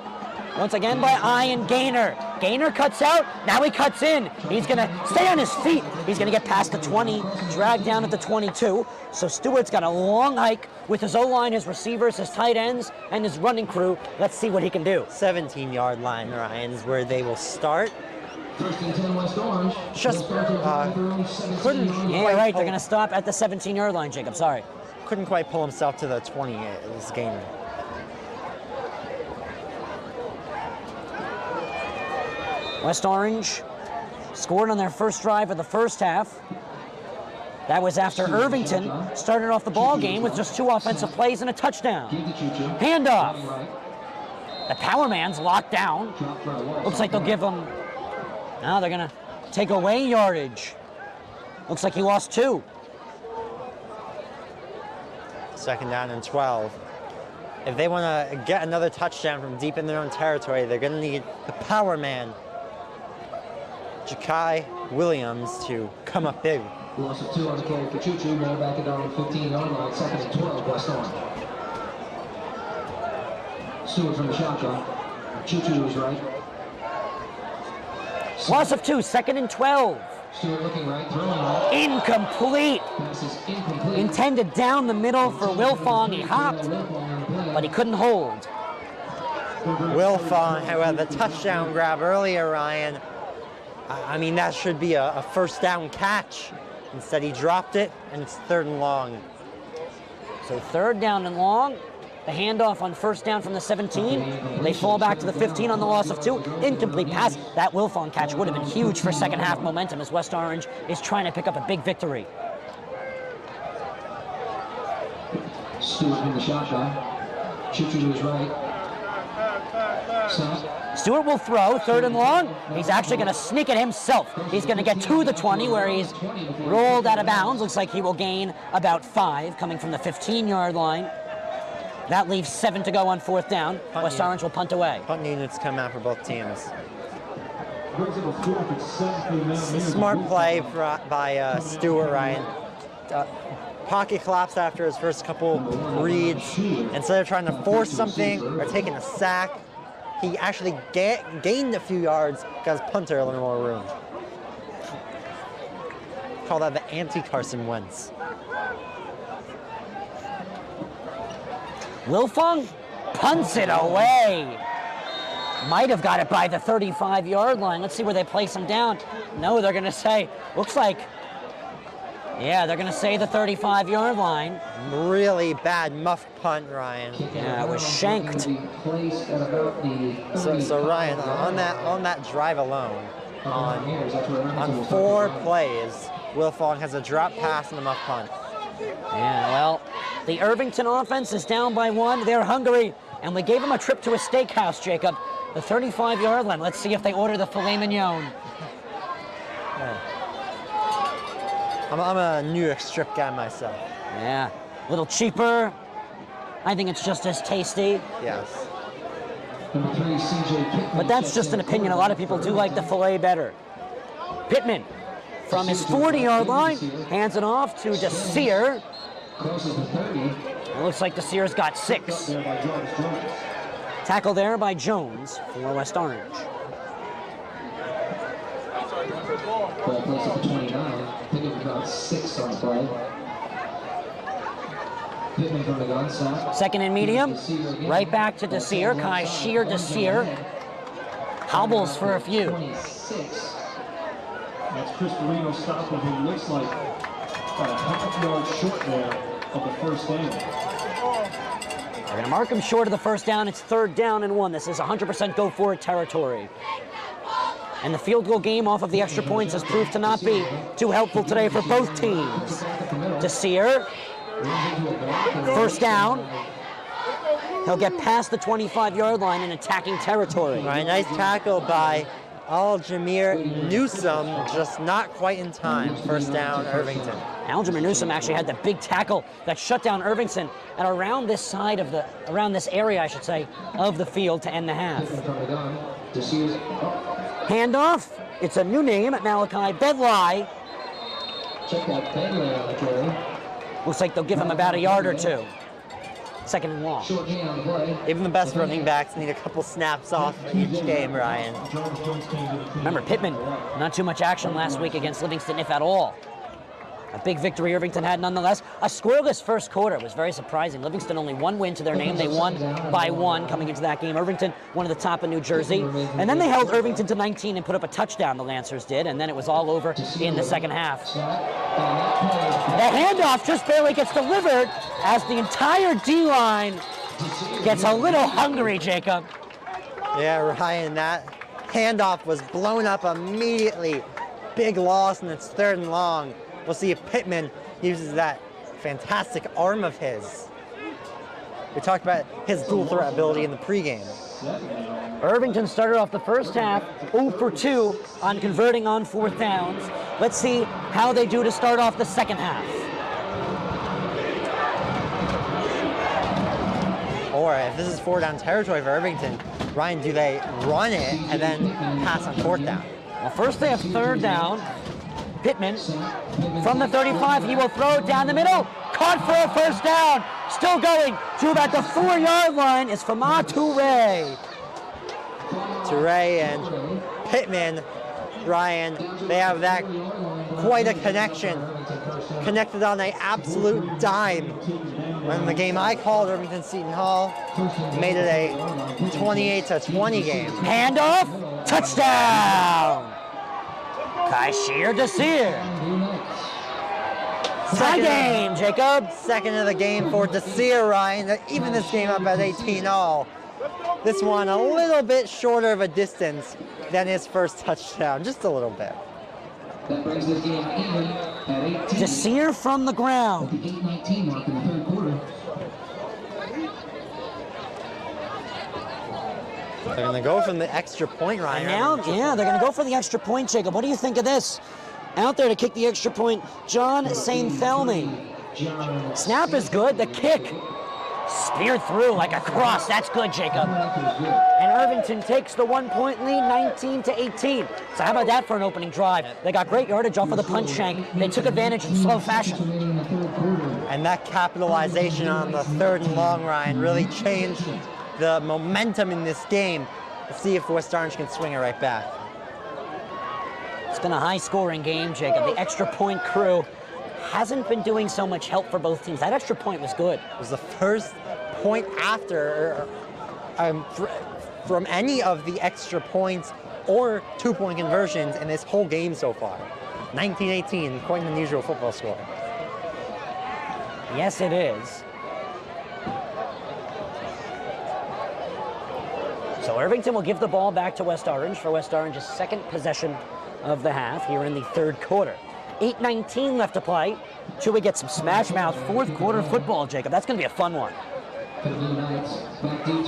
once again by Ian Gaynor. Gainer cuts out, now he cuts in. He's gonna stay on his feet. He's gonna get past the 20, dragged down at the 22. So Stewart's got a long hike with his O-line, his receivers, his tight ends, and his running crew. Let's see what he can do. 17-yard line, Ryan, is where they will start. First and 10 West Orange. Just couldn't. Yeah, right. They're gonna stop at the 17-yard line, Jacob. Sorry. Couldn't quite pull himself to the 20. This Gainer. West Orange scored on their first drive of the first half. That was after Irvington started off the ball game with just 2 offensive plays and a touchdown. Handoff. The power man's locked down. Looks like they'll give him. Now they're gonna take away yardage. Looks like he lost 2. Second down and 12. If they want to get another touchdown from deep in their own territory, they're going to need the power man, Ja'Kai Williams, to come up big. Loss of 2 on the carry for Choo-Choo. Now back at down on 15-yard line. Second and 12, West Orange. Stewart from the shotgun. Choo-Choo is right. Loss of 2, second and 12. Stewart looking right, throwing right. Incomplete. Intended down the middle for Wilfong. He hopped, but he couldn't hold. Wilfong, however, the touchdown grab earlier, Ryan. I mean, that should be a first down catch. Instead, he dropped it, and it's 3rd and long. So 3rd down and long. The handoff on first down from the 17. They fall back to the 15 on the loss of 2. Incomplete pass. That Wilfong catch would have been huge for second half momentum as West Orange is trying to pick up a big victory. Stewart in the shotgun. Choo-Choo is right. Snap. Stewart will throw, 3rd and long. He's actually going to sneak it himself. He's going to get to the 20 where he's rolled out of bounds. Looks like he will gain about 5 coming from the 15-yard line. That leaves 7 to go on 4th down. West Orange will punt away. Punt units come out for both teams. Smart play by Stewart, Ryan. Pocket collapsed after his first couple reads. Instead of trying to force something or taking a sack, he actually gained a few yards, got his punter a little more room. Call that the anti-Carson Wentz. Wilfong punts it away. Might have got it by the 35-yard line. Let's see where they place him down. No, they're going to say, looks like, yeah, they're going to say the 35-yard line. Really bad muff punt, Ryan. Yeah, it was shanked. So Ryan, on that drive alone, on 4 plays, Wilfong has a drop pass and a muff punt. Yeah, well, the Irvington offense is down by 1. They're hungry, and we gave them a trip to a steakhouse, Jacob. The 35-yard line. Let's see if they order the filet mignon. Yeah. I'm a New York strip guy myself. Yeah, a little cheaper. I think it's just as tasty. Yes. But that's just an opinion. A lot of people do like the filet better. Pittman, from his 40-yard line, hands it off to Nassir. It looks like Nassir's got 6. Tackle there by Jones for West Orange. Ball plays up to 29. I think it was about 6 on the play. Pittman from the gun side. Second and medium. Right back to Nassir. Kai Shear Nassir. Hobbles for a few. 26. That's Chris Marino stopping, who looks like about a half-yard short there of the first down. They're going to mark him short of the first down. It's 3rd down and 1. This is 100% go-for-it territory. And the field goal game off of the extra points has proved to not be too helpful today for both teams. Nassir, first down. He'll get past the 25-yard line in attacking territory. All right, nice tackle by Aljamir Newsome, just not quite in time. First down, Irvington. Aljamir Newsome actually had the big tackle that shut down Irvington at around this side of around this area, I should say, of the field to end the half. Handoff. It's a new name, Malachi Bedlai. Check that Bedlai on the carry. Looks like they'll give him about a yard or 2. second and long. Even the best running backs need a couple snaps off each game, Ryan. Remember, Pittman, not too much action last week against Livingston, if at all. A big victory Irvington had nonetheless. A scoreless first quarter was very surprising. Livingston only one win to their name. They won by 1 coming into that game. Irvington, one of the top in New Jersey. And then they held Irvington to 19 and put up a touchdown, the Lancers did, and then it was all over in the second half. The handoff just barely gets delivered as the entire D-line gets a little hungry, Jacob. Yeah, Ryan, that handoff was blown up immediately. Big loss, and it's 3rd and long. We'll see if Pittman uses that fantastic arm of his. We talked about his dual threat ability in the pregame. Irvington started off the first half 0 for 2 on converting on 4th downs. Let's see how they do to start off the second half. Or if this is 4th down territory for Irvington, Ryan, do they run it and then pass on 4th down? Well, first they have 3rd down. Pittman from the 35, he will throw it down the middle. Caught for a first down. Still going to about the 4-yard line is Fama Toure. Toure and Pittman, Ryan, they have that quite a connection. Connected on an absolute dime. When the game I called, Irvington Seton Hall, made it a 28-20 game. Handoff, touchdown! Nassir Addison. Tie game, Jacob. Second of the game for Nassir, Ryan. Even this game up at 18-all. This one a little bit shorter of a distance than his first touchdown, just a little bit. That brings this game even at 18. Nassir from the ground. The 8:19 mark in the 3rd quarter. They're going to go from the extra point, Ryan. And now, yeah, they're going to go for the extra point, Jacob. What do you think of this? Out there to kick the extra point, John St. Thelmy. Snap is good. The kick speared through like a cross. That's good, Jacob. And Irvington takes the 1-point lead, 19-18. So how about that for an opening drive? They got great yardage off of the punch shank. They took advantage in slow fashion. And that capitalization on the 3rd and long, Ryan, really changed the momentum in this game. Let's see if West Orange can swing it right back. It's been a high-scoring game, Jacob. The extra point crew hasn't been doing so much help for both teams. That extra point was good. It was the first point after from any of the extra points or 2-point conversions in this whole game so far. 19-18, quite an unusual football score. Yes, it is. So Irvington will give the ball back to West Orange for West Orange's second possession of the half here in the 3rd quarter. 8:19 left to play. Should we get some smash-mouth 4th quarter football, Jacob? That's going to be a fun one.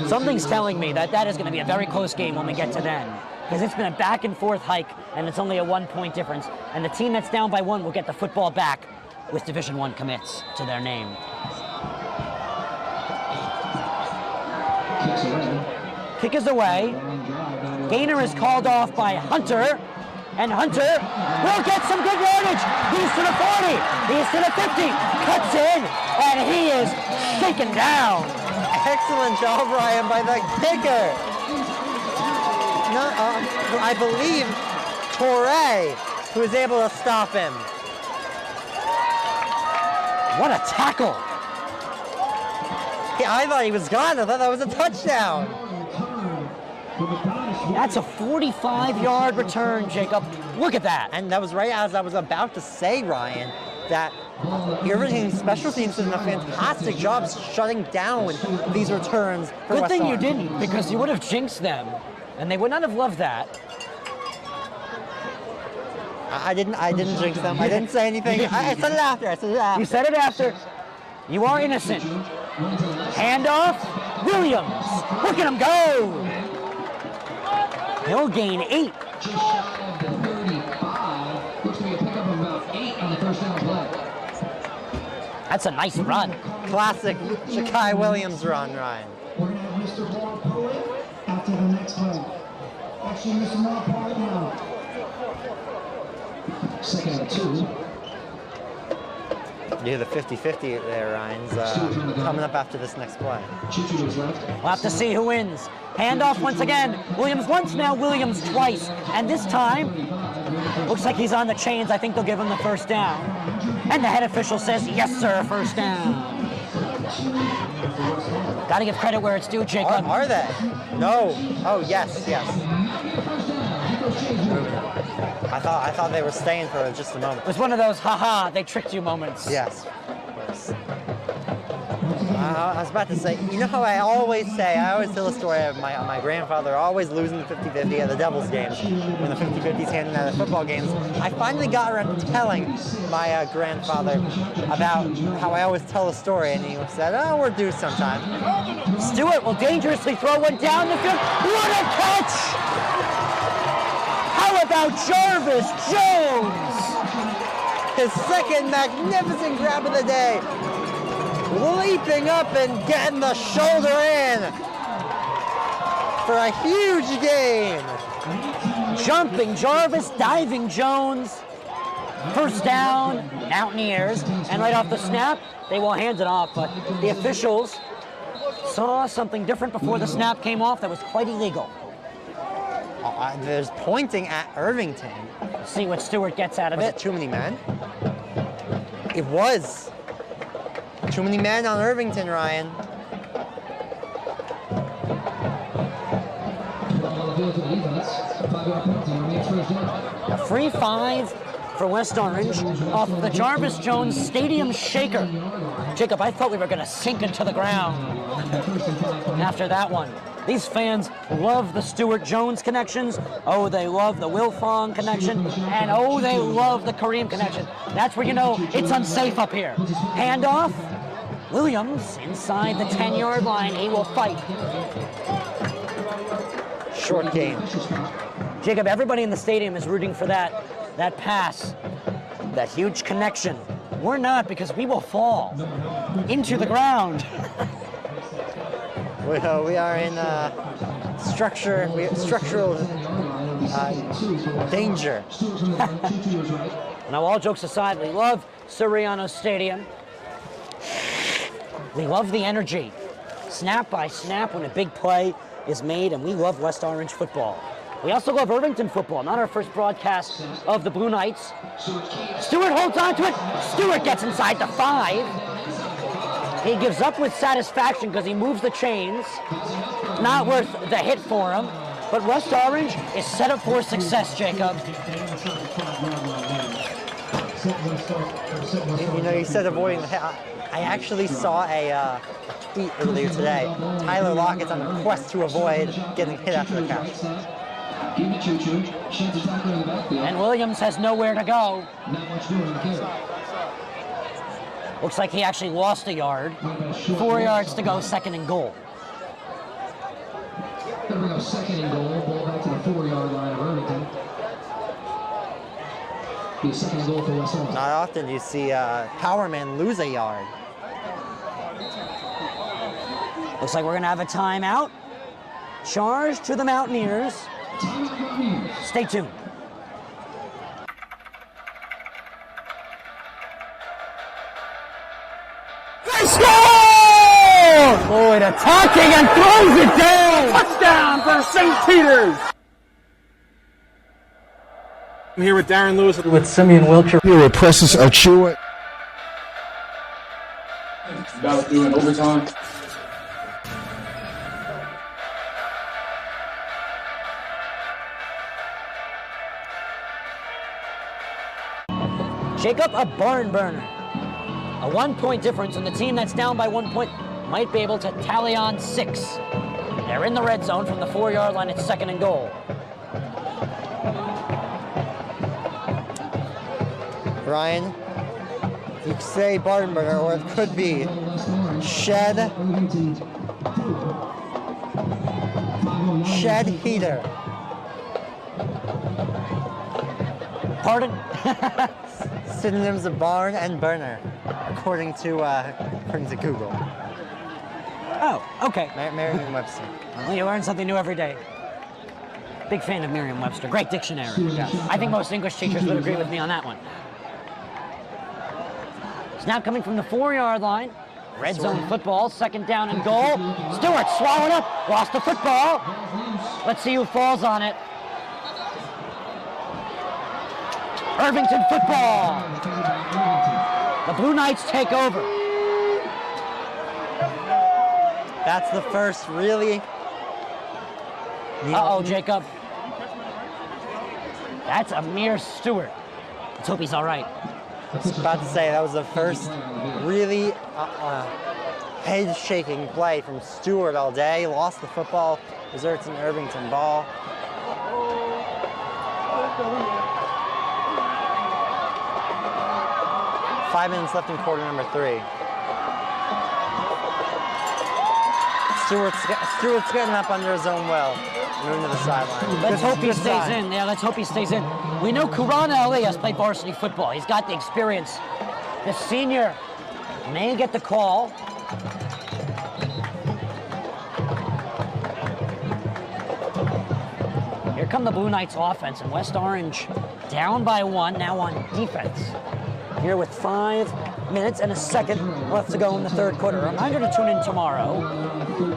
Something's telling me that that is going to be a very close game when we get to then. Because it's been a back-and-forth hike, and it's only a 1-point difference. And the team that's down by 1 will get the football back with Division I commits to their name. Kick is away. Gainer is called off by Hunter. And Hunter will get some good yardage. He's to the 40. He's to the 50. Cuts in. And he is shaken down. Excellent job, Ryan, by the kicker. No, I believe Toure, who was able to stop him. What a tackle. Yeah, I thought he was gone. I thought that was a touchdown. That's a 45-yard return, Jacob. Look at that. And that was right as I was about to say, Ryan, that Irvington special teams did a fantastic job shutting down these returns. Good thing you didn't, because you would have jinxed them, and they would not have loved that. I didn't jinx them. I didn't say anything. I said it after. You said it after. You are innocent. Handoff, Williams. Look at him go. He'll gain 8. That's a nice run. Classic Shakai Williams run, Ryan. We're going to have Mr. Ball Poet after the next play. Actually, Mr. Ball Poet now. 2nd and 2. You hear the 50-50 there, Ryan's coming up after this next play. We'll have to see who wins. Handoff once again. Williams once now, Williams twice. And this time, looks like he's on the chains. I think they'll give him the first down. And the head official says, yes, sir, first down. Got to give credit where it's due, Jacob. Are they? No. Oh, yes. I thought they were staying for just a moment. It was one of those, haha, they tricked you moments. Yes. I was about to say, you know how I always tell the story of my grandfather always losing the 50-50 at the Devils games when the 50-50's handed out at football games. I finally got around to telling my grandfather about how I always tell a story, and he said, oh, we're due sometime. Stewart will dangerously throw one down the field. What a catch! How about Jarvis Jones? His second magnificent grab of the day. Leaping up and getting the shoulder in for a huge gain. Jumping Jarvis, diving Jones. First down, Mountaineers. And right off the snap, they will hand it off. But the officials saw something different before the snap came off that was quite illegal. There's pointing at Irvington. See what Stewart gets out of it. Was it too many men? It was. Too many men on Irvington, Ryan. A free 5 for West Orange off of the Jarvis Jones Stadium shaker. Jacob, I thought we were going to sink into the ground after that one. These fans love the Stewart Jones connections. Oh, they love the Wilfong connection. And oh, they love the Kareem connection. That's where you know it's unsafe up here. Handoff. Williams inside the 10-yard line. He will fight. Short game. Jacob, everybody in the stadium is rooting for that pass, that huge connection. We're not, because we will fall into the ground. We are in structural danger. Now, all jokes aside, we love Suriano Stadium. We love the energy, snap by snap when a big play is made, and we love West Orange football. We also love Irvington football, not our first broadcast of the Blue Knights. Stewart holds on to it. Stewart gets inside the 5. He gives up with satisfaction because he moves the chains. Not worth the hit for him. But West Orange is set up for success, Jacob. You know, you said avoiding the hit. I actually saw a tweet earlier today. Tyler Lockett's on a quest to avoid getting hit after the catch. And Williams has nowhere to go. Looks like he actually lost a yard. 4 yards to go, second and goal. There we go, second and goal. Ball back to the 4-yard line of Irvington. Be a second and goal for West Orange. Not often you see power man lose a yard. Looks like we're going to have a timeout. Charge to the Mountaineers. Stay tuned. They score! Floyd attacking and throws it down. Touchdown for St. Peter's. I'm here with Darren Lewis. With Simeon Wilcher. Here with Precious Achua. About doing overtime. Jacob, a barn burner. A 1-point difference, and the team that's down by 1 point might be able to tally on 6. They're in the red zone from the 4-yard line. It's second and goal. Ryan, you could say barn burner, or it could be shed heater. Pardon? Synonyms of barn and burner, according to Google. Oh, okay. Merriam-Webster. Well, you learn something new every day. Big fan of Merriam-Webster. Great dictionary. I think most English teachers would agree with me on that one. Snap coming from the 4-yard line. Red zone football, 2nd down and goal. Stewart swallowed up, lost the football. Let's see who falls on it. Irvington football. The Blue Knights take over. That's the first really... Uh-oh, Jacob. That's Amir Stewart. Let's hope he's all right. I was about to say, that was the first really head-shaking play from Stewart all day. Lost the football, deserts an Irvington ball. Five minutes left in quarter number 3. Stewart's getting up under his own well, moving to the sideline. Let's hope he stays in. Yeah, let's hope he stays in. We know Kurana Ali has played varsity football. He's got the experience. The senior may get the call. Here come the Blue Knights offense, and West Orange down by 1, now on defense. Here with 5 minutes and a second left to go in the 3rd quarter. Reminder to tune in tomorrow.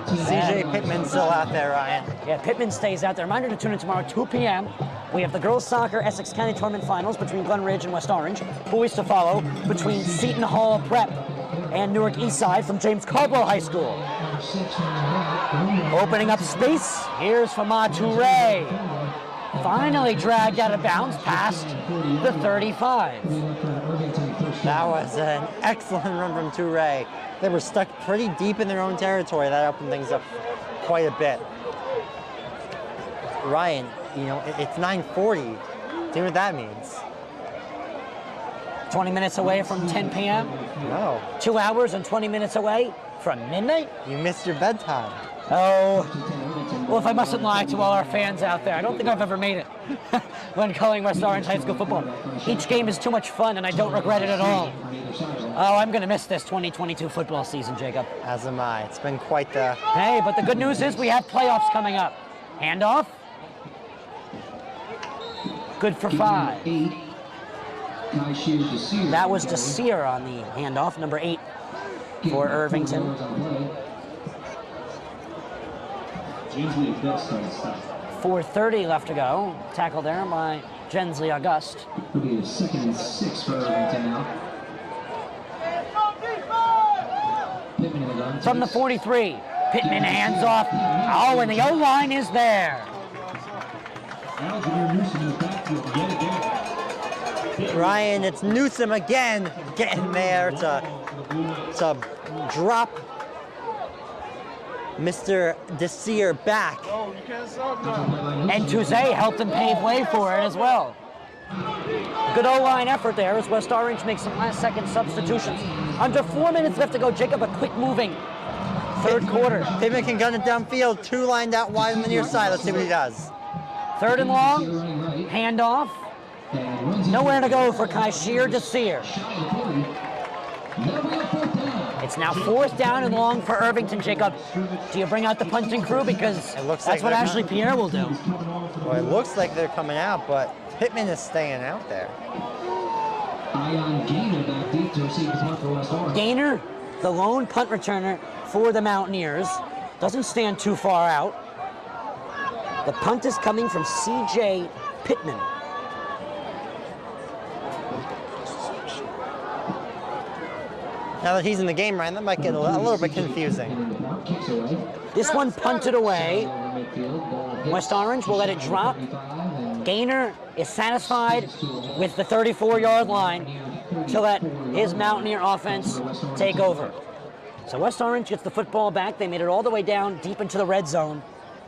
CJ Pittman's still out there, Ryan. Yeah, Pittman stays out there. Reminder to tune in tomorrow, 2 p.m. We have the girls' soccer Essex County tournament finals between Glen Ridge and West Orange. Boys to follow between Seton Hall Prep and Newark Eastside from James Caldwell High School. Opening up space, here's Famad Touré. Finally dragged out of bounds past the 35. That was an excellent run from Touré. They were stuck pretty deep in their own territory. That opened things up quite a bit. Ryan, you know, it's 9:40. Do you know what that means? 20 minutes away from 10 p.m.? No. 2 hours and 20 minutes away from midnight? You missed your bedtime. Oh. Well, if I mustn't lie to all our fans out there, I don't think I've ever made it when calling West Orange High School football. Each game is too much fun, and I don't regret it at all. Oh, I'm going to miss this 2022 football season, Jacob. As am I. It's been quite the... Hey, but the good news is we have playoffs coming up. Handoff. Good for 5. That was Nassir on the handoff, number 8 for Irvington. 4:30 left to go. Tackle there by Gensley August. It'll be a 2nd and 6 for Irvington now. Pittman in the gun. From the 43, Pittman hands off. Oh, and the O-line is there. Ryan, it's Newsom again getting there to drop Mr. Nassir back. And Touzé helped him pave way for it as well. Good O-line effort there as West Orange makes some last-second substitutions. Under 4 minutes left to go. Jacob, a quick moving 3rd quarter. Pittman can gun it downfield. 2 lined out wide on the near side. Let's see what he does. 3rd and long. Handoff. Nowhere to go for Nassir Addison. It's now 4th down and long for Irvington, Jacob. Do you bring out the punting crew? Because that's what Ashley Pierre will do. Well, it looks like they're coming out, but Pittman is staying out there. Gaynor, the lone punt returner for the Mountaineers, doesn't stand too far out. The punt is coming from C.J. Pittman. Now that he's in the game, Ryan, that might get a little bit confusing. This one punted away. West Orange will let it drop. Gaynor is satisfied with the 34-yard line to let his Mountaineer offense take over. So West Orange gets the football back. They made it all the way down deep into the red zone.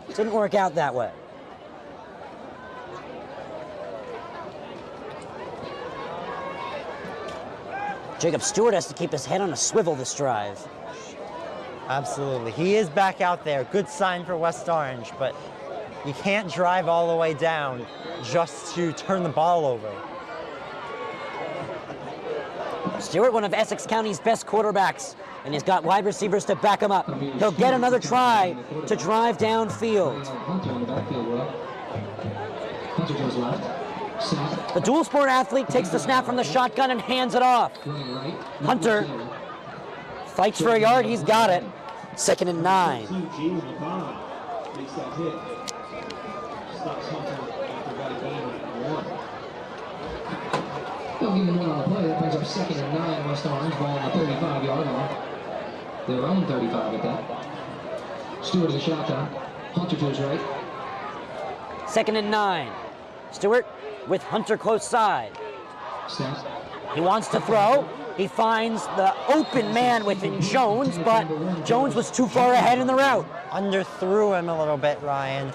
Didn't work out that way. Jacob Stewart has to keep his head on a swivel this drive. Absolutely. He is back out there. Good sign for West Orange, but you can't drive all the way down just to turn the ball over. Stewart, one of Essex County's best quarterbacks, and he's got wide receivers to back him up. He'll get another try to drive downfield. The dual sport athlete takes the snap from the shotgun and hands it off. Hunter fights for a yard. He's got it. 2nd and 9. They'll give him one on the play. That brings up 2nd and 9. West Orange ball on the 35-yard line. Their own 35 at that. Stewart in the shotgun. Hunter to his right. 2nd and 9. Stewart with Hunter close side. Snap. He wants to throw. He finds the open man within Jones, but Jones was too far ahead in the route. Underthrew him a little bit, Ryan.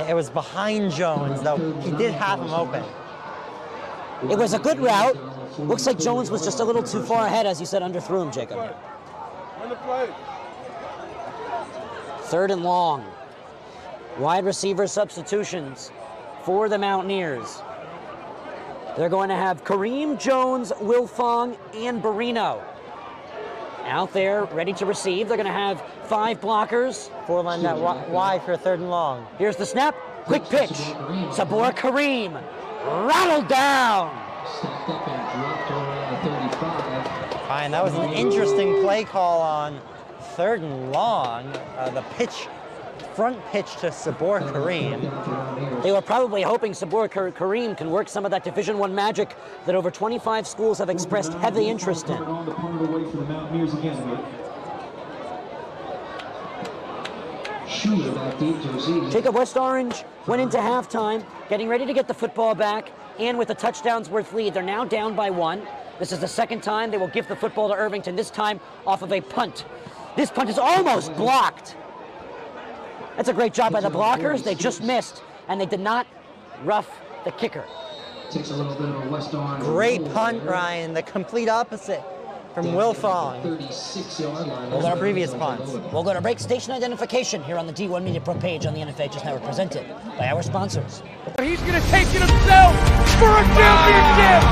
It was behind Jones, though. He did have him open. It was a good route. Looks like Jones was just a little too far ahead, as you said, underthrew him, Jacob. Run the play. 3rd and long. Wide receiver substitutions for the Mountaineers. They're going to have Kareem, Jones, Wilfong, and Barino out there ready to receive. They're going to have 5 blockers. 4 line that wide for 3rd and long. Here's the snap. Quick pitch. Sabor Kareem. Rattled down. Stacked up and dropped around the 35. Ryan, that was an interesting play call on 3rd and long. The front pitch to Sabor Kareem. They were probably hoping Sabor Kareem can work some of that Division I magic that over 25 schools have expressed heavy interest in. Jacob, West Orange went into halftime, getting ready to get the football back, and with a touchdowns worth lead. They're now down by 1. This is the 2nd time they will give the football to Irvington, this time off of a punt. This punt is almost blocked. That's a great job by the blockers. They just missed, and they did not rough the kicker. Takes a little bit of a West Orange. Great punt, Ryan. The complete opposite from Wilfong. 36-yard line. Those are our previous punts. We'll go to break station identification here on the D1 Media Pro page on the NFA Just Network, presented by our sponsors. He's going to take it himself for a championship.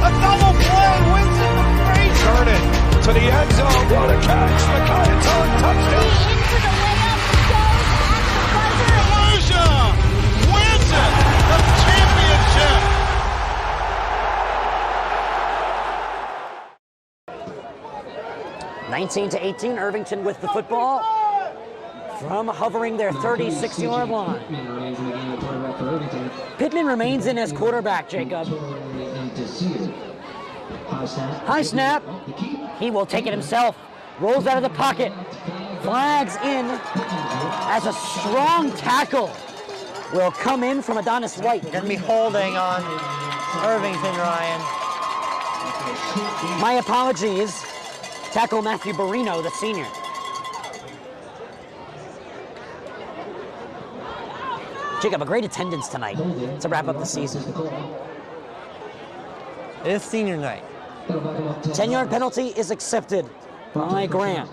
A double play wins it for free. Turn it to the end zone. What a catch. Micaiah touchdown. Wins it, the championship. (19-18), Irvington with the football from hovering their 36-yard line. Pittman remains in as quarterback, Jacob. High snap. He will take it himself. Rolls out of the pocket. Flags in as a strong tackle will come in from Adonis White. Going to be holding on Irvington, Ryan. My apologies. Tackle Matthew Barino, the senior. Jacob, a great attendance tonight to wrap up the season. It is senior night. 10-yard penalty is accepted by Grant.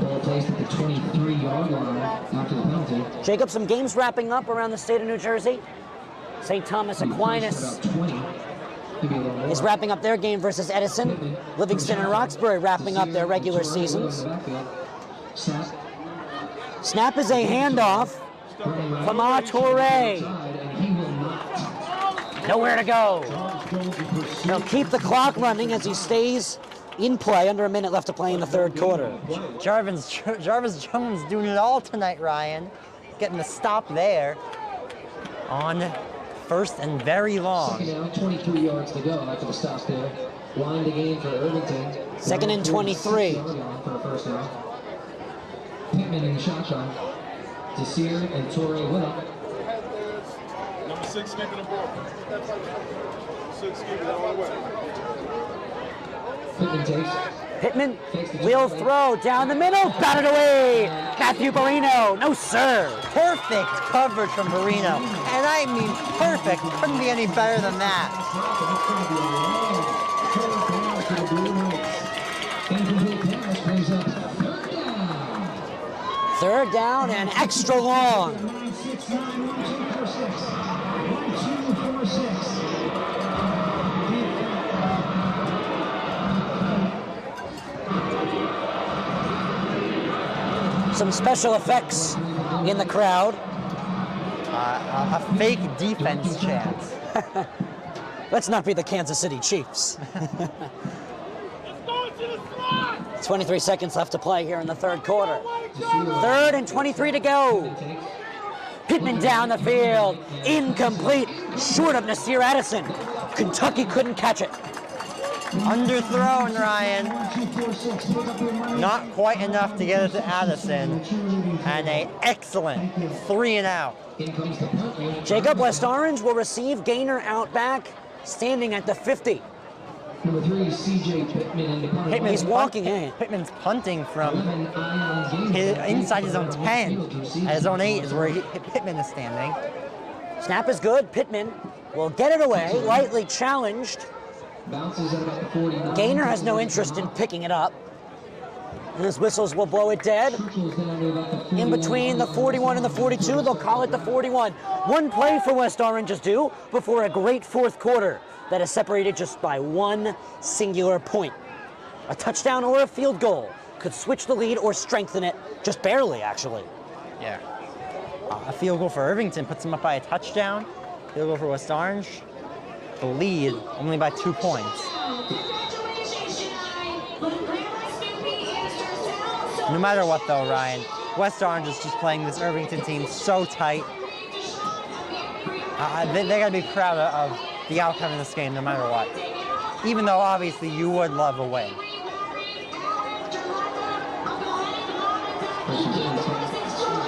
Ball placed at the 23-yard line after the penalty. Jacob, some games wrapping up around the state of New Jersey. St. Thomas Aquinas is wrapping up their game versus Edison. Livingston and Roxbury wrapping up their regular seasons. Snap is a handoff from Torre. Nowhere to go. They'll keep the clock running as he stays in play, under a minute left to play in the 3rd quarter. Jarvis Jones doing it all tonight, Ryan. Getting the stop there on 1st and very long. 23 yards to go after the stop there. Line the game for Irvington. 2nd and 23. For the first down. Pittman in the shotgun. Nassir and Torre with him. Number 6 keeping the ball. 6 keeping it all the way. Pittman takes. Pittman will throw down the middle, batted away. Matthew Barino, no sir. Perfect coverage from Barino, and I mean perfect. Couldn't be any better than that. 3rd down and extra long. Some special effects in the crowd. A fake defense chant. Let's not be the Kansas City Chiefs. 23 seconds left to play here in the third quarter. 3rd and 23 to go. Pittman down the field. Incomplete. Short of Nassir Addison. Kentucky couldn't catch it. Underthrown, Ryan. Not quite enough to get it to Addison. And an excellent 3 and out. Jacob, West Orange will receive. Gainer out back, standing at the 50. Number 3, C.J. Pittman. He's walking in. Pittman's punting from inside his own 10. At his own 8 is where Pittman is standing. Snap is good. Pittman will get it away, lightly challenged. Gainer has no interest in picking it up. His whistles will blow it dead. In between the 41 and the 42, they'll call it the 41. One play for West Orange is due before a great fourth quarter that is separated just by one singular point. A touchdown or a field goal could switch the lead or strengthen it, just barely, actually. Yeah. A field goal for Irvington puts them up by a touchdown. Field goal for West Orange, the lead only by 2 points. No matter what, though, Ryan, West Orange is just playing this Irvington team so tight. They got to be proud of the outcome of this game, no matter what. Even though, obviously, you would love a win.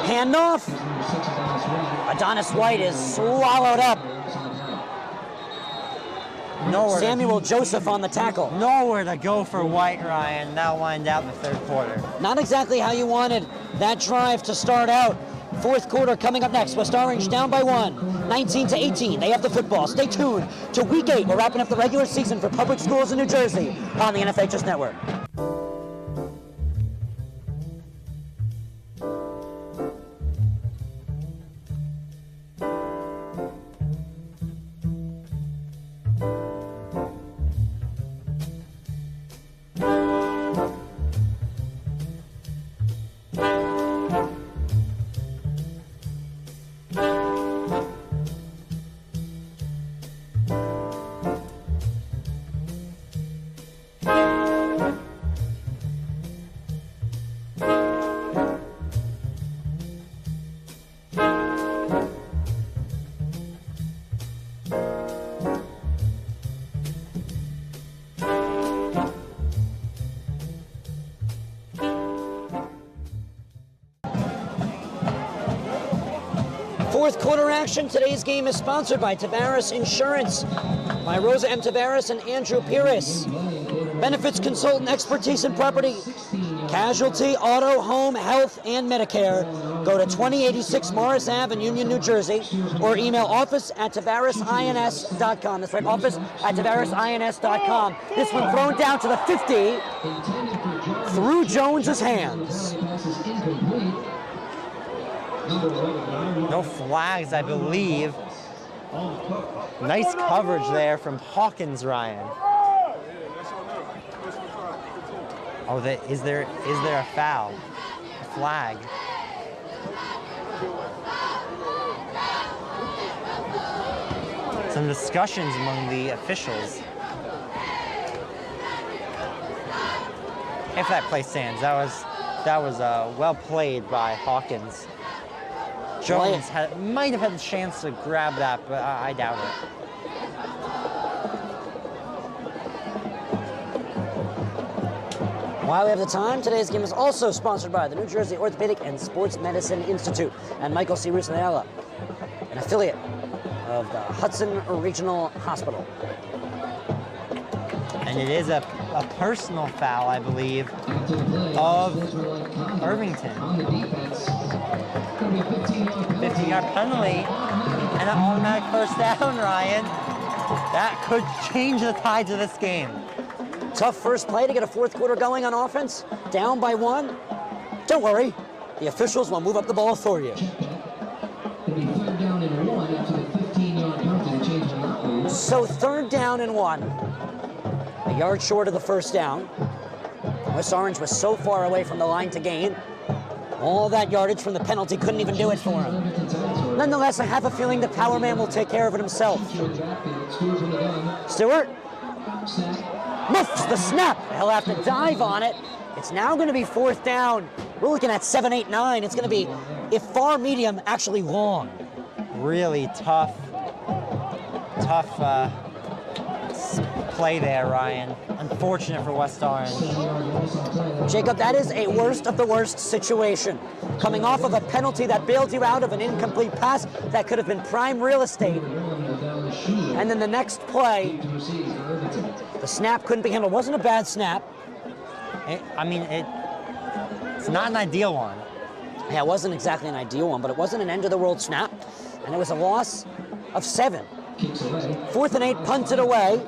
Handoff. Adonis White is swallowed up. Samuel Joseph on the tackle. Nowhere to go for White, Ryan. Now lined out in the third quarter. Not exactly how you wanted that drive to start out. Fourth quarter coming up next. West Orange down by 1, 19-18. They have the football. Stay tuned to Week 8. We're wrapping up the regular season for public schools in New Jersey on the NFHS Network. Fourth quarter action. Today's game is sponsored by Tavares Insurance, by Rosa M. Tavares and Andrew Pires. Benefits consultant, expertise in property, casualty, auto, home, health, and Medicare. Go to 2086 Morris Ave in Union, New Jersey, or email office@tavaresins.com. That's right, office@tavaresins.com. This one thrown down to the 50 through Jones's hands. No flags, I believe. Nice coverage there from Hawkins, Ryan. Oh, is there a foul? A flag? Some discussions among the officials. If that play stands, that was well played by Hawkins. Jones might have had a chance to grab that, but I doubt it. While we have the time, today's game is also sponsored by the New Jersey Orthopedic and Sports Medicine Institute and Michael C. Rusanella, an affiliate of the Hudson Regional Hospital. And it is a personal foul, I believe, of Irvington. 15-yard penalty and an automatic first down, Ryan. That could change the tides of this game. Tough first play to get a fourth quarter going on offense. Down by 1. Don't worry, the officials will move up the ball for you. So 3rd down and 1. A yard short of the first down. West Orange was so far away from the line to gain. All that yardage from the penalty couldn't even do it for him. Nonetheless, I have a feeling the power man will take care of it himself. Stewart muffs the snap. He'll have to dive on it. It's now going to be 4th down. We're looking at 7, 8, 9. It's going to be, if far medium, actually long. Really tough play there, Ryan. Unfortunate for West Orange. Jacob, that is a worst of the worst situation. Coming off of a penalty that bailed you out of an incomplete pass that could have been prime real estate. And then the next play, the snap couldn't be handled. It wasn't a bad snap. It's not an ideal one. Yeah, it wasn't exactly an ideal one, but it wasn't an end-of-the-world snap. And it was a loss of 7. 4th and 8, punted away.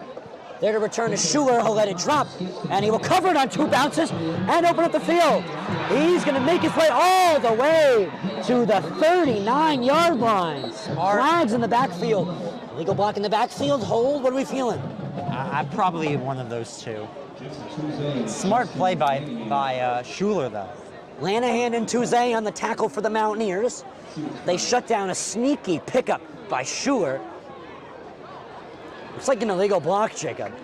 There to return to Schuler, he'll let it drop, and he will cover it on 2 bounces and open up the field. He's going to make his way all the way to the 39-yard line. Flags in the backfield. Illegal block in the backfield, hold, what are we feeling? Probably one of those two. Smart play by Schuler, though. Lanahan and Touze on the tackle for the Mountaineers. They shut down a sneaky pickup by Schuler. It's like an illegal block, Jacob.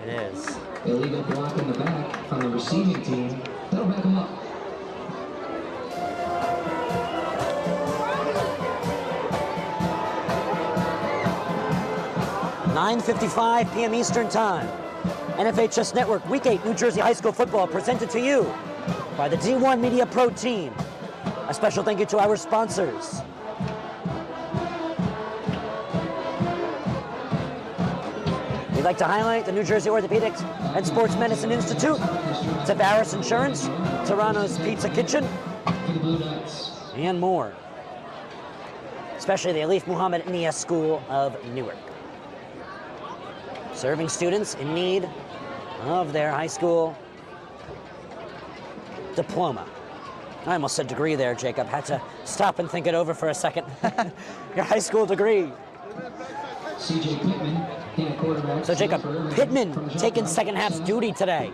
It is. Illegal block in the back on the receiving team. That'll back him up. (9:55 p.m. Eastern Time). NFHS Network Week 8 New Jersey High School Football presented to you by the D1 Media Pro Team. A special thank you to our sponsors. We'd like to highlight the New Jersey Orthopedics and Sports Medicine Institute, Tavares Insurance, Toronto's Pizza Kitchen, and more. Especially the Alif Muhammad Nia School of Newark. Serving students in need of their high school diploma. I almost said degree there, Jacob. Had to stop and think it over for a second. Your high school degree. So Jacob, Pittman taking second half's duty today.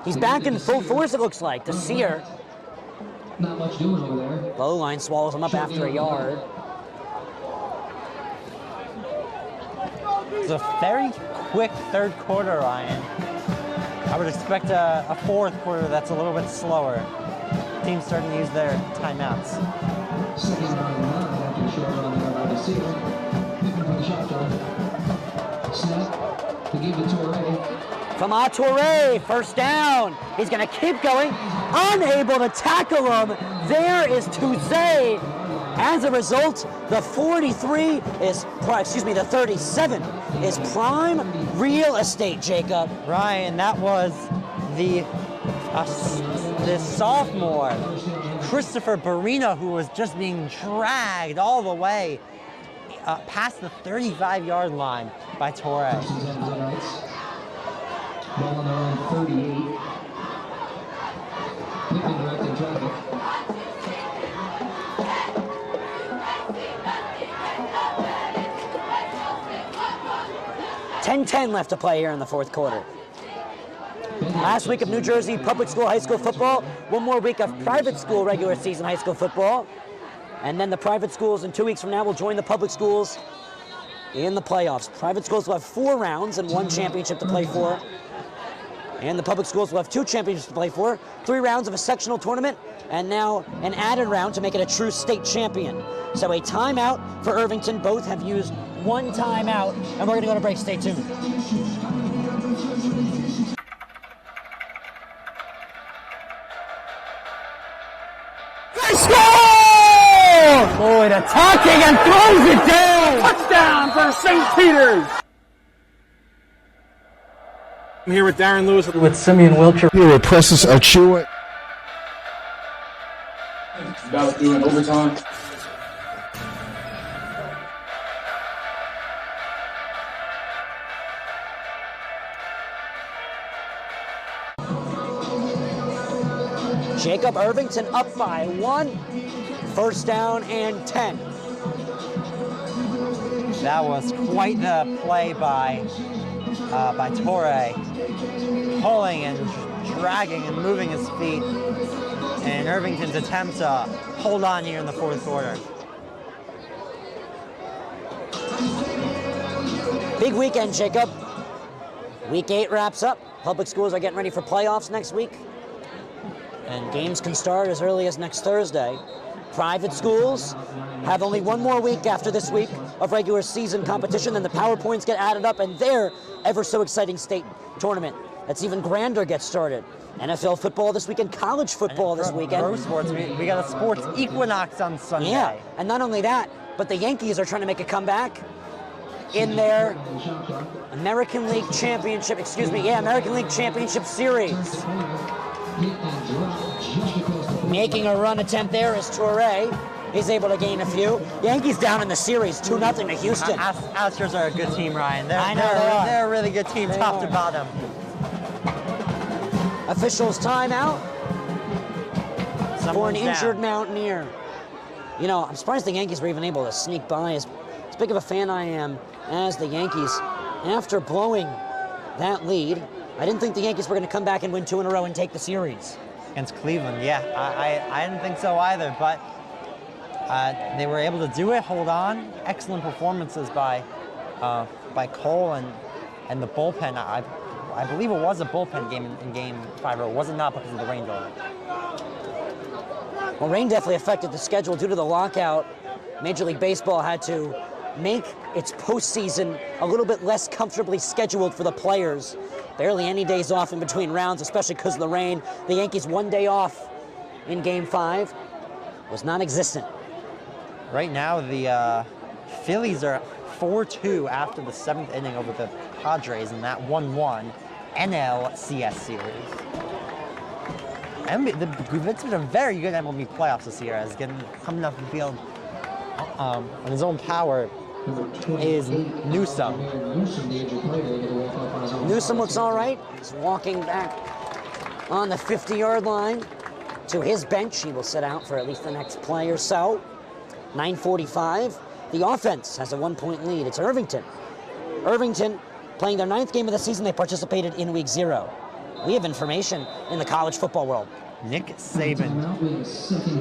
He's back in full force, it looks like. Nassir. Not much doing over there. Low line swallows him up after a yard. It's a very quick 3rd quarter, Ryan. I would expect a 4th quarter that's a little bit slower. Teams starting to use their timeouts. Second down 9 after the short run there by Nassir. Picking from the shotgun. Snap to give it to Toure. From Toure, 1st down. He's going to keep going. Unable to tackle him. There is Touze. As a result, the 43 is, the 37 is prime real estate, Jacob. Ryan, that was the sophomore, Christopher Barina, who was just being dragged all the way past the 35-yard line by Toure. Ball on their own 38. Pittman directing traffic. 10-10 left to play here in the 4th quarter. Last week of New Jersey public school high school football, one more week of private school regular season high school football, and then the private schools in 2 weeks from now will join the public schools in the playoffs. Private schools will have 4 rounds and 1 championship to play for, and the public schools will have 2 championships to play for, 3 rounds of a sectional tournament, and now an added round to make it a true state champion. So a timeout for Irvington. Both have used 1 timeout, and we're going to go to break. Stay tuned. They score! Floyd attacking and throws it down! Touchdown for St. Peter's! I'm here with Darren Lewis. With Simeon Wilcher. Here with Precious Achua. About doing overtime. Jacob, Irvington up by 1. 1st down and 10. That was quite the play by Toure, pulling and dragging and moving his feet. and Irvington's attempt to hold on here in the fourth quarter. Big weekend, Jacob. Week 8 wraps up. Public schools are getting ready for playoffs next week. And games can start as early as next Thursday. Private schools have only one more week after this week of regular season competition, then the PowerPoints get added up, and their ever so exciting state tournament that's even grander gets started. NFL football this weekend, college football this weekend. Pro sports, we got a sports equinox on Sunday. Yeah, and not only that, but the Yankees are trying to make a comeback in their American League Championship Series. Making a run attempt there is Torre. He's able to gain a few. Yankees down in the series, 2-0 to Houston. Astros are a good team, Ryan. They're a really good team, top to bottom. Officials timeout for an injured Mountaineer. You know, I'm surprised the Yankees were even able to sneak by. As big of a fan I am as the Yankees, after blowing that lead, I didn't think the Yankees were going to come back and win 2 in a row and take the series. Against Cleveland, yeah. I didn't think so either, but they were able to do it, hold on. Excellent performances by Cole and the bullpen. I believe it was a bullpen game in Game 5, or was it not because of the rain delay? Well, rain definitely affected the schedule due to the lockout. Major League Baseball had to make its postseason a little bit less comfortably scheduled for the players. Barely any days off in between rounds, especially because of the rain. The Yankees' 1 day off in Game 5 was non-existent. Right now, the Phillies are 4-2 after the 7th inning over the Padres in that 1-1 NLCS series. It's been a very good MLB playoffs this year, as coming off the field on his own power is Newsom. Newsom looks all right. He's walking back on the 50-yard line to his bench. He will sit out for at least the next play or so. 9:45. The offense has a 1-point lead. It's Irvington. Irvington playing their 9th game of the season. They participated in week 0. We have information in the college football world. Nick Saban,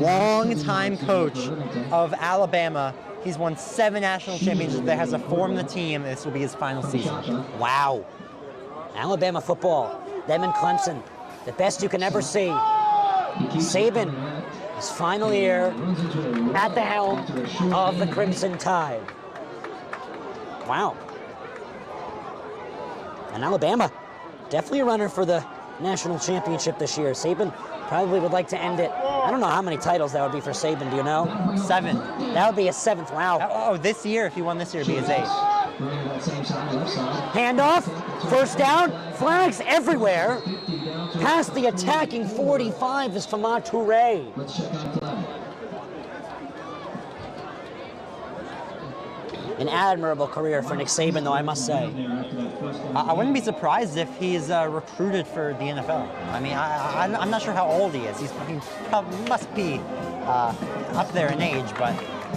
long-time coach of Alabama. He's won 7 national championships. There has formed the team. This will be his final season. Wow. Alabama football, them and Clemson, the best you can ever see. Saban, his final year at the helm of the Crimson Tide. Wow. And Alabama, definitely a runner for the national championship this year. Saban probably would like to end it. I don't know how many titles that would be for Saban, do you know? 7. That would be his 7th, wow. Oh, this year, if he won this year, it'd be his 8th. Handoff, first down, flags everywhere. Past the attacking 45 is Famad Toure. An admirable career for Nick Saban, though, I must say. I wouldn't be surprised if he's recruited for the NFL. I mean, I'm not sure how old he is. He must be up there in age, but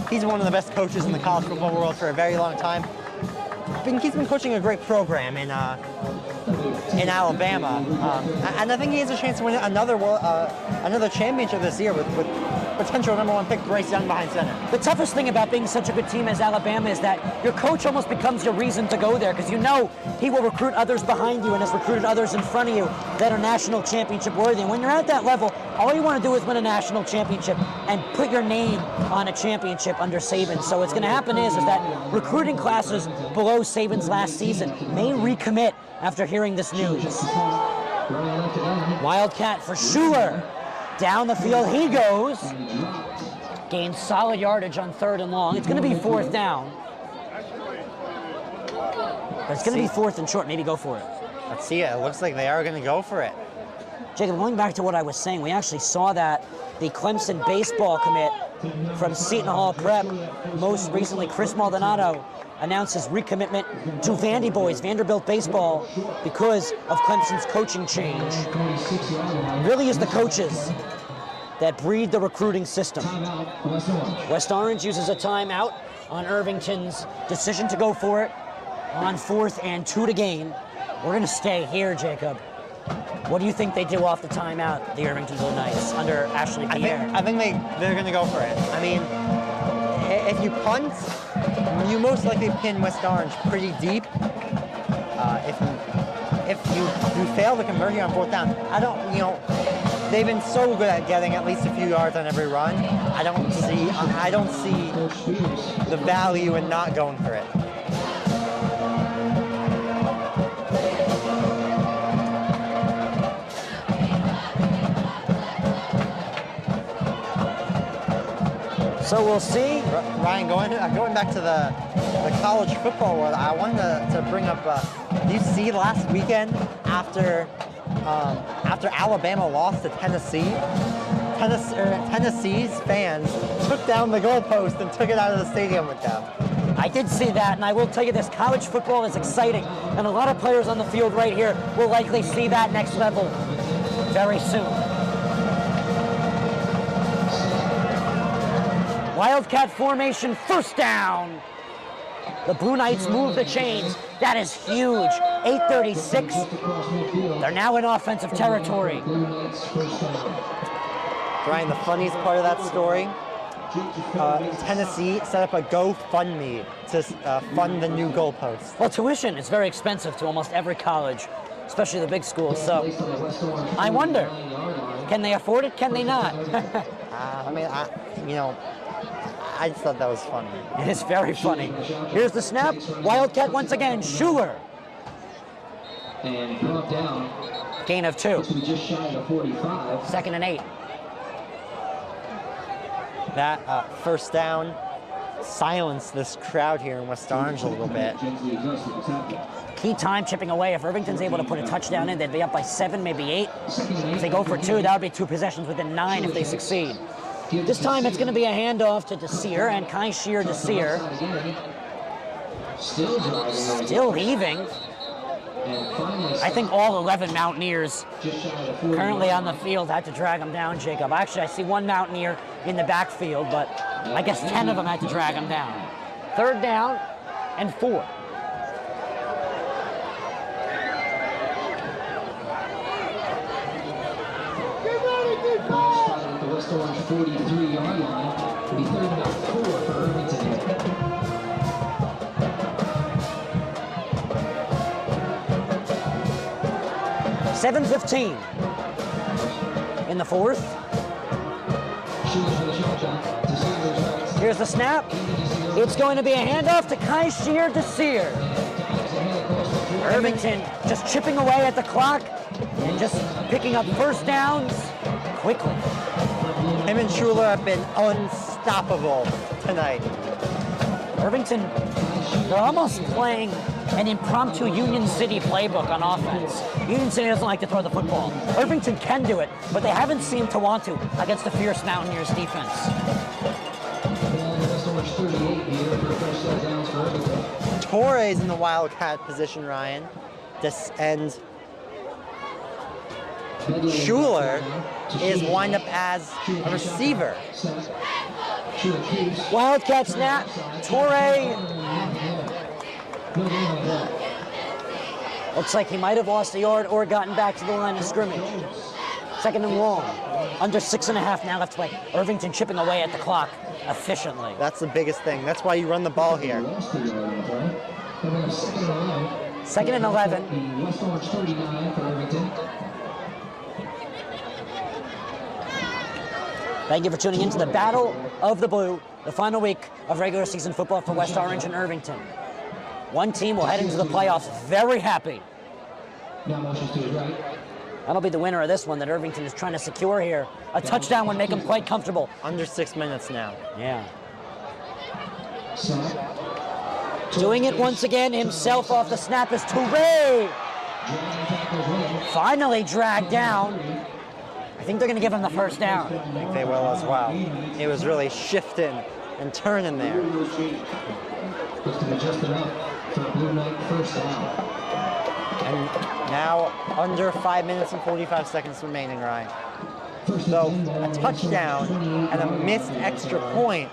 he's one of the best coaches in the college football world for a very long time. He's been coaching a great program in Alabama, and I think he has a chance to win another championship this year with potential #1 pick Bryce Young behind center. The toughest thing about being such a good team as Alabama is that your coach almost becomes your reason to go there, because you know he will recruit others behind you and has recruited others in front of you that are national championship worthy. And when you're at that level, all you want to do is win a national championship and put your name on a championship under Saban. So what's going to happen is that recruiting classes below Saban's last season may recommit after hearing this news. Wildcat for Schuler. Down the field he goes. Gains solid yardage on 3rd and long. It's going to be 4th down. But it's going to be 4th and short. Maybe go for it. Let's see it. It looks like they are going to go for it. Jacob, going back to what I was saying, we actually saw that the Clemson baseball commit from Seton Hall Prep, most recently Chris Maldonado, announced his recommitment to Vandy Boys, Vanderbilt baseball, because of Clemson's coaching change. It really is the coaches that breed the recruiting system. West Orange uses a timeout on Irvington's decision to go for it on 4th and 2 to gain. We're going to stay here, Jacob, What do you think they do off the timeout, the Irvington Blue Knights, under Ashley Pierre? I think they're going to go for it. I mean, if you punt, you most likely pin West Orange pretty deep. If you fail to convert here on 4th down, they've been so good at getting at least a few yards on every run. I don't see the value in not going for it. So we'll see. Ryan, going back to the college football world, I wanted to bring up. Do you see last weekend after Alabama lost to Tennessee? Tennessee's fans took down the goalpost and took it out of the stadium with them. I did see that, and I will tell you this, college football is exciting, and a lot of players on the field right here will likely see that next level very soon. Wildcat formation, 1st down. The Blue Knights move the chains. That is huge. 8:36. They're now in offensive territory. Brian, the funniest part of that story, Tennessee set up a GoFundMe to fund the new goalpost. Well, tuition is very expensive to almost every college, especially the big schools. So I wonder, can they afford it? Can they not? I just thought that was funny. It is very funny. Here's the snap. Wildcat once again. Schuler. And brought down. Gain of 2. Just shy of 45. 2nd and 8. That 1st down silenced this crowd here in West Orange a little bit. Key time chipping away. If Irvington's able to put a touchdown in, they'd be up by 7, maybe 8. If they go for 2, that would be 2 possessions within 9 if they succeed. This time it's going to be a handoff to Nassir and Kaishir Nassir. Still heaving. I think all 11 Mountaineers currently on the field had to drag him down, Jacob. Actually, I see 1 Mountaineer in the backfield, but I guess 10 of them had to drag him down. 3rd down and 4. The West Orange 43-yard line will be 3rd and 4 for Irvington. 7:15 in the 4th. Here's the snap. It's going to be a handoff to Kaishir Nassir. Irvington just chipping away at the clock and just picking up 1st downs quickly. Him and Schuler have been unstoppable tonight. Irvington, they're almost playing an impromptu Union City playbook on offense. Union City doesn't like to throw the football. Irvington can do it, but they haven't seemed to want to against the fierce Mountaineers defense. Torres in the Wildcat position, Ryan. And Schuler is wind up as a receiver. Wildcat snap. Torre. Looks like he might have lost a yard or gotten back to the line of scrimmage. 2nd and long. Under 6.5 now left to play. Irvington chipping away at the clock efficiently. That's the biggest thing. That's why you run the ball here. 2nd and 11. West Orange 39 for Irvington. Thank you for tuning in to the Battle of the Blue, the final week of regular season football for West Orange and Irvington. One team will head into the playoffs very happy. That'll be the winner of this one that Irvington is trying to secure here. A touchdown would make them quite comfortable. Under 6 minutes now. Yeah. Doing it once again himself off the snap is Touré. Finally dragged down. I think they're going to give him the 1st down. I think they will as well. It was really shifting and turning there. And now under 5 minutes and 45 seconds remaining, Ryan. So a touchdown and a missed extra point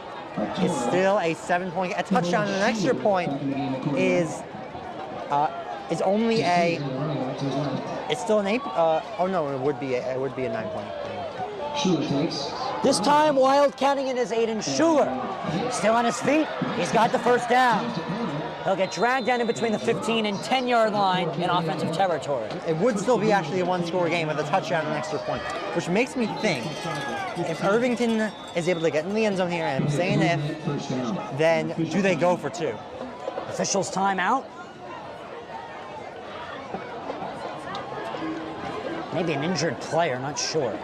is still a 7-point. A touchdown and an extra point is only a It's still an 8. Oh no, it would be a 9-point game. This time, wildcatting it is Aiden Schuler. Still on his feet. He's got the first down. He'll get dragged down in between the 15 and 10-yard line in offensive territory. It would still be actually a one-score game with a touchdown and an extra point, which makes me think if Irvington is able to get in the end zone here, and I'm saying if, then do they go for 2? Officials timeout. Maybe an injured player, not sure.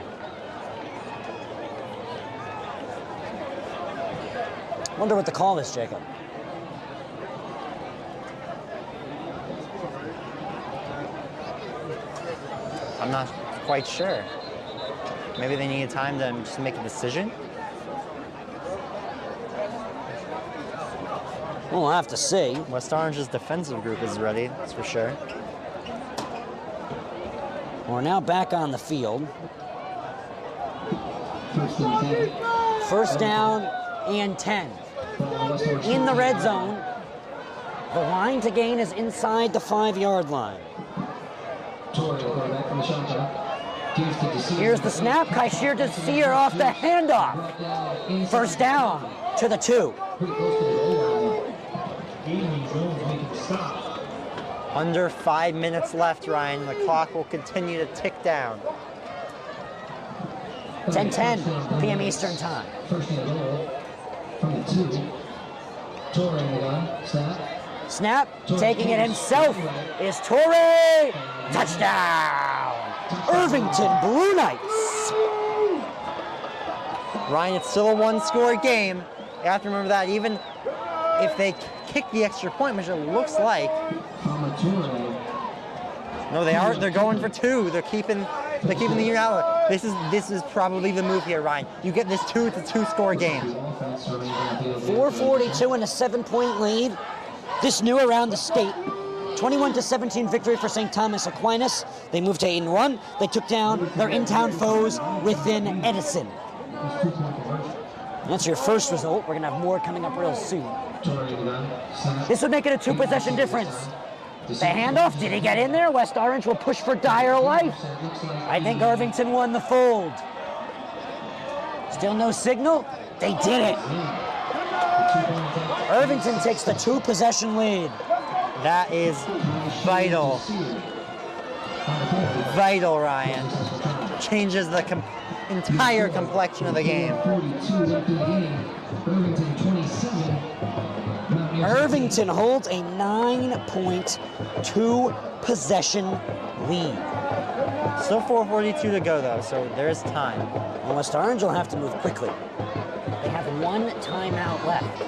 Wonder what the call is, Jacob. I'm not quite sure. Maybe they need time to just make a decision. We'll have to see. West Orange's defensive group is ready, that's for sure. We're now back on the field. First down and 10. In the red zone, the line to gain is inside the 5-yard line. Here's the snap. Kaishir Desir off the handoff. First down to the 2. Under 5 minutes left, Ryan. The clock will continue to tick down. 10:10 p.m. Eastern Time. Snap, taking it himself is Torrey. Touchdown! Irvington Blue Knights. Ryan, it's still a one-score game. You have to remember that even if they kick the extra point, which it looks like. No, they aren't. They're going for 2. They're keeping the unit out. This is probably the move here, Ryan. You get this 2, it's a 2-score game. 4:42 and a 7-point lead. This new around the state. 21-17 victory for St. Thomas Aquinas. They moved to 8-1. They took down their in-town foes within Edison. That's your first result. We're going to have more coming up real soon. This would make it a 2-possession difference. The handoff, did he get in there? West Orange will push for dire life. I think Irvington won the fold. Still no signal? They did it. Irvington takes the 2-possession lead. That is vital. Vital, Ryan. Changes the entire complexion of the game. Irvington holds a 9-point 2-possession lead. Still 4:42 to go, though, so there's time. And West Orange will have to move quickly. They have 1 timeout left.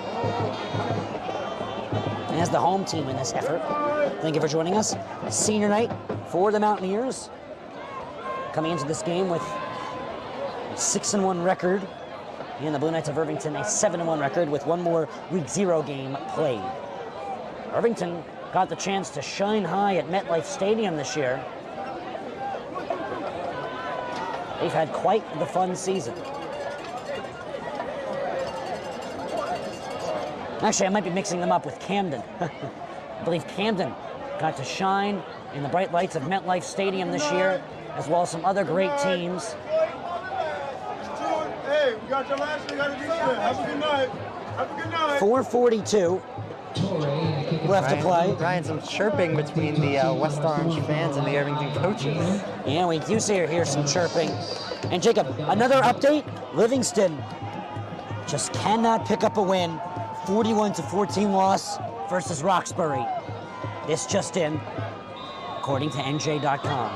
And as the home team in this effort, thank you for joining us. Senior night for the Mountaineers. Coming into this game with a 6-1 record. And the Blue Knights of Irvington, a 7-1 record with 1 more Week 0 game played. Irvington got the chance to shine high at MetLife Stadium this year. They've had quite the fun season. Actually, I might be mixing them up with Camden. I believe Camden got to shine in the bright lights of MetLife Stadium this year, as well as some other great teams. Hey, we got your last, we got to do shit. Have a good night. Have a good night. 4:42 left to play. Ryan, some chirping between the West Orange fans and the Irvington coaches. Yeah, we do hear some chirping. And Jacob, another update. Livingston just cannot pick up a win. 41-14 loss versus Roxbury. This just in, according to NJ.com.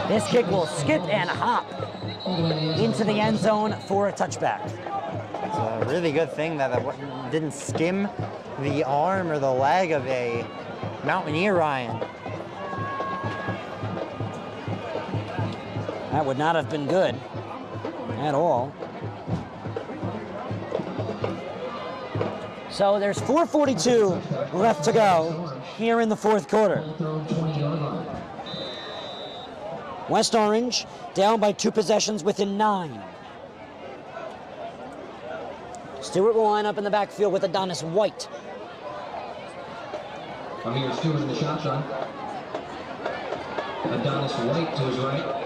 This kick will skip and hop into the end zone for a touchback. It's a really good thing that it didn't skim the arm or the leg of a Mountaineer, Ryan. That would not have been good at all. So there's 4:42 left to go here in the 4th quarter. West Orange down by 2 possessions within 9. Stewart will line up in the backfield with Adonis White. I'm here, Stewart in the shotgun. Adonis White to his right.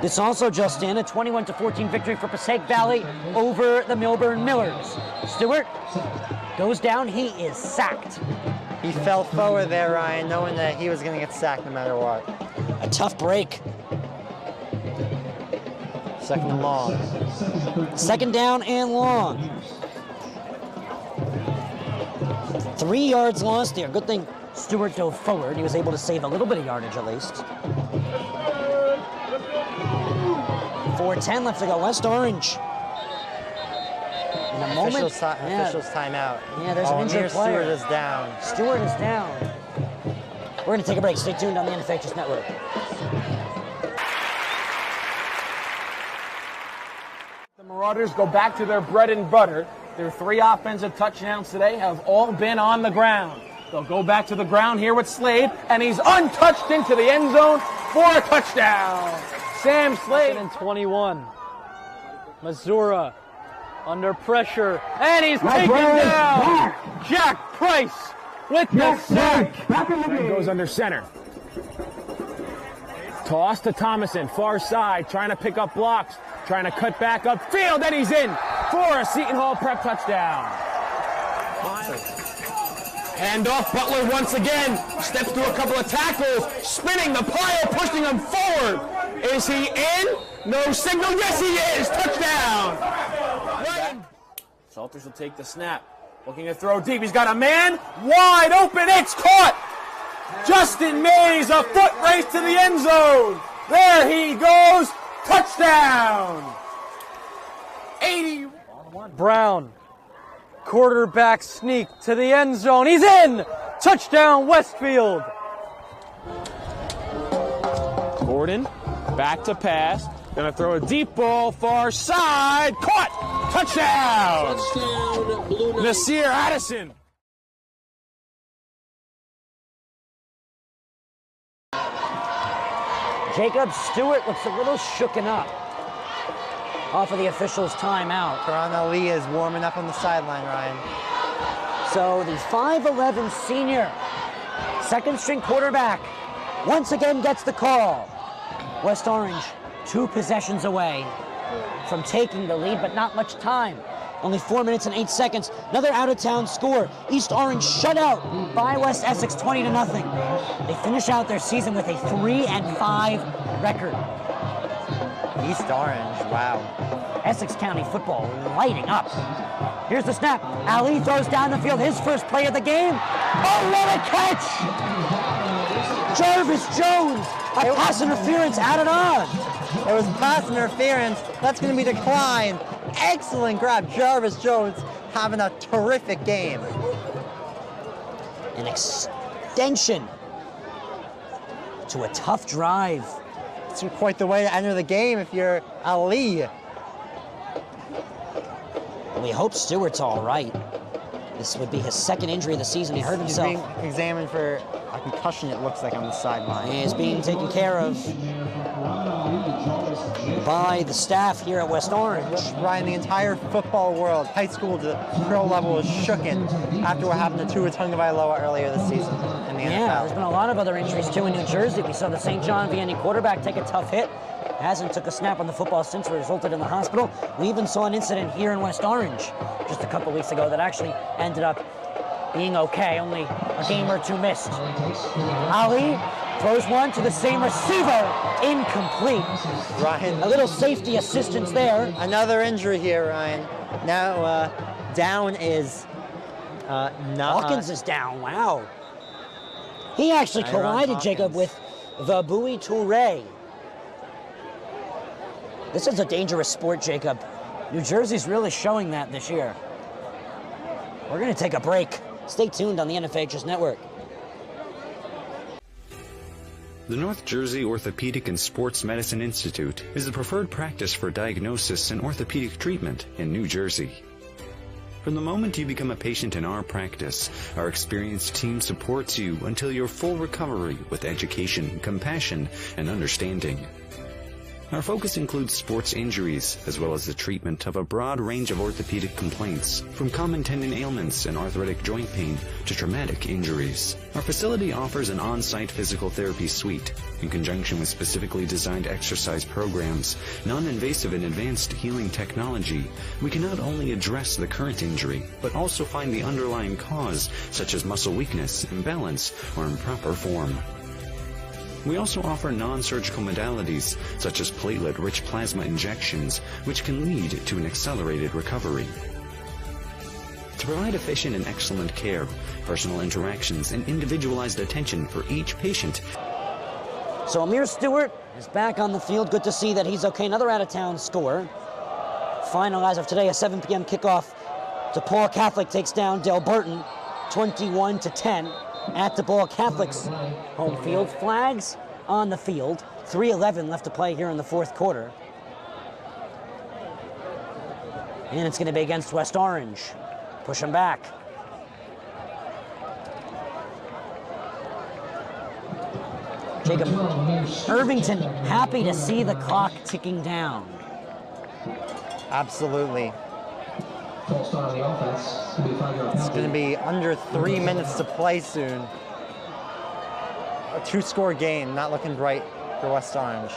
This also just in, a 21-14 victory for Passaic Valley over the Milburn Millers. Stewart goes down, he is sacked. He fell forward there, Ryan, knowing that he was going to get sacked no matter what. A tough break. Second and long. Second down and long. 3 yards lost there. Good thing Stewart dove forward. He was able to save a little bit of yardage at least. 4:10 left to go. West Orange. In a moment. Officials timeout. Yeah, there's an injured player. Stewart is down. Stewart is down. We're going to take a break. Stay tuned on the NFHS Network. The Marauders go back to their bread and butter. Their 3 offensive touchdowns today have all been on the ground. They'll go back to the ground here with Slade, and he's untouched into the end zone for a touchdown. Sam Slade. And 21. Missouri under pressure, and he's taken down. Jack Price with the sack. Goes under center. Toss to Thomason, far side, trying to pick up blocks, trying to cut back upfield, and he's in for a Seton Hall Prep touchdown. Hand off, Butler once again, steps through a couple of tackles, spinning the pile, pushing him forward. Is he in? No signal, yes he is, touchdown. Salters will take the snap, looking to throw deep, he's got a man, wide open, it's caught. Justin Mays, a foot race to the end zone. There he goes, touchdown. 81. Brown, quarterback sneak to the end zone. He's in! Touchdown, Westfield. Gordon, back to pass. Gonna throw a deep ball, far side. Caught! Touchdown! Touchdown, Blue Knights. Nassir Addison. Jacob Stewart looks a little shooken up off of the official's timeout. Karan Ali is warming up on the sideline, Ryan. So the 5'11 senior, second string quarterback, once again gets the call. West Orange, 2 possessions away from taking the lead, but not much time. Only 4 minutes and 8 seconds. Another out-of-town score. East Orange shut out by West Essex 20-0. They finish out their season with a 3-5 record. East Orange, wow. Essex County football lighting up. Here's the snap. Ali throws down the field, his first play of the game. Oh, what a catch! Jarvis Jones, a pass interference added on. It was pass interference. That's going to be declined. Excellent grab. Jarvis Jones having a terrific game. An extension to a tough drive. It's quite the way to enter the game if you're Ali. We hope Stewart's all right. This would be his second injury of the season. He hurt himself. He's being examined for a concussion, it looks like, on the sideline. He is being taken care of by the staff here at West Orange. Ryan, the entire football world, high school to pro level, was shooken after what happened to Tua Tagovailoa earlier this season in the NFL. Yeah, there's been a lot of other injuries too in New Jersey. We saw the St. John Vianney quarterback take a tough hit. Hasn't took a snap on the football since, resulted in the hospital. We even saw an incident here in West Orange just a couple weeks ago that actually ended up being okay, only a game or 2 missed. Ali throws one to the same receiver, incomplete. Ryan, a little safety assistance there. Another injury here, Ryan. Now down is Hawkins is down, wow. He actually collided, Jacob, with the Bowie Toure. This is a dangerous sport, Jacob. New Jersey's really showing that this year. We're going to take a break. Stay tuned on the NFHS Network. The North Jersey Orthopedic and Sports Medicine Institute is the preferred practice for diagnosis and orthopedic treatment in New Jersey. From the moment you become a patient in our practice, our experienced team supports you until your full recovery with education, compassion, and understanding. Our focus includes sports injuries, as well as the treatment of a broad range of orthopedic complaints, from common tendon ailments and arthritic joint pain to traumatic injuries. Our facility offers an on-site physical therapy suite. In conjunction with specifically designed exercise programs, non-invasive and advanced healing technology, we can not only address the current injury, but also find the underlying cause, such as muscle weakness, imbalance, or improper form. We also offer non-surgical modalities, such as platelet-rich plasma injections, which can lead to an accelerated recovery. To provide efficient and excellent care, personal interactions, and individualized attention for each patient. So Amir Stewart is back on the field. Good to see that he's okay. Another out-of-town score. Final as of today, a 7 p.m. kickoff. DePaul Catholic takes down Del Burton, 21-10. At DePaul Catholic's home field. Flags on the field. 3:11 left to play here in the fourth quarter. And it's going to be against West Orange. Push them back. Jacob, Irvington happy to see the clock ticking down. Absolutely. It's going to be under 3 minutes to play soon. A 2-score game, not looking bright for West Orange.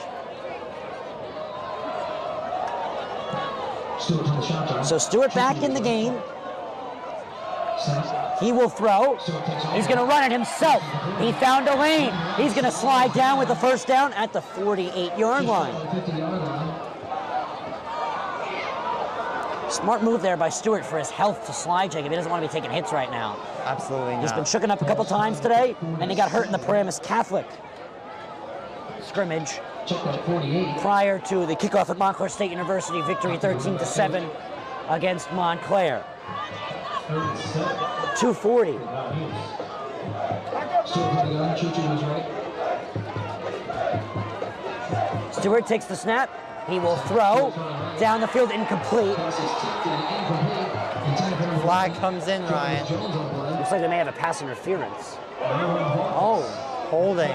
So Stewart back in the game. He will throw. He's going to run it himself. He found a lane. He's going to slide down with the first down at the 48-yard line. Smart move there by Stewart for his health to slide, Jacob. He doesn't want to be taking hits right now. Absolutely not. He's been shooken up a couple times today, and he got hurt in the Paramus Catholic scrimmage prior to the kickoff at Montclair State University victory 13-7 against Montclair. 2:40. Stewart takes the snap. He will throw down the field, incomplete. Flag comes in, Ryan. Looks like they may have a pass interference. Oh, holding.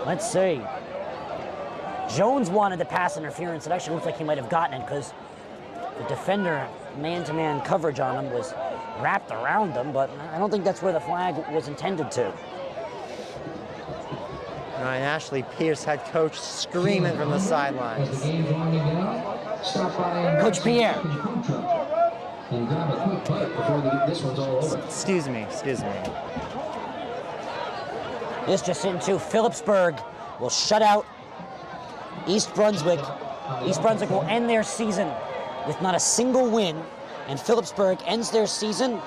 Let's see. Jones wanted the pass interference. It actually looks like he might have gotten it because the defender, man-to-man coverage on him was wrapped around him, but I don't think that's where the flag was intended to. Ryan Ashley Pierce, head coach, screaming from the sidelines. Coach Pierre. Excuse me. This just into Phillipsburg will shut out East Brunswick. East Brunswick will end their season with not a single win, and Phillipsburg ends their season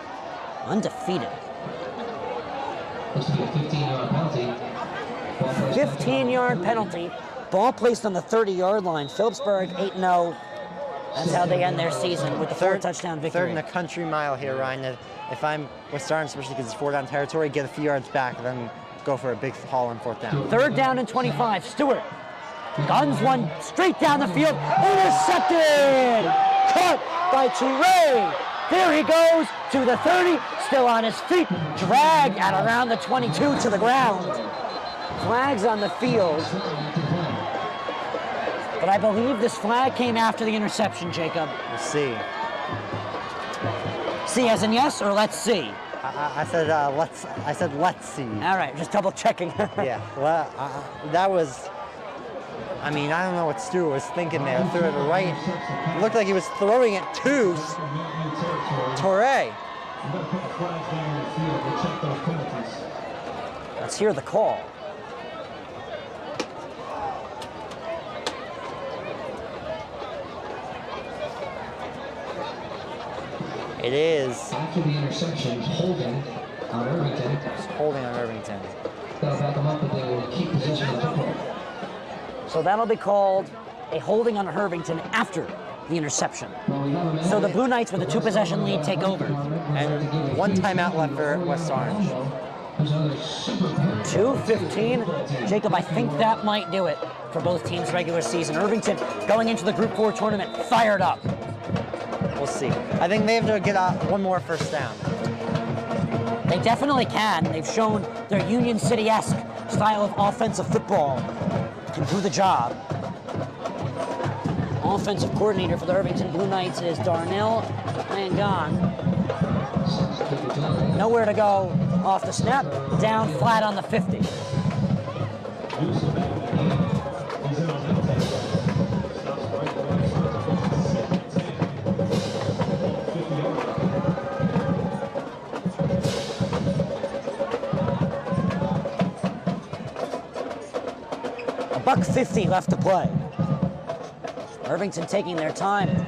undefeated. 15-yard penalty. Ball placed on the 30-yard line. Phillipsburg 8-0. That's how they end their season with the 4-touchdown victory. Third in a country mile here, Ryan. If I'm West Orange, especially because it's 4-down territory, get a few yards back, then go for a big haul on 4th down. 3rd down and 25. Stewart guns one straight down the field. Intercepted! Caught by Touré. There he goes to the 30. Still on his feet. Dragged at around the 22 to the ground. Flags on the field. But I believe this flag came after the interception, Jacob. Let's see. See as in yes, or let's see? I said let's see. All right, just double checking. Yeah, well, that was, I mean, I don't know what Stu was thinking there. Threw it right. It looked like he was throwing it to Touré. Let's hear the call. It is. After the interception, holding on Irvington. It's holding on Irvington. That'll back them up, but they will keep possession of the football. So that'll be called a holding on Irvington after the interception. So the Blue Knights with a 2-possession lead take over. And 1 timeout left for West Orange. 2:15. Jacob, I think that might do it for both teams' regular season. Irvington going into the Group 4 tournament fired up. We'll see. I think they have to get one more 1st down. They definitely can. They've shown their Union City-esque style of offensive football can do the job. Offensive coordinator for the Irvington Blue Knights is Darnell Mangan. Nowhere to go off the snap, down flat on the 50. $1:50 left to play. Irvington taking their time.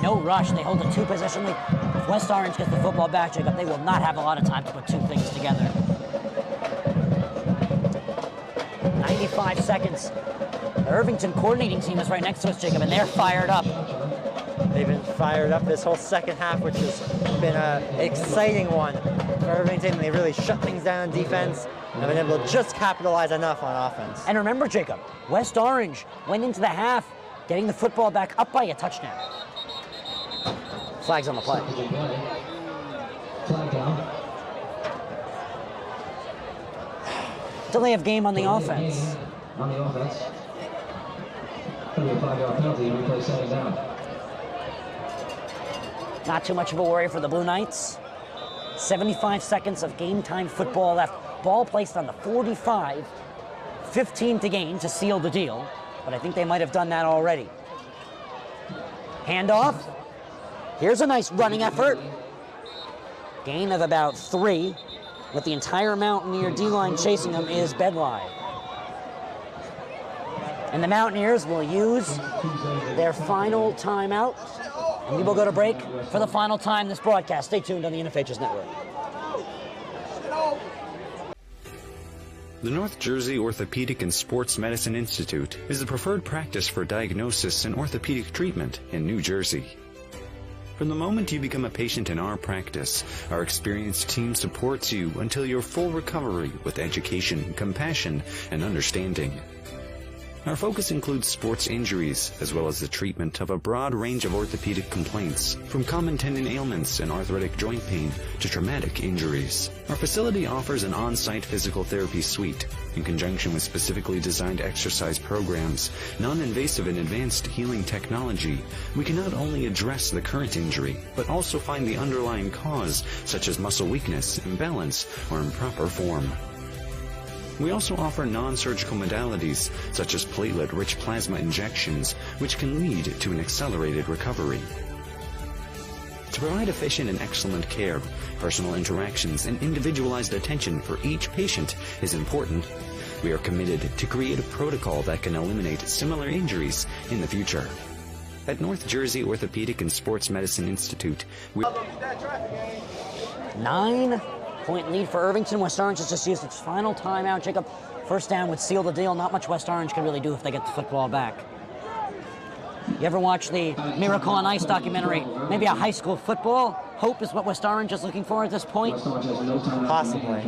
No rush. They hold a two-position lead. If West Orange gets the football back, Jacob, they will not have a lot of time to put two things together. 95 seconds. The Irvington coordinating team is right next to us, Jacob, and they're fired up. They've been fired up this whole second half, which has been an exciting one for Irvington. They really shut things down on defense and been able to just capitalize enough on offense. And remember, Jacob, West Orange went into the half getting the football back up by a touchdown. Flags on the play. Flag down. Delay of game on the offense. On the offense. Going to be a 5-yard penalty. Replay 7 down. Not too much of a worry for the Blue Knights. 75 seconds of game time football left. Ball placed on the 45. 15 to gain to seal the deal, but I think they might have done that already. Handoff. Here's a nice running effort. Gain of about 3. With the entire Mountaineer D-line chasing them is Bedlive. And the Mountaineers will use their final timeout. And we will go to break for the final time this broadcast. Stay tuned on the NFH's network. The North Jersey Orthopedic and Sports Medicine Institute is the preferred practice for diagnosis and orthopedic treatment in New Jersey. From the moment you become a patient in our practice, our experienced team supports you until your full recovery with education, compassion, and understanding. Our focus includes sports injuries, as well as the treatment of a broad range of orthopedic complaints, from common tendon ailments and arthritic joint pain to traumatic injuries. Our facility offers an on-site physical therapy suite. In conjunction with specifically designed exercise programs, non-invasive and advanced healing technology, we can not only address the current injury, but also find the underlying cause, such as muscle weakness, imbalance, or improper form. We also offer non-surgical modalities, such as platelet-rich plasma injections, which can lead to an accelerated recovery. To provide efficient and excellent care, personal interactions and individualized attention for each patient is important. We are committed to create a protocol that can eliminate similar injuries in the future. At North Jersey Orthopedic and Sports Medicine Institute, we... 9-point lead for Irvington. West Orange has just used its final timeout. Jacob, first down would seal the deal. Not much West Orange can really do if they get the football back. You ever watch the Miracle on Ice documentary? Maybe a high school football? Hope is what West Orange is looking for at this point? Possibly.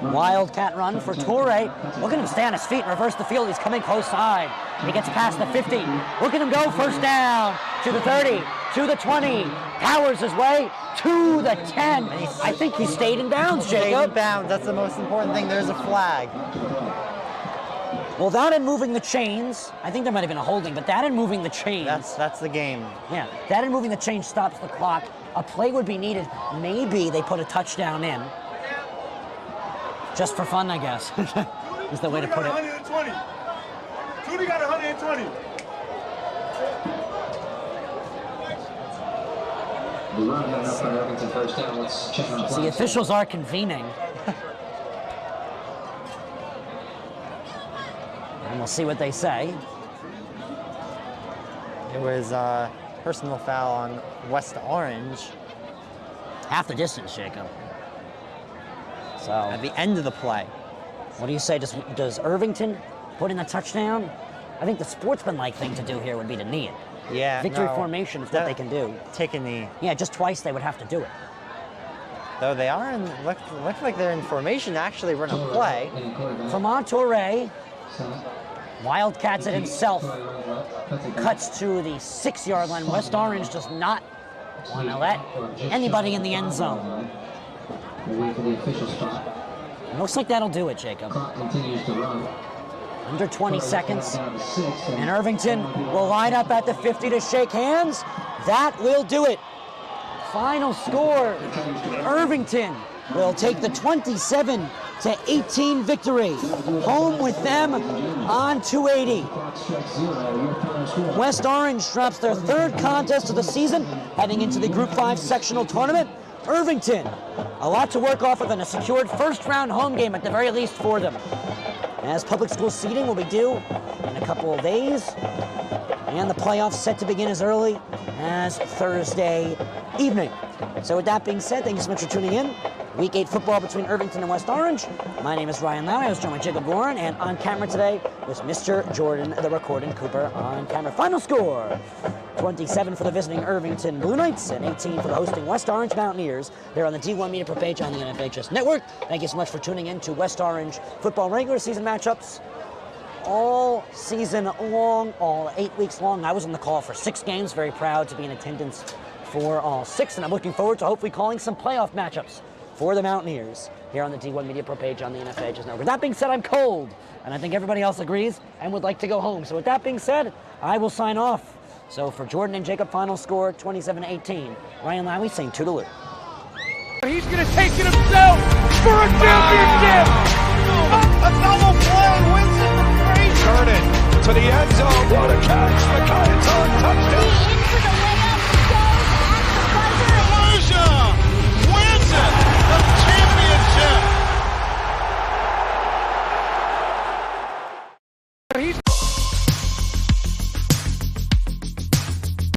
Wildcat run for Torre. Look at him stay on his feet and reverse the field. He's coming close side. He gets past the 50. Look at him go. First down to the 30, to the 20. Powers his way to the 10. I think he stayed in bounds, Jacob. Stayed in bounds. That's the most important thing. There's a flag. Well, that and moving the chains, I think there might have been a holding, but that and moving the chains. That's the game. Yeah, that and moving the chains stops the clock. A play would be needed. Maybe they put a touchdown in. Just for fun, I guess, is the way to put it. 120. Judy got 120. So the officials are convening. And we'll see what they say. It was a personal foul on West Orange. Half the distance, Jacob. So at the end of the play. What do you say? Does Irvington put in a touchdown? I think the sportsmanlike thing to do here would be to knee it. Yeah, Victory formation is what they can do. Take a knee. Yeah, just twice they would have to do it. Though they are in, look like they're in formation to actually run a play. From Torre, Wildcats it himself, cuts to the 6-yard line. West Orange does not want to let anybody in the end zone. We'll wait for the official spot. Looks like that'll do it, Jacob. Clock continues to run. Under 20 seconds. And Irvington will line up at the 50 to shake hands. That will do it. Final score, Irvington will take the 27-18 victory. Home with them on 280. West Orange drops their third contest of the season, heading into the Group 5 sectional tournament. Irvington, a lot to work off of and a secured first-round home game at the very least for them. As public school seeding will be due in a couple of days, and the playoffs set to begin as early as Thursday evening. So with that being said, thank you so much for tuning in. Week 8 football between Irvington and West Orange. My name is Ryan Lowy. I was joined by Jacob Warren, and on camera today was Mr. Jordan, the recording Cooper on camera. Final score, 27 for the visiting Irvington Blue Knights and 18 for the hosting West Orange Mountaineers. They're on the D1 Media page on the NFHS Network. Thank you so much for tuning in to West Orange football regular season matchups. All season long, all 8 weeks long. I was on the call for 6 games. Very proud to be in attendance for all 6, and I'm looking forward to hopefully calling some playoff matchups for the Mountaineers here on the D1 Media Pro page on the NFHS Network. With that being said, I'm cold, and I think everybody else agrees and would like to go home. So with that being said, I will sign off. So for Jordan and Jacob, final score 27-18. Ryan Lowy saying toodaloo. He's going to take it himself for a championship. A double play wins it for 3. Turn it to the end zone. What a catch.